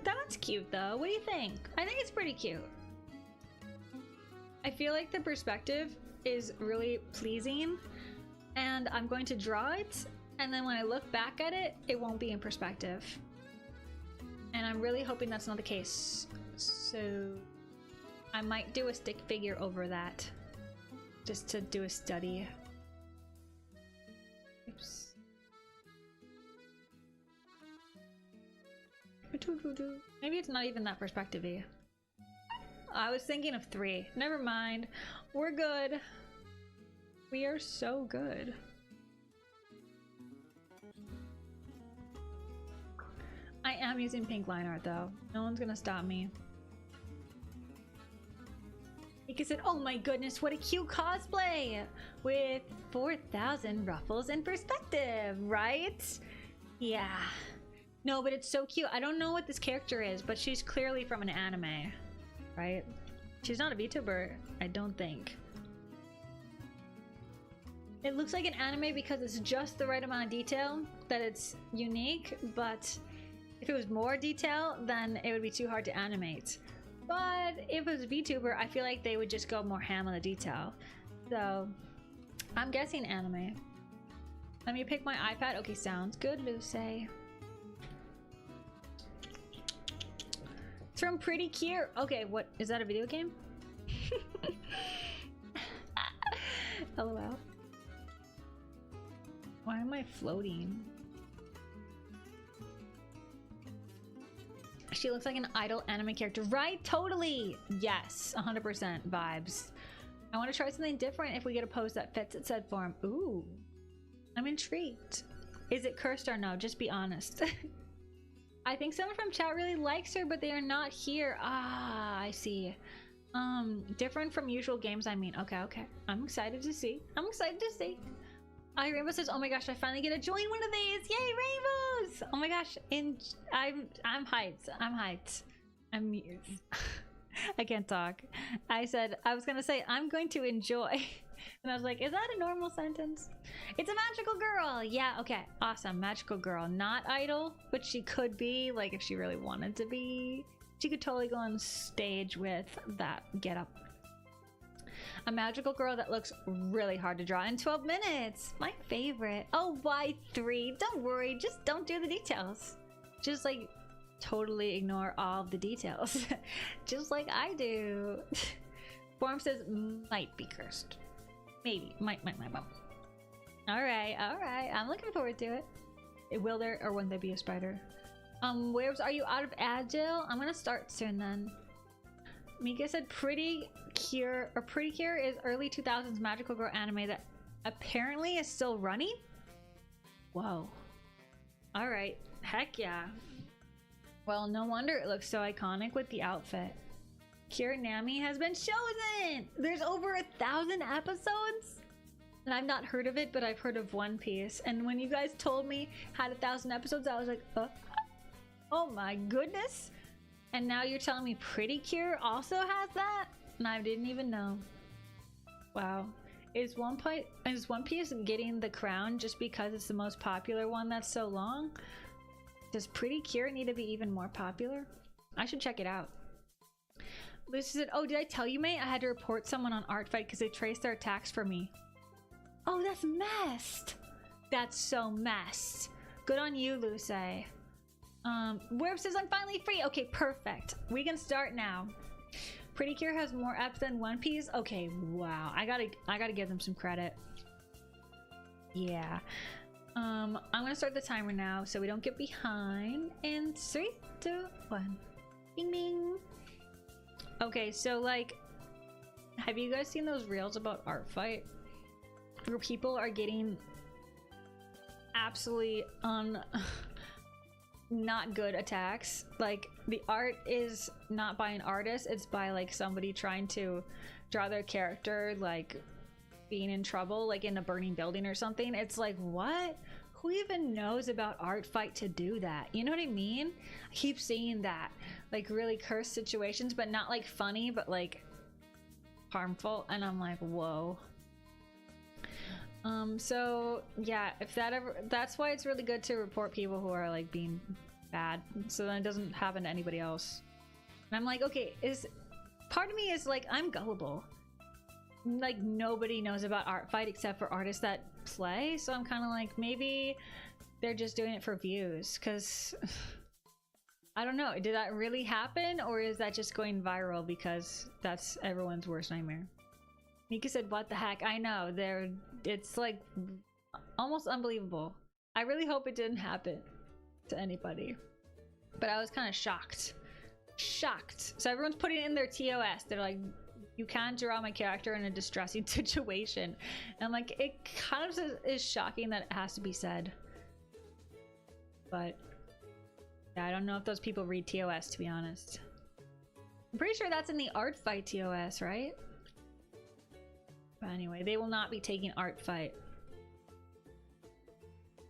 That one's cute though. What do you think? I think it's pretty cute. I feel like the perspective is really pleasing, and I'm going to draw it, and then when I look back at it, it won't be in perspective. And I'm really hoping that's not the case. So I might do a stick figure over that, just to do a study. Oops. Maybe it's not even that perspective-y. I was thinking of 3. Never mind. We're good. We are so good. I am using pink line art though. No one's gonna stop me. Mika said, oh my goodness, what a cute cosplay! With 4,000 ruffles in perspective, right? Yeah. No, but it's so cute. I don't know what this character is, but she's clearly from an anime, right? She's not a VTuber, I don't think. It looks like an anime because it's just the right amount of detail that it's unique, but if it was more detail, then it would be too hard to animate. But if it was a VTuber, I feel like they would just go more ham on the detail. So I'm guessing anime. Let me pick my iPad. Okay, sounds good, Lucy. It's from Pretty Cure. Okay, what is that, a video game? LOL. Why am I floating? She looks like an idol anime character, right? Totally. Yes, 100% vibes. I want to try something different if we get a pose that fits its said form. Ooh, I'm intrigued. Is it cursed or no? Just be honest. I think someone from chat really likes her, but they are not here. Ah, I see. Different from usual games, I mean. Okay, okay. I'm excited to see. I'm excited to see. Rainbow says, oh my gosh, I finally get to join one of these. Yay, rainbows! Oh my gosh, I'm hyped. I'm hyped. I'm mute. I can't talk. I was gonna say, I'm going to enjoy. And I was like, is that a normal sentence? It's a magical girl. Yeah, okay, awesome. Magical girl, not idol, but she could be, like, if she really wanted to be. She could totally go on stage with that getup. A magical girl that looks really hard to draw in 12 minutes. My favorite. Oh, why 3? Don't worry, just don't do the details. Just like totally ignore all of the details. Just like I do. Form says might be cursed. Maybe. Might. Alright. I'm looking forward to it. Will there or won't there be a spider? Waves, are you out of agile? I'm gonna start soon then. Mika said Pretty Cure is early 2000s magical girl anime that apparently is still running? Whoa. Alright. Heck yeah. Well, no wonder it looks so iconic with the outfit. Cure Nami has been chosen! There's over 1,000 episodes? And I've not heard of it, but I've heard of One Piece. And when you guys told me had 1,000 episodes, I was like, oh my goodness. And now you're telling me Pretty Cure also has that? And I didn't even know. Wow. Is One Piece getting the crown just because it's the most popular one that's so long? Does Pretty Cure need to be even more popular? I should check it out. Lucy said, oh, did I tell you, mate? I had to report someone on Artfight because they traced their attacks for me. Oh, that's messed. That's so messed. Good on you, Lucy. Werb says I'm finally free. Okay, perfect. We can start now. Pretty Cure has more eps than One Piece. Okay, wow. I gotta give them some credit. Yeah. I'm gonna start the timer now so we don't get behind. In 3, 2, 1. Bing bing. Okay, so like, have you guys seen those reels about Artfight? Where people are getting absolutely not good attacks. Like, the art is not by an artist, it's by like somebody trying to draw their character like being in trouble, like in a burning building or something. It's like, what? Who even knows about Artfight to do that? You know what I mean? I keep seeing that, like really cursed situations, but not like funny, but like harmful, and I'm like, whoa. So yeah, if that ever, that's why it's really good to report people who are like being bad, so then it doesn't happen to anybody else. And I'm like, okay, part of me is like, I'm gullible. like nobody knows about ARTfight except for artists that play, so I'm kind of like, maybe they're just doing it for views, because I don't know, did that really happen, or is that just going viral because that's everyone's worst nightmare? Mika said, what the heck? I know, it's like almost unbelievable. I really hope it didn't happen to anybody, but I was kind of shocked. So everyone's putting it in their TOS. They're like, you can't draw my character in a distressing situation. And I'm like, it kind of is shocking that it has to be said. But yeah, I don't know if those people read TOS, to be honest. I'm pretty sure that's in the ARTfight TOS, right? But anyway, they will not be taking ARTfight.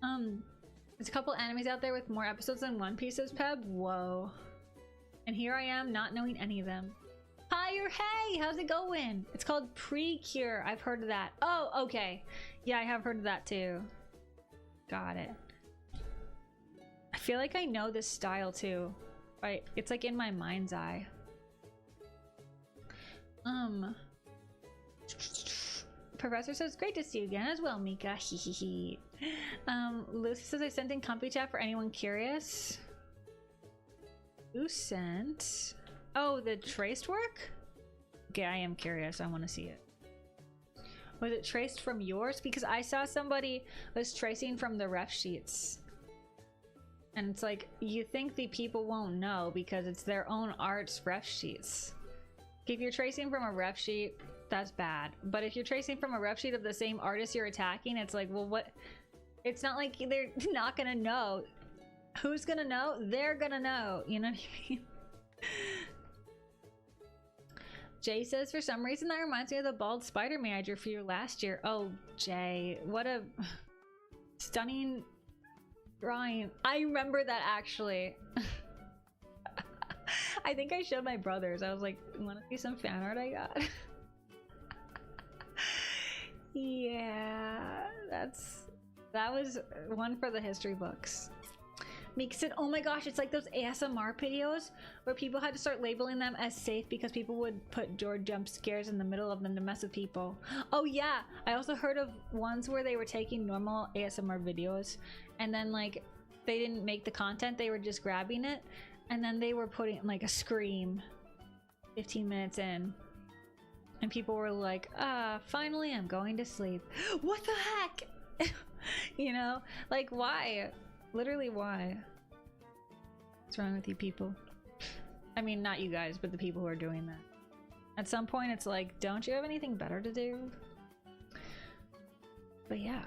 There's a couple animes out there with more episodes than One Piece's, Peb. Whoa. And here I am not knowing any of them. Hi, or hey, how's it going? It's called Precure. I've heard of that. Oh, okay. Yeah, I have heard of that too. Got it. I feel like I know this style too. Right, it's like in my mind's eye. Professor says, great to see you again as well, Mika. Hehehe. Lucy says, I sent in Comfy Chat for anyone curious. Who sent? Oh, the traced work? Okay, I am curious. I want to see it. Was it traced from yours? Because I saw somebody was tracing from the ref sheets. And it's like, you think the people won't know because it's their own art's ref sheets. If you're tracing from a ref sheet, that's bad. But if you're tracing from a ref sheet of the same artist you're attacking, it's like, well, what? It's not like they're not gonna know. Who's gonna know? They're gonna know. You know what I mean? Jay says, for some reason that reminds me of the bald spider man I drew for you last year. Oh, Jay, what a stunning drawing. I remember that actually. I think I showed my brothers. I was like, want to see some fan art I got? Yeah, that was one for the history books. Meek said, oh my gosh, it's like those ASMR videos where people had to start labeling them as safe because people would put door jump scares in the middle of them to mess with people. Oh yeah, I also heard of ones where they were taking normal ASMR videos and then like they didn't make the content, they were just grabbing it and then they were putting like a scream 15 minutes in and people were like, finally I'm going to sleep. What the heck? You know, like why? Literally, why? What's wrong with you people? I mean, not you guys, but the people who are doing that. At some point, it's like, don't you have anything better to do? But yeah.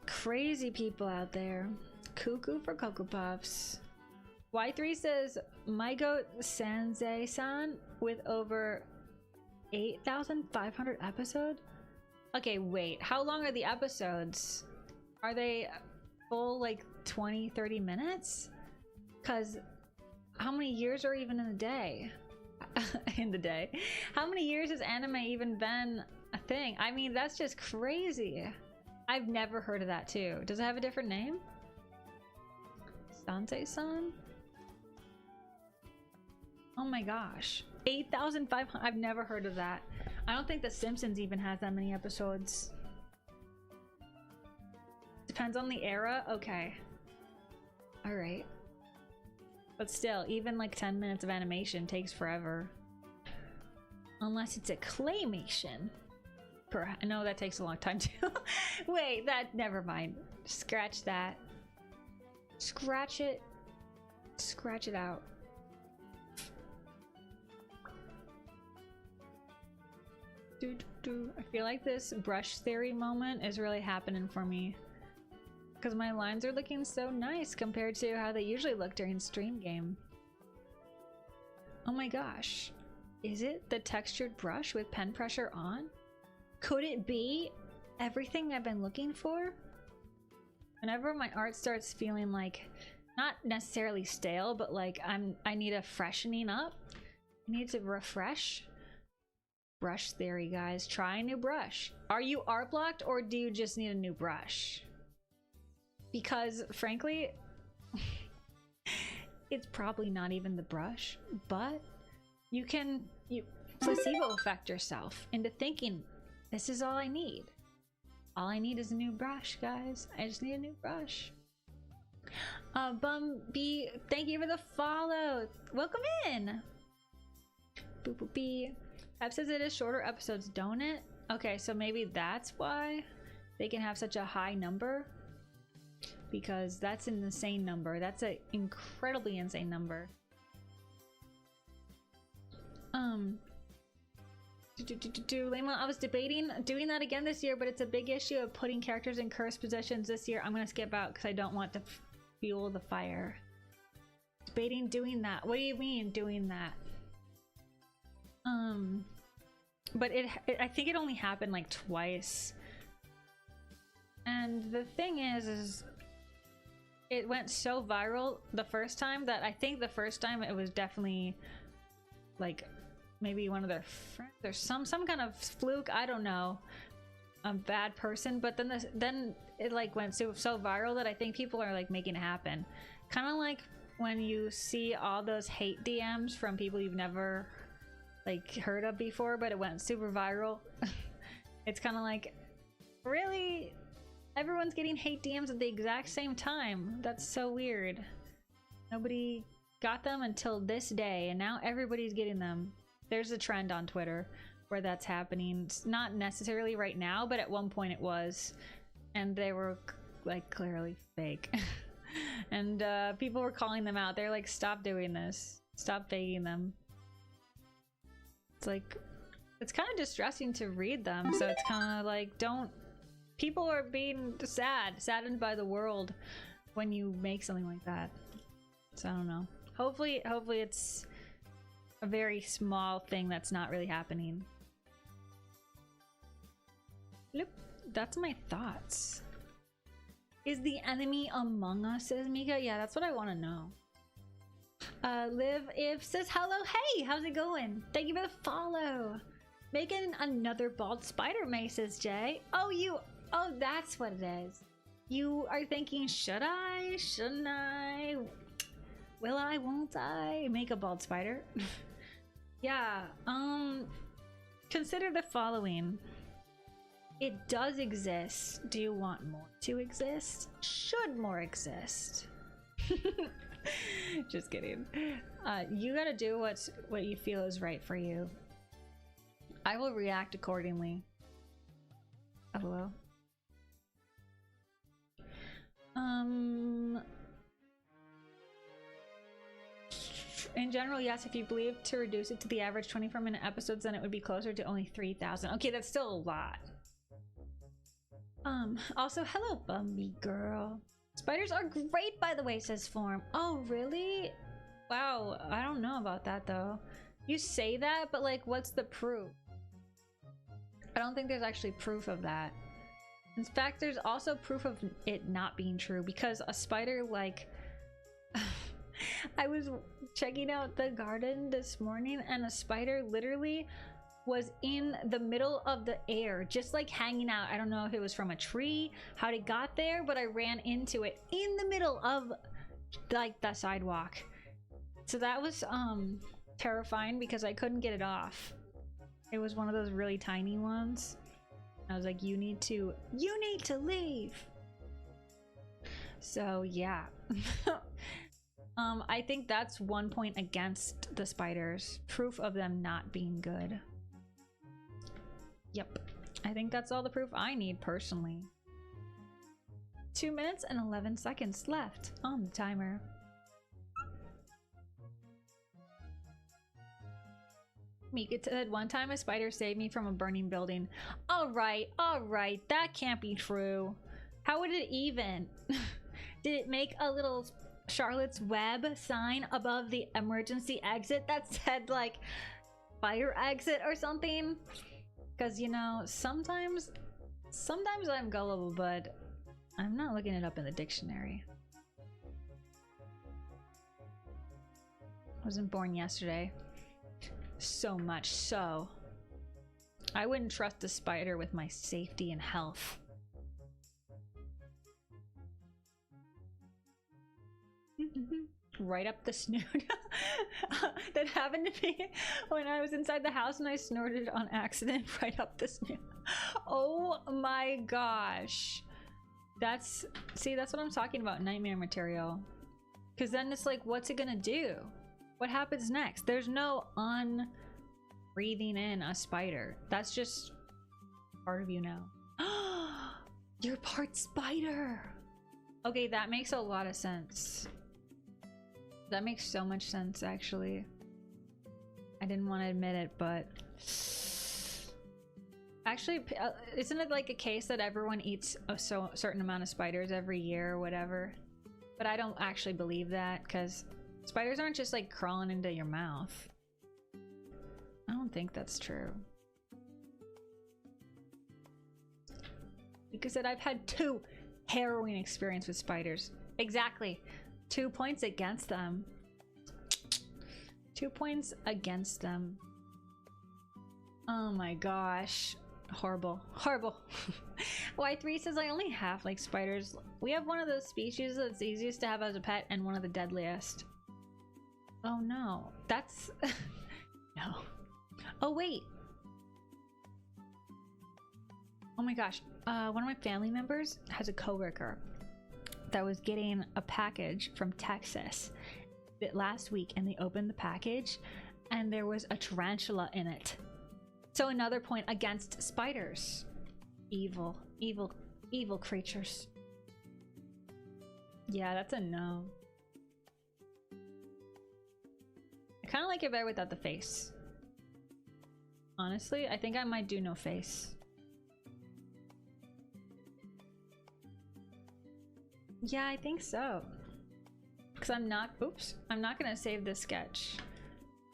Crazy people out there. Cuckoo for Cocoa Puffs. Y3 says, my goat Sanzei-san with over 8,500 episodes? Okay, wait. How long are the episodes? Are they full, like, 20-30 minutes? Because how many years are even in the day? How many years has anime even been a thing? I mean, that's just crazy. I've never heard of that too. Does it have a different name? Sansei-san? Oh my gosh, 8,500. I've never heard of that. I don't think The Simpsons even has that many episodes. Depends on the era. Okay. All right. But still, even like 10 minutes of animation takes forever. Unless it's a claymation. No, that takes a long time too. Wait, never mind. Scratch that. Scratch it. Scratch it out. I feel like this brush theory moment is really happening for me. Because my lines are looking so nice compared to how they usually look during stream game. Oh my gosh. Is it the textured brush with pen pressure on? Could it be everything I've been looking for? Whenever my art starts feeling like, not necessarily stale, but like I need a freshening up. I need to refresh. Brush theory, guys. Try a new brush. Are you art blocked or do you just need a new brush? Because frankly, it's probably not even the brush, but you placebo effect yourself into thinking This is all I need. All I need is a new brush, guys. I just need a new brush. Bum B, thank you for the follow. Welcome in. Boop boop B. Pep says it is shorter episodes, don't it? Okay, so maybe that's why they can have such a high number. Because that's an insane number. That's an incredibly insane number. Lema, I was debating doing that again this year, but it's a big issue of putting characters in cursed positions this year. I'm gonna skip out because I don't want to fuel the fire. Debating doing that. What do you mean doing that? But I think it only happened like twice. And the thing is it went so viral the first time that I think the first time it was definitely like maybe one of their friends or some kind of fluke, I don't know, a bad person, but then it like went so viral that I think people are like making it happen. Kind of like when you see all those hate DMs from people you've never like heard of before, but it went super viral. It's kind of like, really? Everyone's getting hate DMs at the exact same time. That's so weird. Nobody got them until this day, and now everybody's getting them. There's a trend on Twitter where that's happening. It's not necessarily right now, but at one point it was. And they were like clearly fake. And people were calling them out. They're like, stop doing this. Stop faking them. It's like, it's kind of distressing to read them. So it's kind of like, don't... People are being saddened by the world when you make something like that. So I don't know. Hopefully it's a very small thing that's not really happening. Look, that's my thoughts. Is the enemy among us, says Mika? Yeah, that's what I want to know. Liv If says hello. Hey, how's it going? Thank you for the follow. Making another bald spider, May, says Jay. Oh, that's what it is. You are thinking, should I? Shouldn't I? Will I? Won't I? Make a bald spider? Yeah, consider the following. It does exist. Do you want more to exist? Should more exist? Just kidding. You gotta do what you feel is right for you. I will react accordingly. LOL. In general, yes, if you believe to reduce it to the average 24-minute episodes, then it would be closer to only 3,000. Okay, that's still a lot. Also, hello, Bumby girl. Spiders are great, by the way, says Form. Oh, really? Wow, I don't know about that, though. You say that, but, like, what's the proof? I don't think there's actually proof of that. In fact, there's also proof of it not being true, because a spider, like... I was checking out the garden this morning, and a spider literally was in the middle of the air, just like hanging out. I don't know if it was from a tree, how it got there, but I ran into it in the middle of like the sidewalk. So that was terrifying because I couldn't get it off. It was one of those really tiny ones. I was like, you need to leave. So yeah. I think that's one point against the spiders. Proof of them not being good. Yep. I think that's all the proof I need personally. 2 minutes and 11 seconds left on the timer. Mika said, one time a spider saved me from a burning building. Alright, that can't be true. How would it even? Did it make a little Charlotte's Web sign above the emergency exit that said like fire exit or something? Because, you know, sometimes I'm gullible, but I'm not looking it up in the dictionary. I wasn't born yesterday. So much so I wouldn't trust a spider with my safety and health. right up the snoot. That happened to me when I was inside the house and I snorted on accident right up the snoot. Oh my gosh. That's what I'm talking about, nightmare material. Because then it's like, what's it gonna do? What happens next? There's no breathing in a spider. That's just part of you now. You're part spider. Okay, that makes a lot of sense. That makes so much sense, actually. I didn't want to admit it, but actually, isn't it like a case that everyone eats a certain amount of spiders every year or whatever? But I don't actually believe that, because spiders aren't just like crawling into your mouth. I don't think that's true. Like I said, I've had 2 harrowing experiences with spiders. Exactly. 2 points against them. 2 points against them. Oh my gosh. Horrible. Horrible. Y3 says I only have like spiders. We have one of those species that's easiest to have as a pet and one of the deadliest. Oh no. That's... No. Oh wait. Oh my gosh. One of my family members has a coworker that was getting a package from Texas last week, and they opened the package and there was a tarantula in it. So another point against spiders. Evil, evil, evil creatures. Yeah, that's a no. I kind of like it better without the face. Honestly, I think I might do no face. Yeah, I think so. Because I'm not, oops, I'm not gonna save this sketch.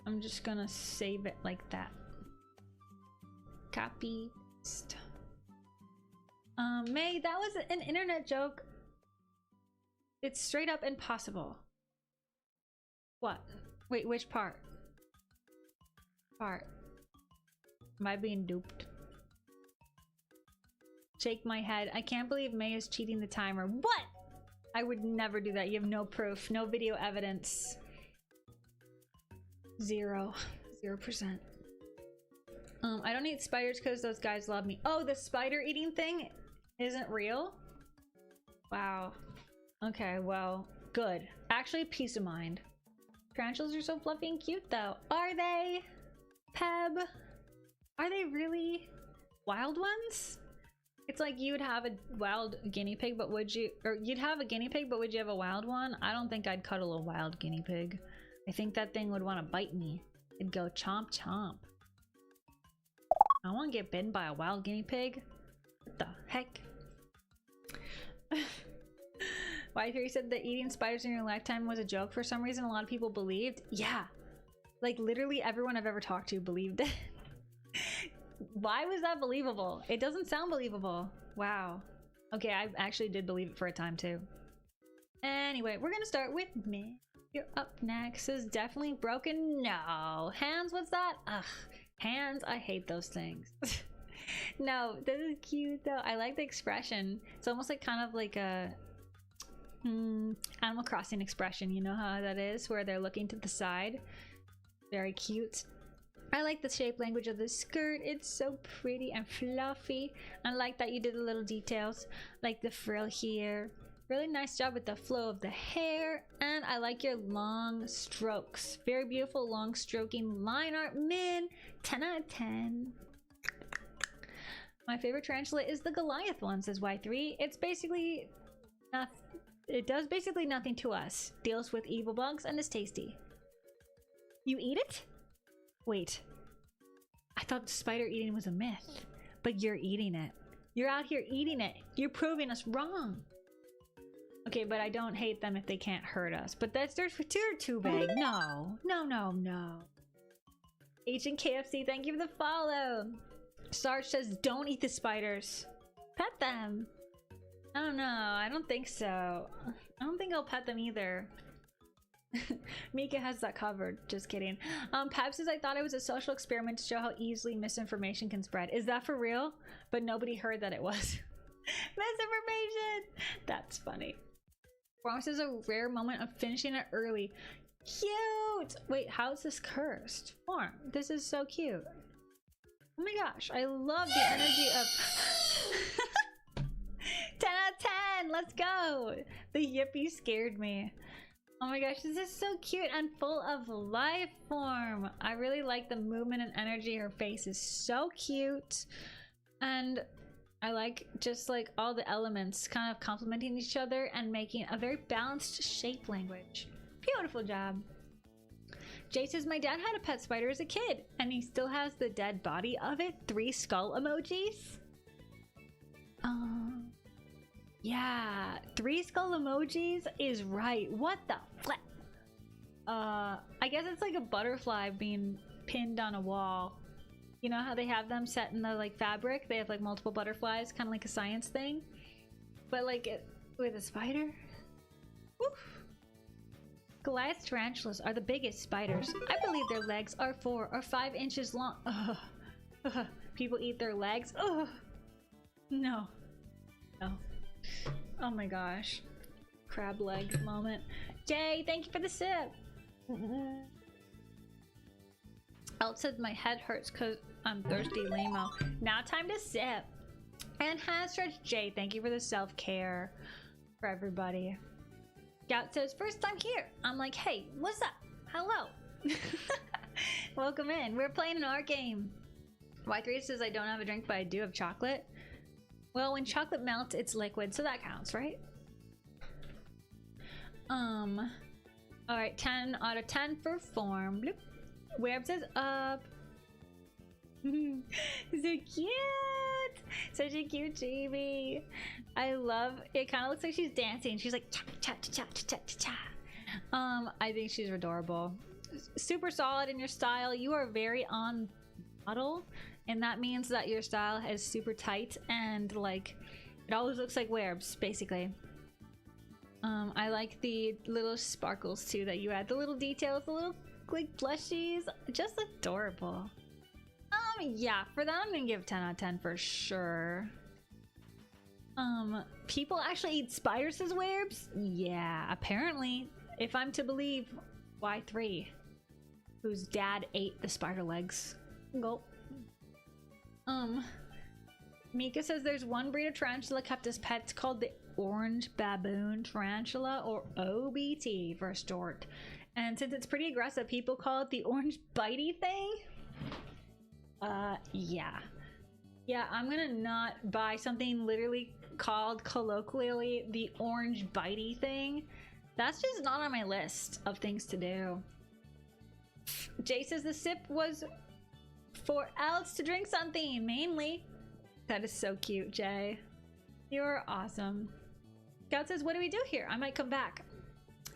I'm just gonna save it like that. Copy. May, that was an internet joke. It's straight up impossible. What? Wait, which part? Am I being duped? Shake my head. I can't believe May is cheating the timer. What? I would never do that. You have no proof, no video evidence. 0%. I don't eat spiders because those guys love me. Oh, the spider eating thing isn't real? Wow. Okay, well, good. Actually, peace of mind. Tarantulas are so fluffy and cute though. Are they? Peb? Are they really? Wild ones? It's like you would have a wild guinea pig, but would you, or you'd have a guinea pig, but would you have a wild one? I don't think I'd cuddle a wild guinea pig. I think that thing would want to bite me. It'd go chomp chomp. I want to get bitten by a wild guinea pig. What the heck? Y3 said that eating spiders in your lifetime was a joke. For some reason, a lot of people believed. Yeah. Like literally everyone I've ever talked to believed it. Why was that believable? It doesn't sound believable. Wow. Okay, I actually did believe it for a time too. Anyway, we're gonna start with me. You're up next. Is definitely broken. No. Hands, what's that? Ugh. Hands, I hate those things. No, this is cute though. I like the expression. It's almost like kind of like a Animal Crossing expression. You know how that is? Where they're looking to the side. Very cute. I like the shape language of the skirt. It's so pretty and fluffy. I like that you did the little details, like the frill here. Really nice job with the flow of the hair, and I like your long strokes. Very beautiful long stroking line art. Min, 10 out of 10. My favorite tarantula is the Goliath one, says Y3. It's basically it does basically nothing to us. Deals with evil bugs and is tasty. You eat it? Wait, I thought spider eating was a myth, but you're eating it. You're out here eating it. You're proving us wrong. Okay, but I don't hate them if they can't hurt us. But they're too big. No. Agent KFC, thank you for the follow. Sarge says, don't eat the spiders. Pet them. I don't know. I don't think so. I don't think I'll pet them either. Mika has that covered. Just kidding. Pab says, I thought it was a social experiment to show how easily misinformation can spread. Is that for real? But nobody heard that it was. Misinformation! That's funny. Promises a rare moment of finishing it early. Cute! Wait, how is this cursed? Form. This is so cute. Oh my gosh, I love the energy of 10 out of 10! Let's go! The yippee scared me. Oh my gosh, this is so cute and full of life form. I really like the movement and energy. Her face is so cute. And I like just like all the elements kind of complementing each other and making a very balanced shape language. Beautiful job. Jay says, my dad had a pet spider as a kid and he still has the dead body of it. 3 skull emojis. Yeah, 3 skull emojis is right. What the flip? I guess it's like a butterfly being pinned on a wall. You know how they have them set in the like fabric? They have like multiple butterflies, kind of like a science thing. But like with a spider? Woof. Goliath tarantulas are the biggest spiders. I believe their legs are 4 or 5 inches long. People eat their legs? No. No. Oh my gosh. Crab leg moment. Jay, thank you for the sip. Alt said my head hurts because I'm thirsty, lame-o. Now time to sip. And hand stretch Jay, thank you for the self-care for everybody. Scout says, first time here. I'm like, hey, what's up? Hello. Welcome in. We're playing an art game. Y3 says I don't have a drink, but I do have chocolate. Well, when chocolate melts, it's liquid, so that counts, right? Alright, 10 out of 10 for form. Bloop. Web says up. So cute! Such a cute chibi. I love it. Kind of looks like she's dancing. She's like cha cha cha cha cha cha cha. I think she's adorable. Super solid in your style. You are very on model, and that means that your style is super tight and like it always looks like werbs, basically. I like the little sparkles too that you add. The little details, the little like plushies, just adorable. Yeah, for that I'm gonna give 10 out of 10 for sure. People actually eat spiders as werbs? Yeah, apparently, if I'm to believe Y3, whose dad ate the spider legs. Gulp. Mika says there's one breed of tarantula kept as pets called the orange baboon tarantula, or OBT for short. And since it's pretty aggressive, people call it the orange bitey thing. Yeah, I'm gonna not buy something literally called colloquially the orange bitey thing. That's just not on my list of things to do. Jay says the sip was for else to drink something, mainly. That is so cute, Jay. You're awesome. Scout says, what do we do here? I might come back.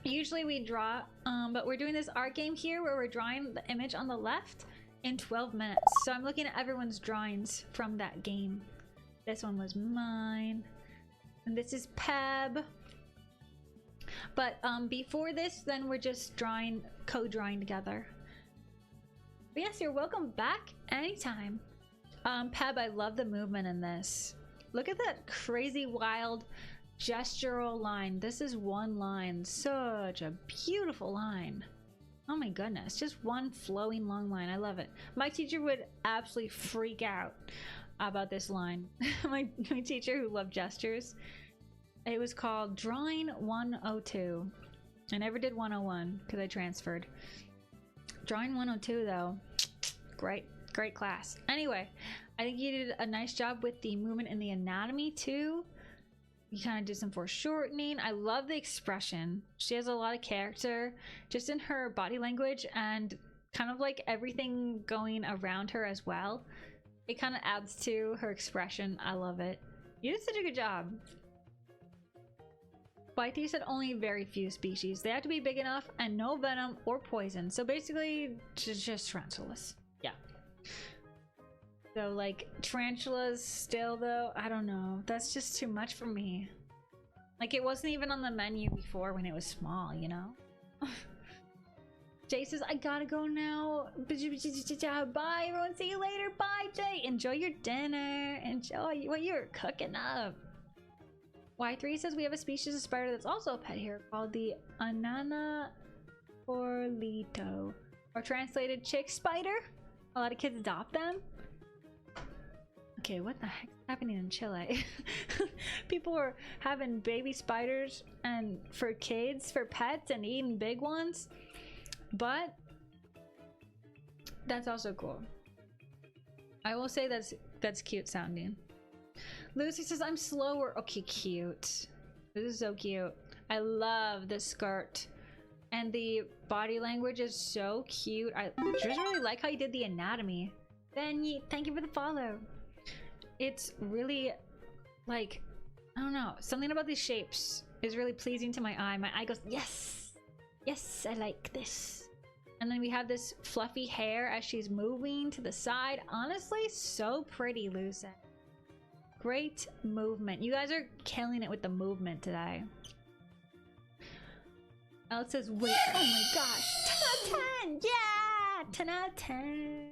Usually we draw, but we're doing this art game here where we're drawing the image on the left in 12 minutes. So I'm looking at everyone's drawings from that game. This one was mine. And this is Peb. But before this, then we're just drawing, co-drawing together. But yes, you're welcome back anytime. Peb, I love the movement in this. Look at that crazy wild gestural line. This is one line. Such a beautiful line. Oh my goodness, just one flowing long line. I love it. My teacher would absolutely freak out about this line. my teacher who loved gestures. It was called Drawing 102. I never did 101 because I transferred. Drawing 102 though, great class. Anyway, I think you did a nice job with the movement and the anatomy too. You kind of did some foreshortening. I love the expression. She has a lot of character just in her body language and kind of like everything going around her as well. It kind of adds to her expression. I love it. You did such a good job. Y3 said only very few species. They have to be big enough and no venom or poison. So basically just tarantulas. Yeah. So like tarantulas still though, I don't know. That's just too much for me. Like it wasn't even on the menu before when it was small, you know? Jay says, I gotta go now. Bye everyone, see you later. Bye Jay. Enjoy your dinner. Enjoy what you're cooking up. Y3 says we have a species of spider that's also a pet here called the Anana Orlito, or translated chick spider. A lot of kids adopt them. Okay, what the heck is happening in Chile? People are having baby spiders and for kids, for pets, and eating big ones. But that's also cool. I will say that's cute sounding. Lucy says I'm slower. Okay, cute. This is so cute. I love the skirt. And the body language is so cute. I just really like how you did the anatomy. Benny, thank you for the follow. It's really, like, I don't know, something about these shapes is really pleasing to my eye. My eye goes, yes, yes, I like this. And then we have this fluffy hair as she's moving to the side. Honestly, so pretty, Lucy. Great movement. You guys are killing it with the movement today. Alex says, wait, oh my gosh, 10 out of 10, yeah, 10 out of 10.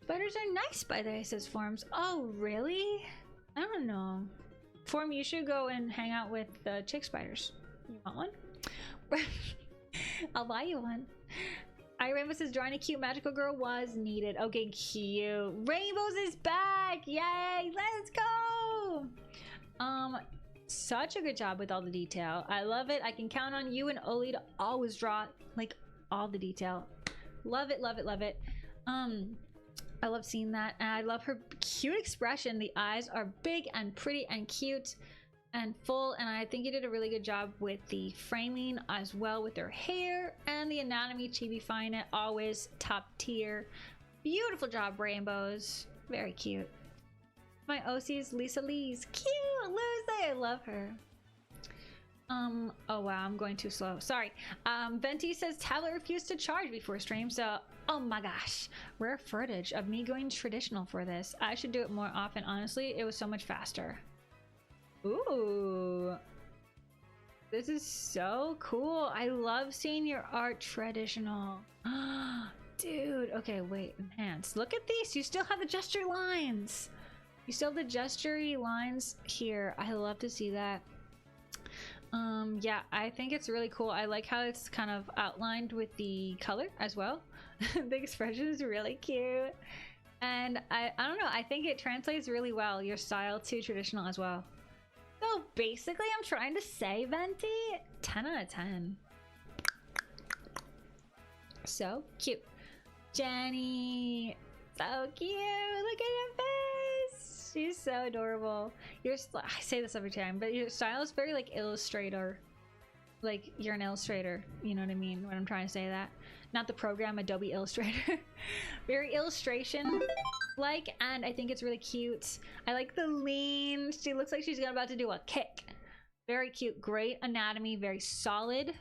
Spiders are nice, by the way, says Forms. Oh, really? I don't know. Form, you should go and hang out with the chick spiders. You want one? I'll buy you one. Rainbow says drawing a cute magical girl was needed. Okay, cute. Rainbows is back! Yay! Let's go! Such a good job with all the detail. I love it. I can count on you and Oli to always draw like all the detail. Love it, love it, love it. I love seeing that, and I love her cute expression. The eyes are big and pretty and cute and full, and I think you did a really good job with the framing as well with her hair and the anatomy. Chibi-fine it, always top tier. Beautiful job, Rainbows. Very cute. My OC is Lisa Lee's. Cute, Lucy. I love her. Oh wow, I'm going too slow. Sorry. Venti says tablet refused to charge before stream, so oh my gosh. Rare footage of me going traditional for this. I should do it more often, honestly. It was so much faster. Ooh. This is so cool. I love seeing your art traditional. Dude, okay, wait, enhance. Look at these. You still have the gesture lines. You still have the gesture-y lines here. I love to see that. Yeah, I think it's really cool. I like how it's kind of outlined with the color as well. The expression is really cute. And I don't know, I think it translates really well, your style to traditional as well. So basically, I'm trying to say, Venti, 10 out of 10. So cute. Jenny, so cute. Look at your face. She's so adorable. I say this every time, but your style is very like Illustrator. Like you're an illustrator, you know what I mean when I'm trying to say that. Not the program Adobe Illustrator. Very illustration like, and I think it's really cute. I like the lean. She looks like she's about to do a kick. Very cute. Great anatomy, very solid.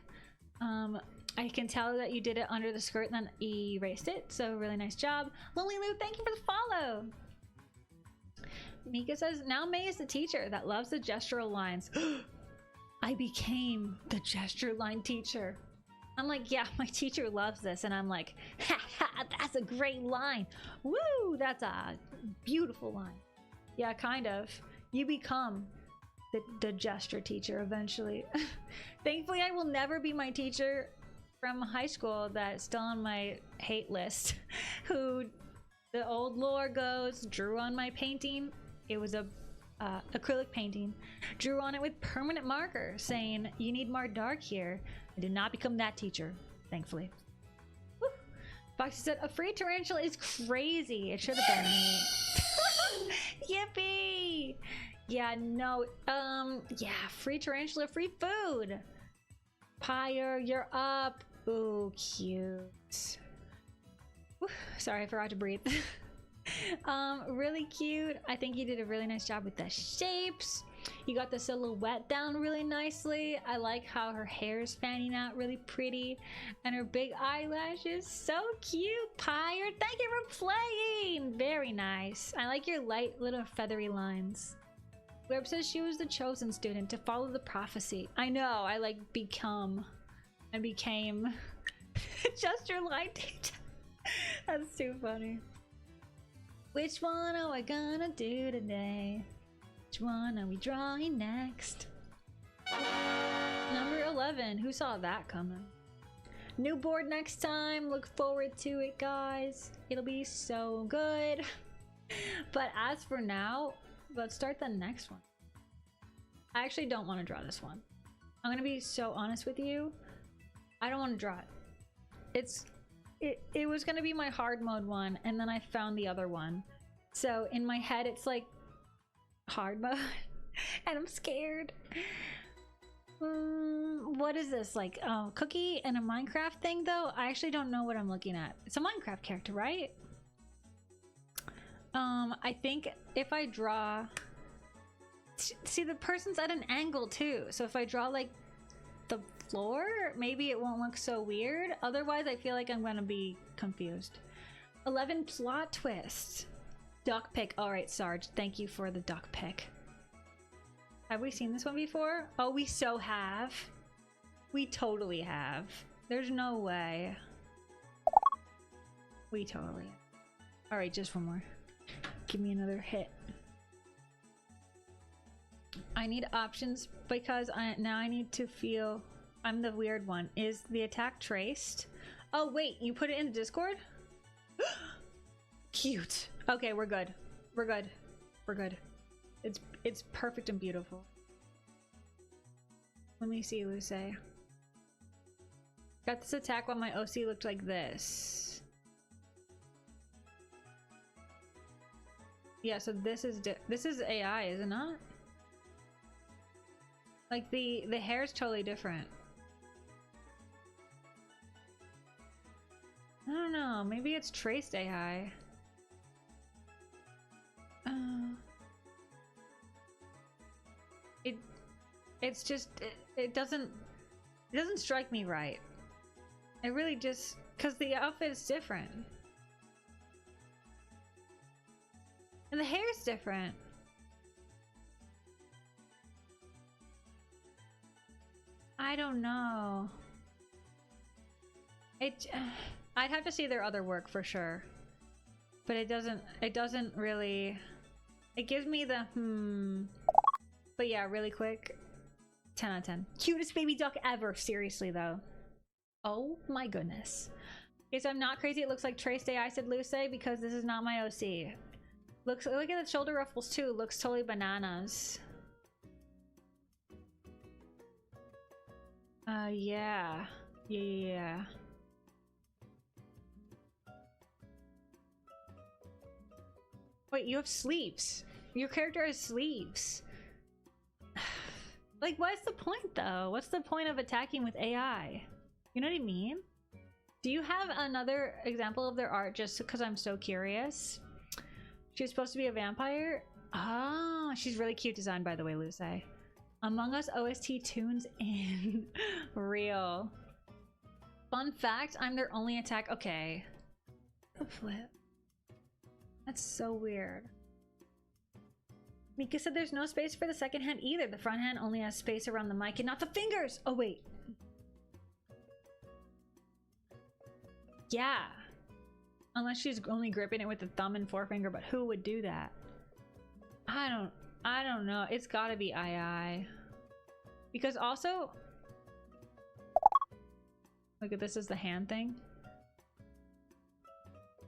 I can tell that you did it under the skirt and then erased it, so really nice job. Lonely Lou, thank you for the follow. Mika says, now May is the teacher that loves the gestural lines. I became the gesture line teacher. I'm like, yeah, my teacher loves this. And I'm like, ha ha, that's a great line. Woo, that's a beautiful line. Yeah, kind of. You become the gesture teacher eventually. Thankfully, I will never be my teacher from high school that's still on my hate list, who the old lore goes, drew on my painting. It was a acrylic painting, drew on it with permanent marker saying, you need more dark here. I did not become that teacher, thankfully. Woo. Foxy said, a free tarantula is crazy. It should have been me. Yippee! Yeah, no, yeah, free tarantula, free food. Pyre, you're up. Ooh, cute. Woo. Sorry, I forgot to breathe. Really cute. I think you did a really nice job with the shapes. You got the silhouette down really nicely. I like how her hair is fanning out really pretty, and her big eyelashes, so cute. Pyre, thank you for playing. Very nice. I like your light little feathery lines. Glurb says she was the chosen student to follow the prophecy. I know, I like became just your line teacher. That's too funny. Which one are we gonna do today? Which one are we drawing next? Number 11. Who saw that coming? New board next time. Look forward to it, guys. It'll be so good. But as for now, let's start the next one. I actually don't want to draw this one. I'm gonna be so honest with you. I don't want to draw it. It was gonna be my hard mode one, and then I found the other one. So in my head, it's like hard mode, and I'm scared. What is this, like cookie and a Minecraft thing though? I actually don't know what I'm looking at. It's a Minecraft character, right? I think if I draw, see, the person's at an angle too, so if I draw like the floor, maybe it won't look so weird. Otherwise I feel like I'm gonna be confused. 11 plot twist. Duck pick. All right, Sarge, thank you for the duck pick. Have we seen this one before? Oh, we so have. We totally have. There's no way. We totally have. All right, just one more. Give me another hit. I need options because now I need to feel I'm the weird one. Is the attack traced? Oh wait, you put it in the Discord? Cute. Okay, we're good. We're good. We're good. It's perfect and beautiful. Let me see, Luce. Got this attack while my OC looked like this. Yeah, so this is AI, is it not? Like the hair is totally different. I don't know, maybe it's traced AI. It's just it doesn't strike me right. It really just, because the outfit is different and the hair is different. I don't know. I'd have to see their other work for sure, but it doesn't really, it gives me the but yeah, really quick, 10 out of 10. Cutest baby duck ever. Seriously though. Oh my goodness. Okay, so I'm not crazy. It looks like traced AI, said Luce, because this is not my OC. Look at the shoulder ruffles too. Looks totally bananas. Yeah. Yeah. Wait, you have sleeves. Your character has sleeves. Like, what's the point though? What's the point of attacking with AI? You know what I mean? Do you have another example of their art, just because I'm so curious? She's supposed to be a vampire? Oh, she's really cute design, by the way, Luce. Among Us OST tunes in. Real. Fun fact, I'm their only attack. Okay. The flip. That's so weird. Mika said there's no space for the second hand either. The front hand only has space around the mic and not the fingers. Oh, wait. Yeah. Unless she's only gripping it with the thumb and forefinger, but who would do that? I don't know. It's gotta be II. Because also, look at this is the hand thing.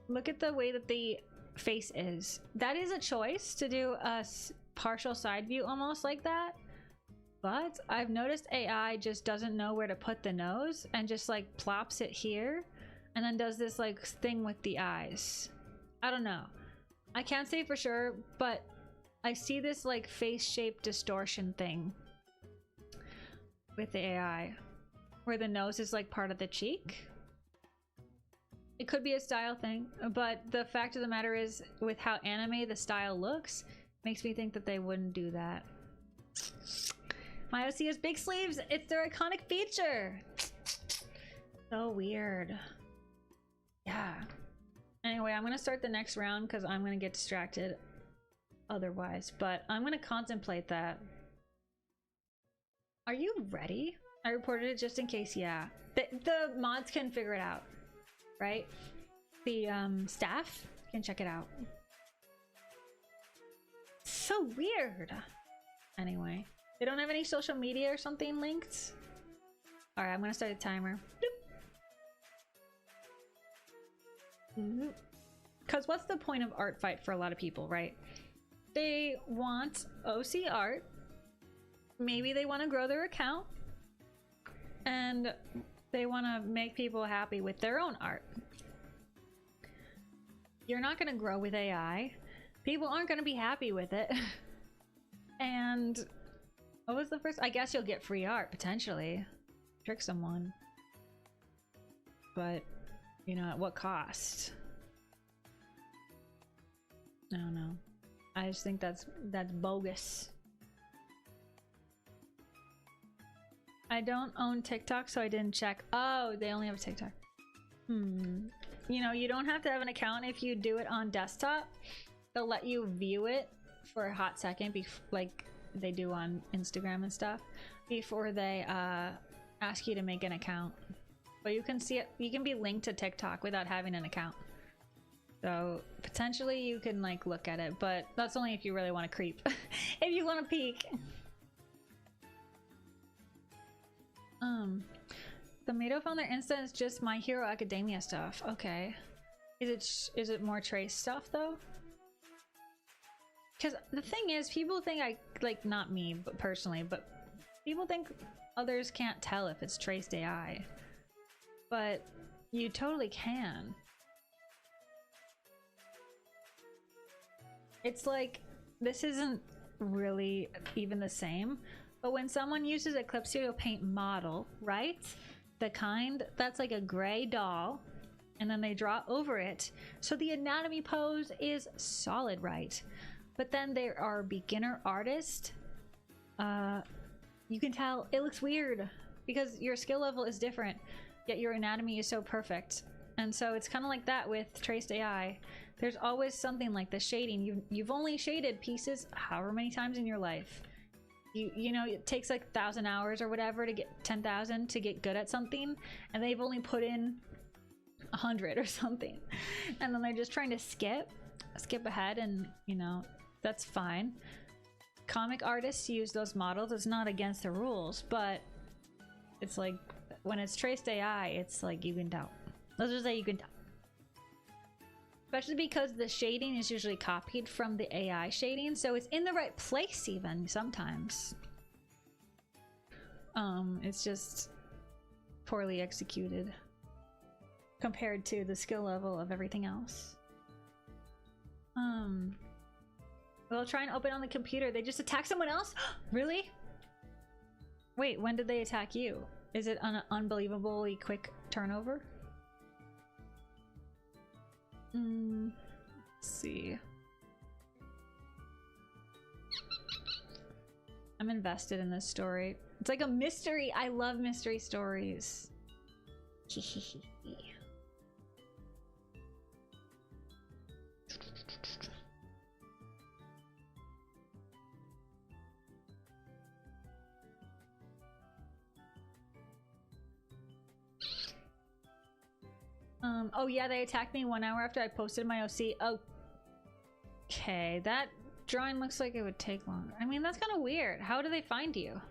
Look at the way that the face is. That is a choice to do a partial side view almost like that. But I've noticed AI just doesn't know where to put the nose and just like plops it here and then does this like thing with the eyes. I don't know. I can't say for sure, but I see this like face shape distortion thing with the AI where the nose is like part of the cheek. It could be a style thing, but the fact of the matter is, with how anime the style looks, makes me think that they wouldn't do that. My OC has big sleeves. It's their iconic feature. So weird. Yeah. Anyway, I'm gonna start the next round because I'm gonna get distracted otherwise, but I'm gonna contemplate that. Are you ready? I reported it just in case. Yeah. The mods can figure it out, right? The staff can check it out. So weird. Anyway, they don't have any social media or something linked. All right, I'm gonna start a timer. Because what's the point of art fight for a lot of people, right? They want OC art. Maybe they want to grow their account. And they want to make people happy with their own art. You're not going to grow with AI. People aren't going to be happy with it. And what was the first? I guess you'll get free art, potentially. Trick someone. But, you know, at what cost? I don't know. I just think that's bogus. I don't own TikTok, so I didn't check. Oh, they only have TikTok. You know, you don't have to have an account if you do it on desktop. They'll let you view it for a hot second, like they do on Instagram and stuff, before they ask you to make an account. But you can see it. You can be linked to TikTok without having an account. So potentially you can like look at it, but that's only if you really want to creep. If you want to peek. Tomato found their Insta is just My Hero Academia stuff. Okay. Is it more Trace stuff though? Because the thing is, people think not me, but personally, but people think others can't tell if it's traced AI. But you totally can. It's like, this isn't really even the same, but when someone uses a Clip Studio Paint model, right? The kind that's like a gray doll, and then they draw over it, so the anatomy pose is solid, right? But then there are beginner artists, you can tell it looks weird because your skill level is different, yet your anatomy is so perfect. And so it's kind of like that with traced AI. There's always something like the shading. You've only shaded pieces however many times in your life. You know, it takes like 1,000 hours or whatever to get 10,000 to get good at something, and they've only put in 100 or something, and then they're just trying to skip ahead, and you know, that's fine. Comic artists use those models. It's not against the rules, but it's like when it's traced AI, it's like you can tell. Let's just say you can tell. Especially because the shading is usually copied from the AI shading, so it's in the right place even sometimes. It's just poorly executed compared to the skill level of everything else. They'll try and open on the computer. They just attack someone else? Really? Wait, when did they attack you? Is it an unbelievably quick turnover? Let's see. I'm invested in this story. It's like a mystery. I love mystery stories. Oh yeah, they attacked me 1 hour after I posted my OC. Okay, that drawing looks like it would take longer. I mean, that's kind of weird. How do they find you?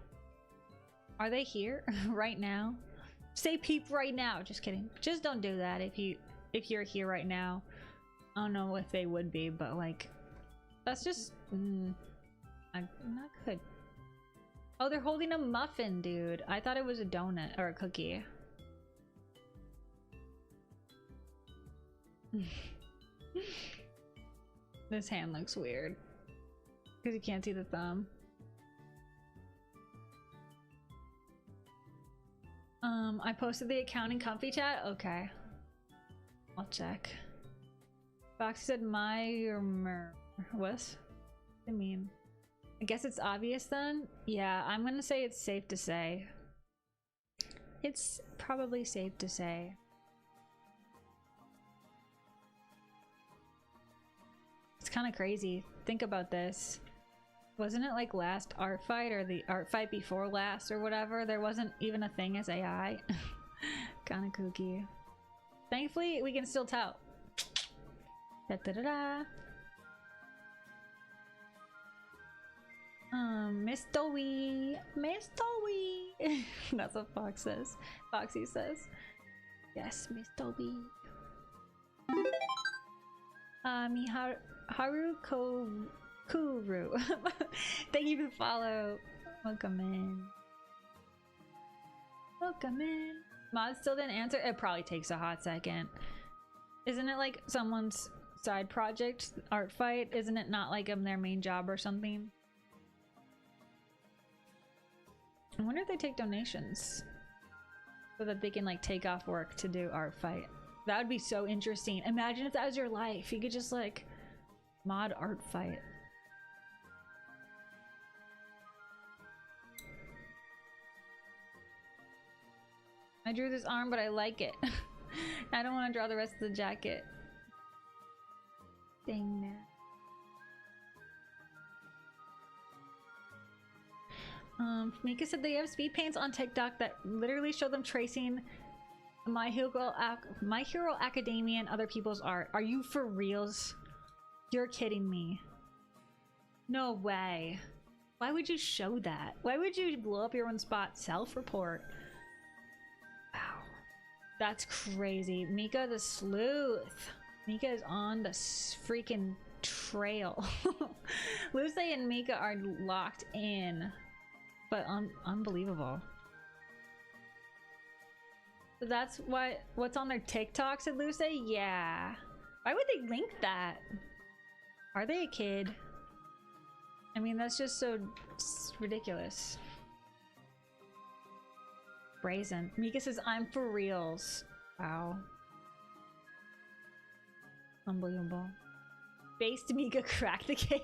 Are they here right now? Say peep right now. Just kidding. Just don't do that if you're here right now. I don't know if they would be, but like, that's just not good. Oh, they're holding a muffin, dude. I thought it was a donut or a cookie. This hand looks weird because you can't see the thumb. I posted the account in Comfy chat. Okay, I'll check. Foxy said what? I mean, I guess it's obvious then. Yeah, I'm gonna say it's safe to say. It's probably safe to say. It's kind of crazy. Think about this. Wasn't it like last art fight or the art fight before last or whatever? There wasn't even a thing as AI. Kind of kooky. Thankfully, we can still tell. Da, da, da, da. Mr. Wee, Mr. Wee. That's what Fox says. Foxy says. Yes, Mr. Wee. Kuru. Thank you for the follow. Welcome in. Welcome in. Mod still didn't answer. It probably takes a hot second. Isn't it like someone's side project, art fight? Isn't it not like their main job or something? I wonder if they take donations so that they can like take off work to do art fight. That would be so interesting. Imagine if that was your life. You could just like mod art fight. I drew this arm, but I like it. I don't want to draw the rest of the jacket. Dang that. Mika said they have speed paints on TikTok that literally show them tracing My Hero Academia and other people's art. Are you for reals? You're kidding me. No way. Why would you show that? Why would you blow up your own spot? Self-report. Wow. That's crazy. Mika the sleuth. Mika is on the freaking trail. Luce and Mika are locked in. But unbelievable. So that's what's on their TikTok, said Luce? Yeah. Why would they link that? Are they a kid? I mean, that's just so ridiculous. Brazen. Mika says, I'm for reals. Wow. Unbelievable. Based Mika cracked the case?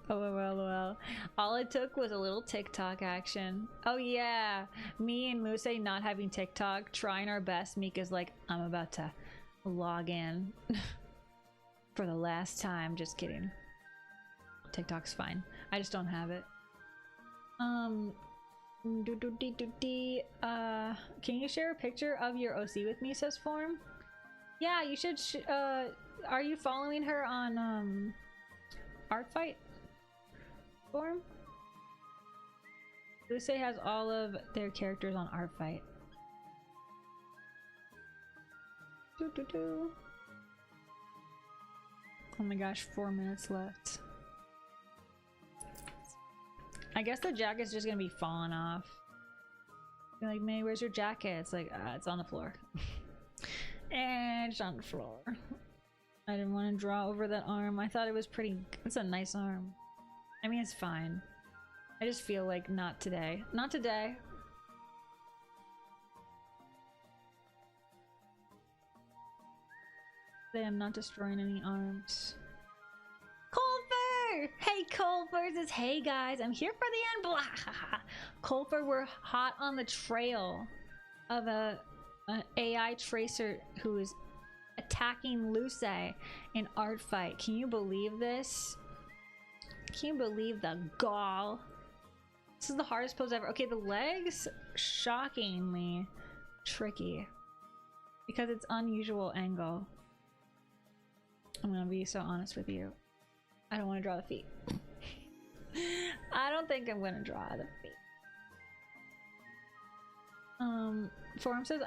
LOL. All it took was a little TikTok action. Oh yeah, me and Luce not having TikTok, trying our best. Mika's like, I'm about to log in for the last time. Just kidding. TikTok's fine. I just don't have it. Can you share a picture of your OC with me, says Form? Yeah, you should. Are you following her on Artfight Form? Luce has all of their characters on Artfight. Oh my gosh, 4 minutes left. I guess the jacket's just gonna be falling off. You're like, May, where's your jacket? It's like, it's on the floor. And it's on the floor. I didn't want to draw over that arm. I thought it was pretty. It's a nice arm. I mean, it's fine. I just feel like not today. Not today. Today I'm not destroying any arms. Colfer! Hey Colfer says, hey guys, I'm here for the end. Blah. Colfer, we're hot on the trail of an AI tracer who is attacking Luce in art fight. Can you believe this? Can you believe the gall? This is the hardest pose ever. Okay, the legs, shockingly tricky because it's unusual angle. I'm gonna be so honest with you. I don't want to draw the feet. I don't think I'm gonna draw the feet. Forum says,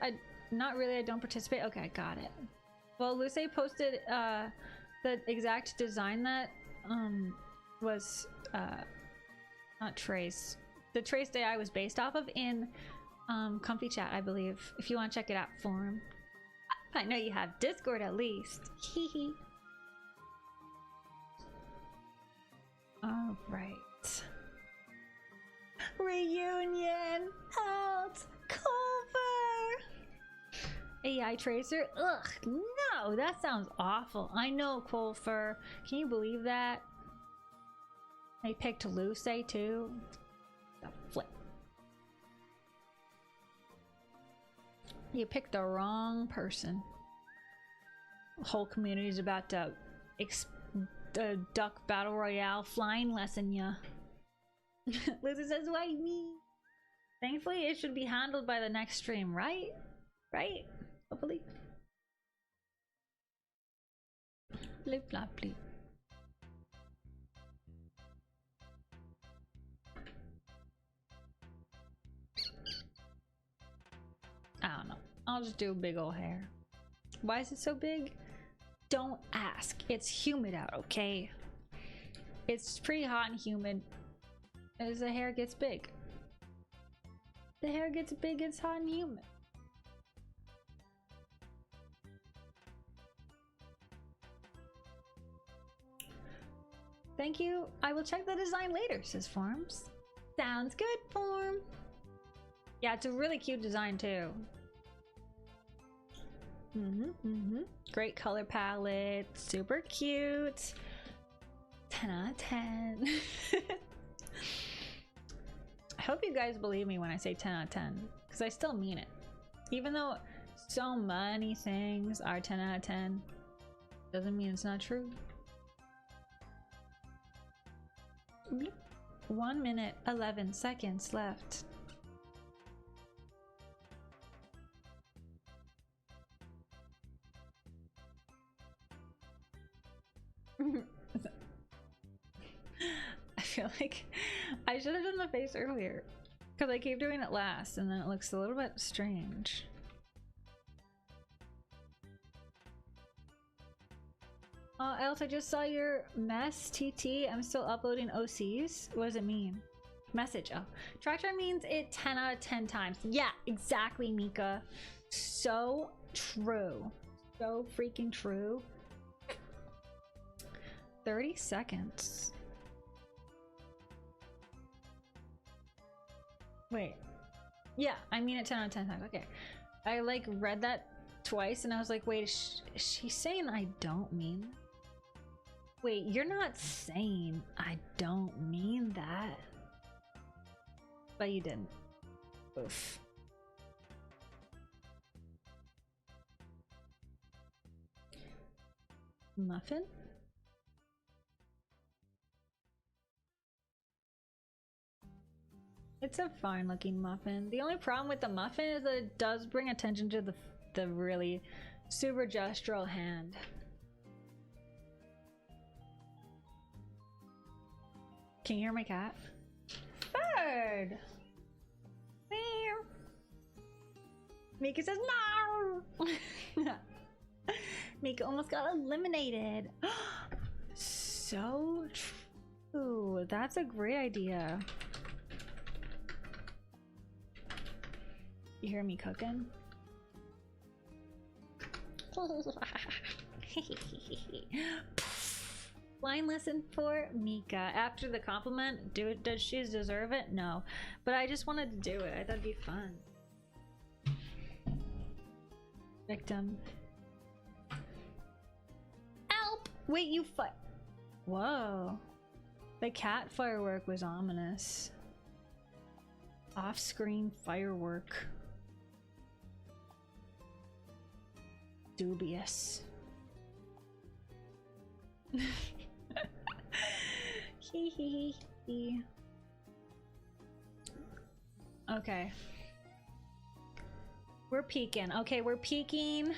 not really, I don't participate. Okay, got it. Well, Luce posted the exact design that was not traced. The traced AI was based off of in Comfy Chat, I believe. If you want to check it out, Forum. I know you have Discord at least. Hehe. All right. Reunion out. Culver. AI tracer? Ugh, no, that sounds awful. I know, Colfer. Can you believe that? I picked Luce too. The flip. You picked the wrong person. The whole community is about to duck battle royale flying lesson ya. Lucy says, why me? Thankfully, it should be handled by the next stream, right? Right? Hopefully. Blip flop bleep. I'll just do big ol' hair. Why is it so big? Don't ask. It's humid out, okay? It's pretty hot and humid as the hair gets big. The hair gets big, it's hot and humid. Thank you. I will check the design later, says Forms. Sounds good, Form. Yeah, it's a really cute design too. Great color palette. Super cute. 10 out of 10. I hope you guys believe me when I say 10 out of 10, because I still mean it. Even though so many things are 10 out of 10, doesn't mean it's not true. 1 minute, 11 seconds left. I feel like I should have done the face earlier because I keep doing it last and then it looks a little bit strange. Else I just saw your mess, TT. I'm still uploading OCs. What does it mean? Message. Oh, try means it 10 out of 10 times. Yeah, exactly, Mika. So true. So freaking true. 30 seconds. Wait. Yeah, I mean it 10 out of 10 times. Okay. I like read that twice and I was like, wait, is she saying I don't mean? Wait, you're not saying I don't mean that. But you didn't. Oof. Muffin? It's a fine looking muffin. The only problem with the muffin is that it does bring attention to the really super gestural hand. Can you hear my cat? Bird! Meow! Mika says no! Mika almost got eliminated. So true. That's a great idea. You hear me cooking? Line lesson for Mika. After the compliment, does she deserve it? No. But I just wanted to do it. I thought it'd be fun. Victim. Help! Wait, you Whoa. The cat firework was ominous. Off-screen firework. Dubious. Okay. We're peeking. Okay, we're peeking.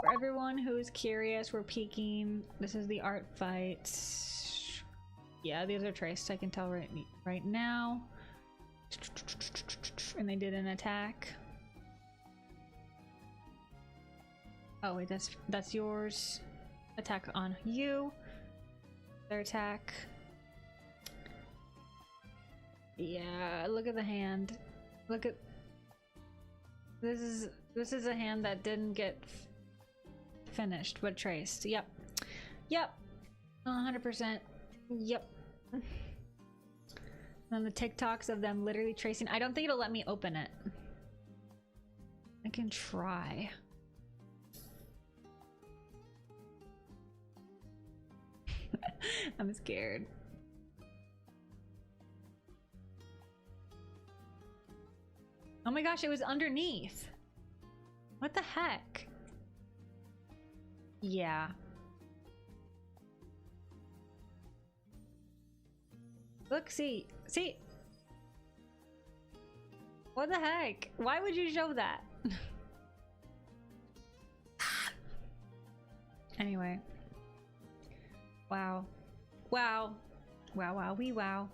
For everyone who's curious, we're peeking. This is the art fight. Yeah, these are traced. I can tell right now. And they did an attack. Oh wait, that's yours. Attack on you. Their attack. Yeah, look at the hand. Look at this is a hand that didn't get finished but traced. Yep. 100%. Yep. And the TikToks of them literally tracing. I don't think it'll let me open it. I can try. I'm scared. Oh my gosh, it was underneath. What the heck? Yeah. Look, see. What the heck? Why would you show that? Anyway. Wow. Wow. Wow, wow, wee wow.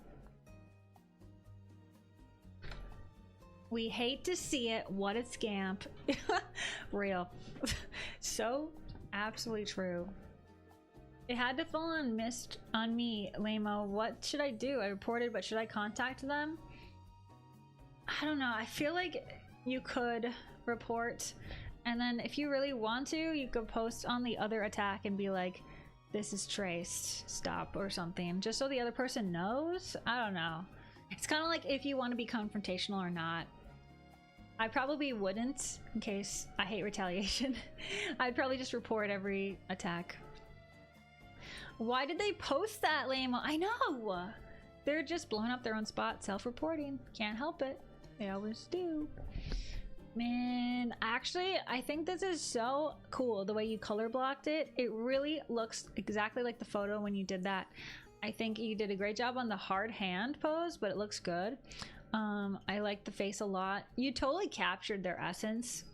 We hate to see it. What a scamp. Real. So absolutely true. It had to fall on missed on me, Lamo. What should I do? I reported, but should I contact them? I don't know. I feel like you could report, and then if you really want to, you could post on the other attack and be like, this is traced, stop, or something, just so the other person knows. I don't know. It's kind of like if you want to be confrontational or not. I probably wouldn't, in case I hate retaliation. I'd probably just report every attack. Why did they post that, Lamo? I know! They're just blowing up their own spot, self-reporting. Can't help it. They always do. Man, actually, I think this is so cool, the way you color blocked it. It really looks exactly like the photo when you did that. I think you did a great job on the hard hand pose, but it looks good. I like the face a lot. You totally captured their essence.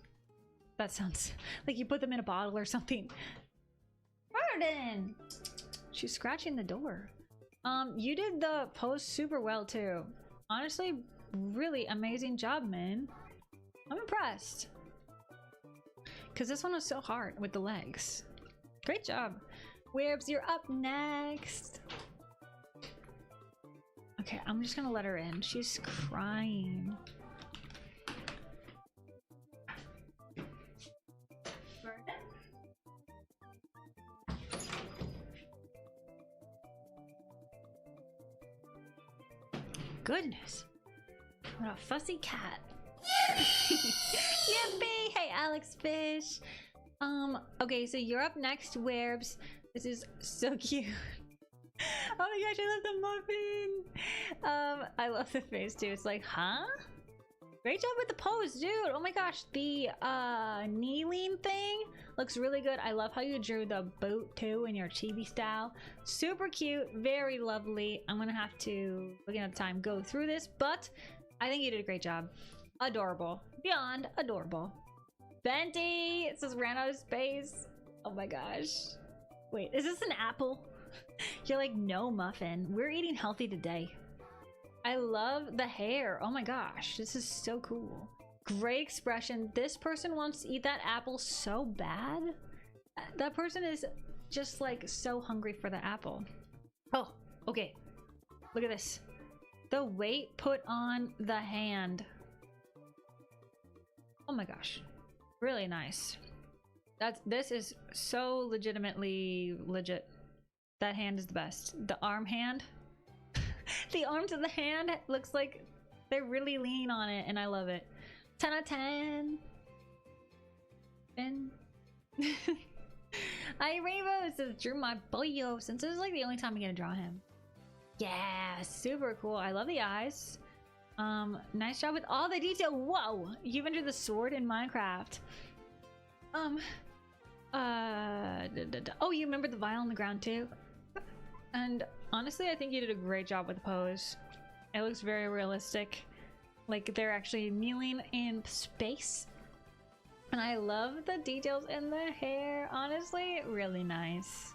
That sounds like you put them in a bottle or something. Pardon! She's scratching the door. You did the pose super well too. Honestly, really amazing job, man. I'm impressed. Because this one was so hard with the legs. Great job. Werbs, you're up next. Okay, I'm just gonna let her in. She's crying. Goodness. What a fussy cat. Yippee! Hey, Alex Fish. Okay, so you're up next, Werbs. This is so cute. Oh my gosh, I love the muffin. I love the face too. It's like, huh? Great job with the pose, dude. Oh my gosh, the kneeling thing looks really good. I love how you drew the boot too in your chibi style. Super cute, very lovely. I'm gonna have to, looking at the time, go through this, but I think you did a great job. Adorable. Beyond adorable. Venti! It says ran out of space. Oh my gosh. Wait, is this an apple? You're like, no, muffin. We're eating healthy today. I love the hair. Oh my gosh, this is so cool. Great expression. This person wants to eat that apple so bad. That person is just like so hungry for the apple. Oh, okay. Look at this. The weight put on the hand. Oh my gosh. Really nice. This is so legitimately legit. That hand is the best. The arm hand. The arms of the hand looks like they're really lean on it, and I love it. 10 out of 10. And I Rainbow says drew my boyo since this is like the only time I'm gonna draw him. Yeah, super cool. I love the eyes. Nice job with all the detail. Whoa, you even drew the sword in Minecraft. Oh, you remember the vial on the ground too? And honestly, I think you did a great job with the pose. It looks very realistic. Like they're actually kneeling in space. And I love the details in the hair. Honestly, really nice.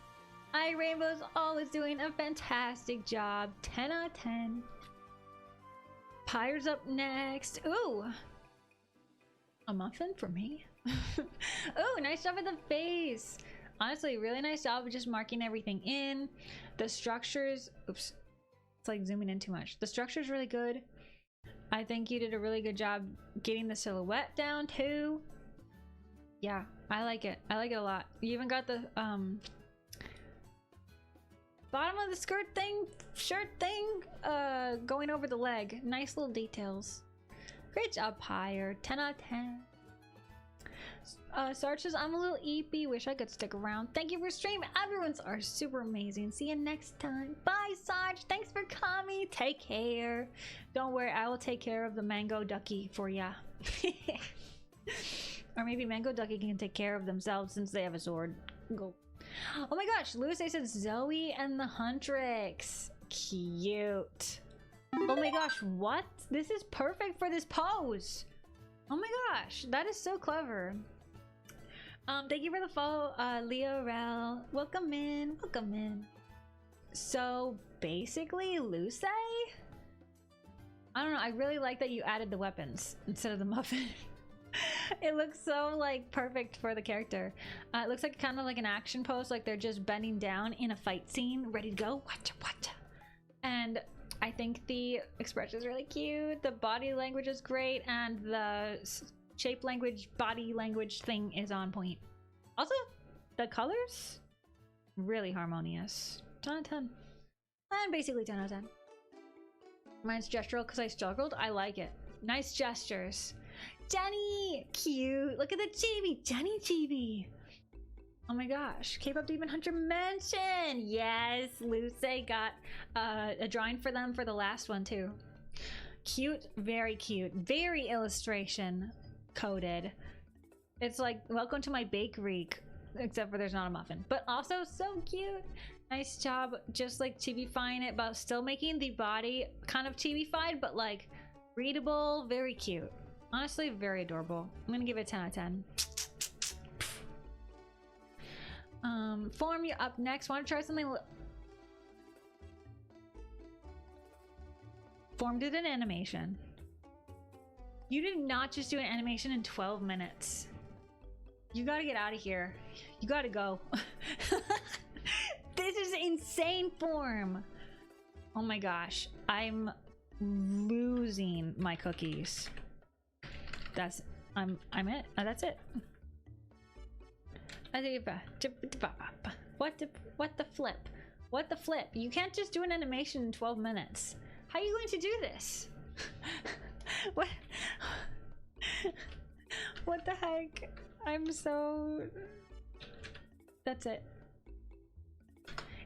Rainbow's always doing a fantastic job. 10 out of 10. Pyre's up next. Ooh. A muffin for me? Oh, nice job with the face. Honestly, really nice job of just marking everything in. The structures, oops, it's like zooming in too much. The structure is really good. I think you did a really good job getting the silhouette down too. Yeah, I like it. I like it a lot. You even got the bottom of the skirt thing, shirt thing, going over the leg. Nice little details. Great job, Pyre. 10 out of 10. Sarge says, I'm a little eepy. Wish I could stick around. Thank you for streaming. Everyone's are super amazing. See you next time. Bye, Sarge. Thanks for coming. Take care. Don't worry. I will take care of the mango ducky for ya. Or maybe mango ducky can take care of themselves since they have a sword. Go. Oh my gosh. Louis said Zoe and the Huntrix. Cute. Oh my gosh. What? This is perfect for this pose. Oh my gosh. That is so clever. Thank you for the follow, Leo Rel. Welcome in, welcome in. So basically, Luce, I don't know, I really like that you added the weapons instead of the muffin. It looks so like perfect for the character. It looks like kind of like an action pose, like they're just bending down in a fight scene, ready to go. What? And I think the expression is really cute. The body language is great, and the shape language, body language thing is on point. Also, the colors, really harmonious. 10 out of 10. And basically 10 out of 10. Mine's gestural because I struggled. I like it. Nice gestures. Jenny! Cute! Look at the chibi! Jenny chibi! Oh my gosh. K-pop Demon Hunter mention! Yes! Luce got a drawing for them for the last one too. Cute. Very cute. Very illustration coded. It's like, welcome to my bakery. Except for there's not a muffin. But also so cute! Nice job just like chibi-fying it, but still making the body kind of chibi-fied, but like readable. Very cute. Honestly, very adorable. I'm gonna give it a 10 out of 10. Form, you're up next. Want to try something? Form did an animation. You did not just do an animation in 12 minutes. You gotta get out of here. You gotta go. This is insane, Form. Oh my gosh. I'm losing my cookies. That's I'm it. That's it. What the flip? What the flip? You can't just do an animation in 12 minutes. How are you going to do this? What? What the heck? I'm so... That's it.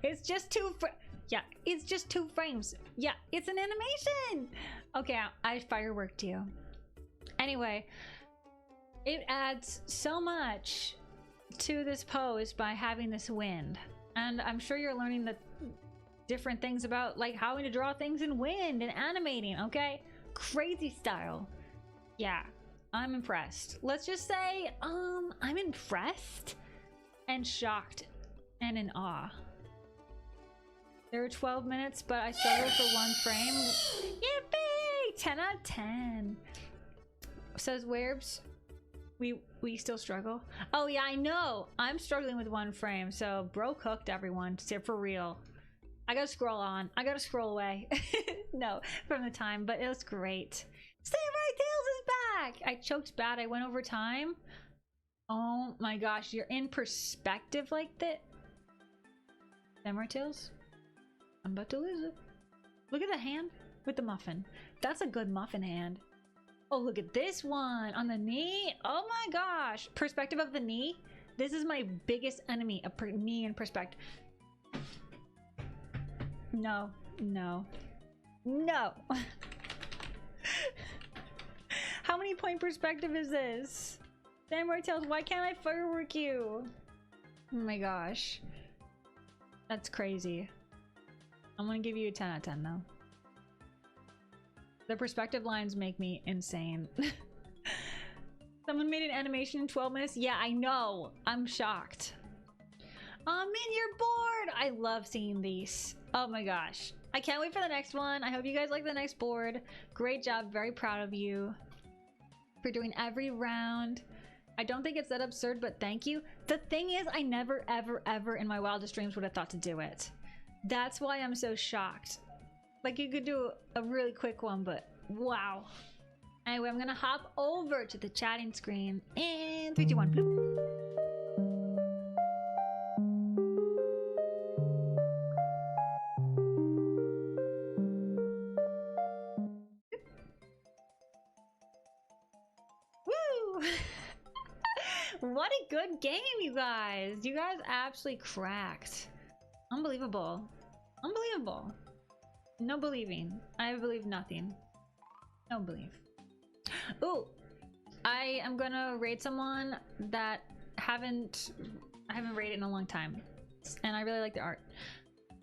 It's just yeah, it's just 2 frames. Yeah, it's an animation. Okay, I fireworked you. Anyway, it adds so much to this pose by having this wind, and I'm sure you're learning the different things about like how to draw things in wind and animating. Okay, crazy style. Yeah, I'm impressed. Let's just say I'm impressed and shocked and in awe. There were 12 minutes, but I struggled for 1 frame. Yippee! 10 out of 10. Says Werbs, we still struggle. Oh yeah, I know. I'm struggling with 1 frame, so bro cooked everyone. For real. I gotta scroll on. I gotta scroll away. No, from the time, but it was great. Samurai Tales is back! I choked bad. I went over time. Oh my gosh, you're in perspective like that. Samurai Tales? I'm about to lose it. Look at the hand with the muffin. That's a good muffin hand. Oh, look at this one on the knee. Oh my gosh. Perspective of the knee. This is my biggest enemy, a knee in perspective. No, no, no. How many point perspective is this? Samurai Tales, why can't I firework you? Oh my gosh. That's crazy. I'm gonna give you a 10 out of 10 though. The perspective lines make me insane. Someone made an animation in 12 minutes? Yeah, I know. I'm shocked. Min, you're bored! I love seeing these. Oh my gosh. I can't wait for the next one. I hope you guys like the next board. Great job. Very proud of you for doing every round. I don't think it's that absurd, but thank you. The thing is, I never, ever, ever in my wildest dreams would have thought to do it. That's why I'm so shocked. Like, you could do a really quick one, but wow. Anyway, I'm gonna hop over to the chatting screen in 3, 2, 1, bloop. Woo! What a good game, you guys. You guys absolutely cracked. Unbelievable. Unbelievable. No believing. I believe nothing. No believe. Ooh, I am gonna raid someone that I haven't raided in a long time, and I really like the art,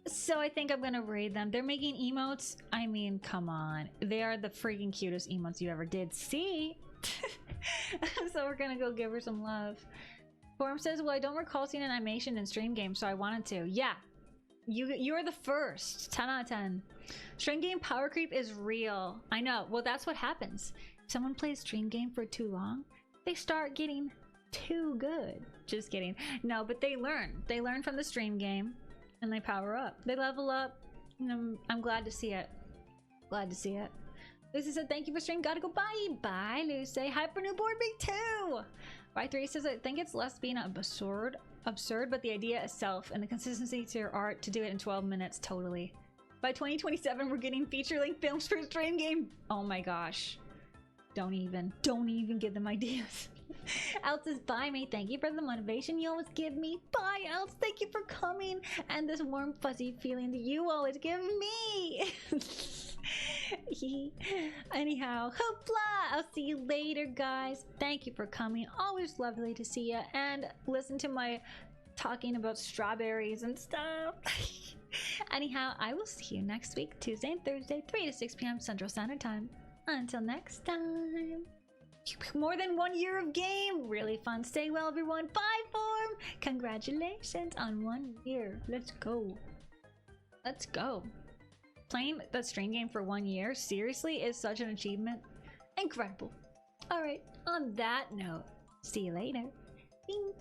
so I think I'm gonna raid them. They're making emotes. I mean, come on, they are the freaking cutest emotes you ever did see. So we're gonna go give her some love. Form says, well, I don't recall seeing an animation in stream games, so I wanted to. Yeah, You're the first. 10 out of 10. Stream game power creep is real. I know. Well, that's what happens. If someone plays stream game for too long, they start getting too good. Just kidding. No, but they learn. They learn from the stream game and they power up. They level up. I'm glad to see it. Glad to see it. Lucy said, thank you for stream. Gotta go. Bye. Bye, Lucy. Hyper new board, me too. Y3 says, I think it's less being absurd, but the idea itself and the consistency to your art to do it in 12 minutes, totally. By 2027, we're getting feature-length films for stream game. Oh my gosh. Don't even give them ideas. Else says, bye, mate. Thank you for the motivation you always give me. Bye, Else. Thank you for coming. And this warm, fuzzy feeling that you always give me. Anyhow, hoopla! I'll see you later, guys. Thank you for coming. Always lovely to see you. And listen to my talking about strawberries and stuff. Anyhow, I will see you next week, Tuesday and Thursday, 3 to 6 p.m. Central Standard Time. Until next time. More than 1 year of game. Really fun. Stay well, everyone. Bye, Form. Congratulations on 1 year. Let's go. Let's go. Playing the stream game for 1 year, seriously, is such an achievement. Incredible. All right, on that note, see you later. Bing.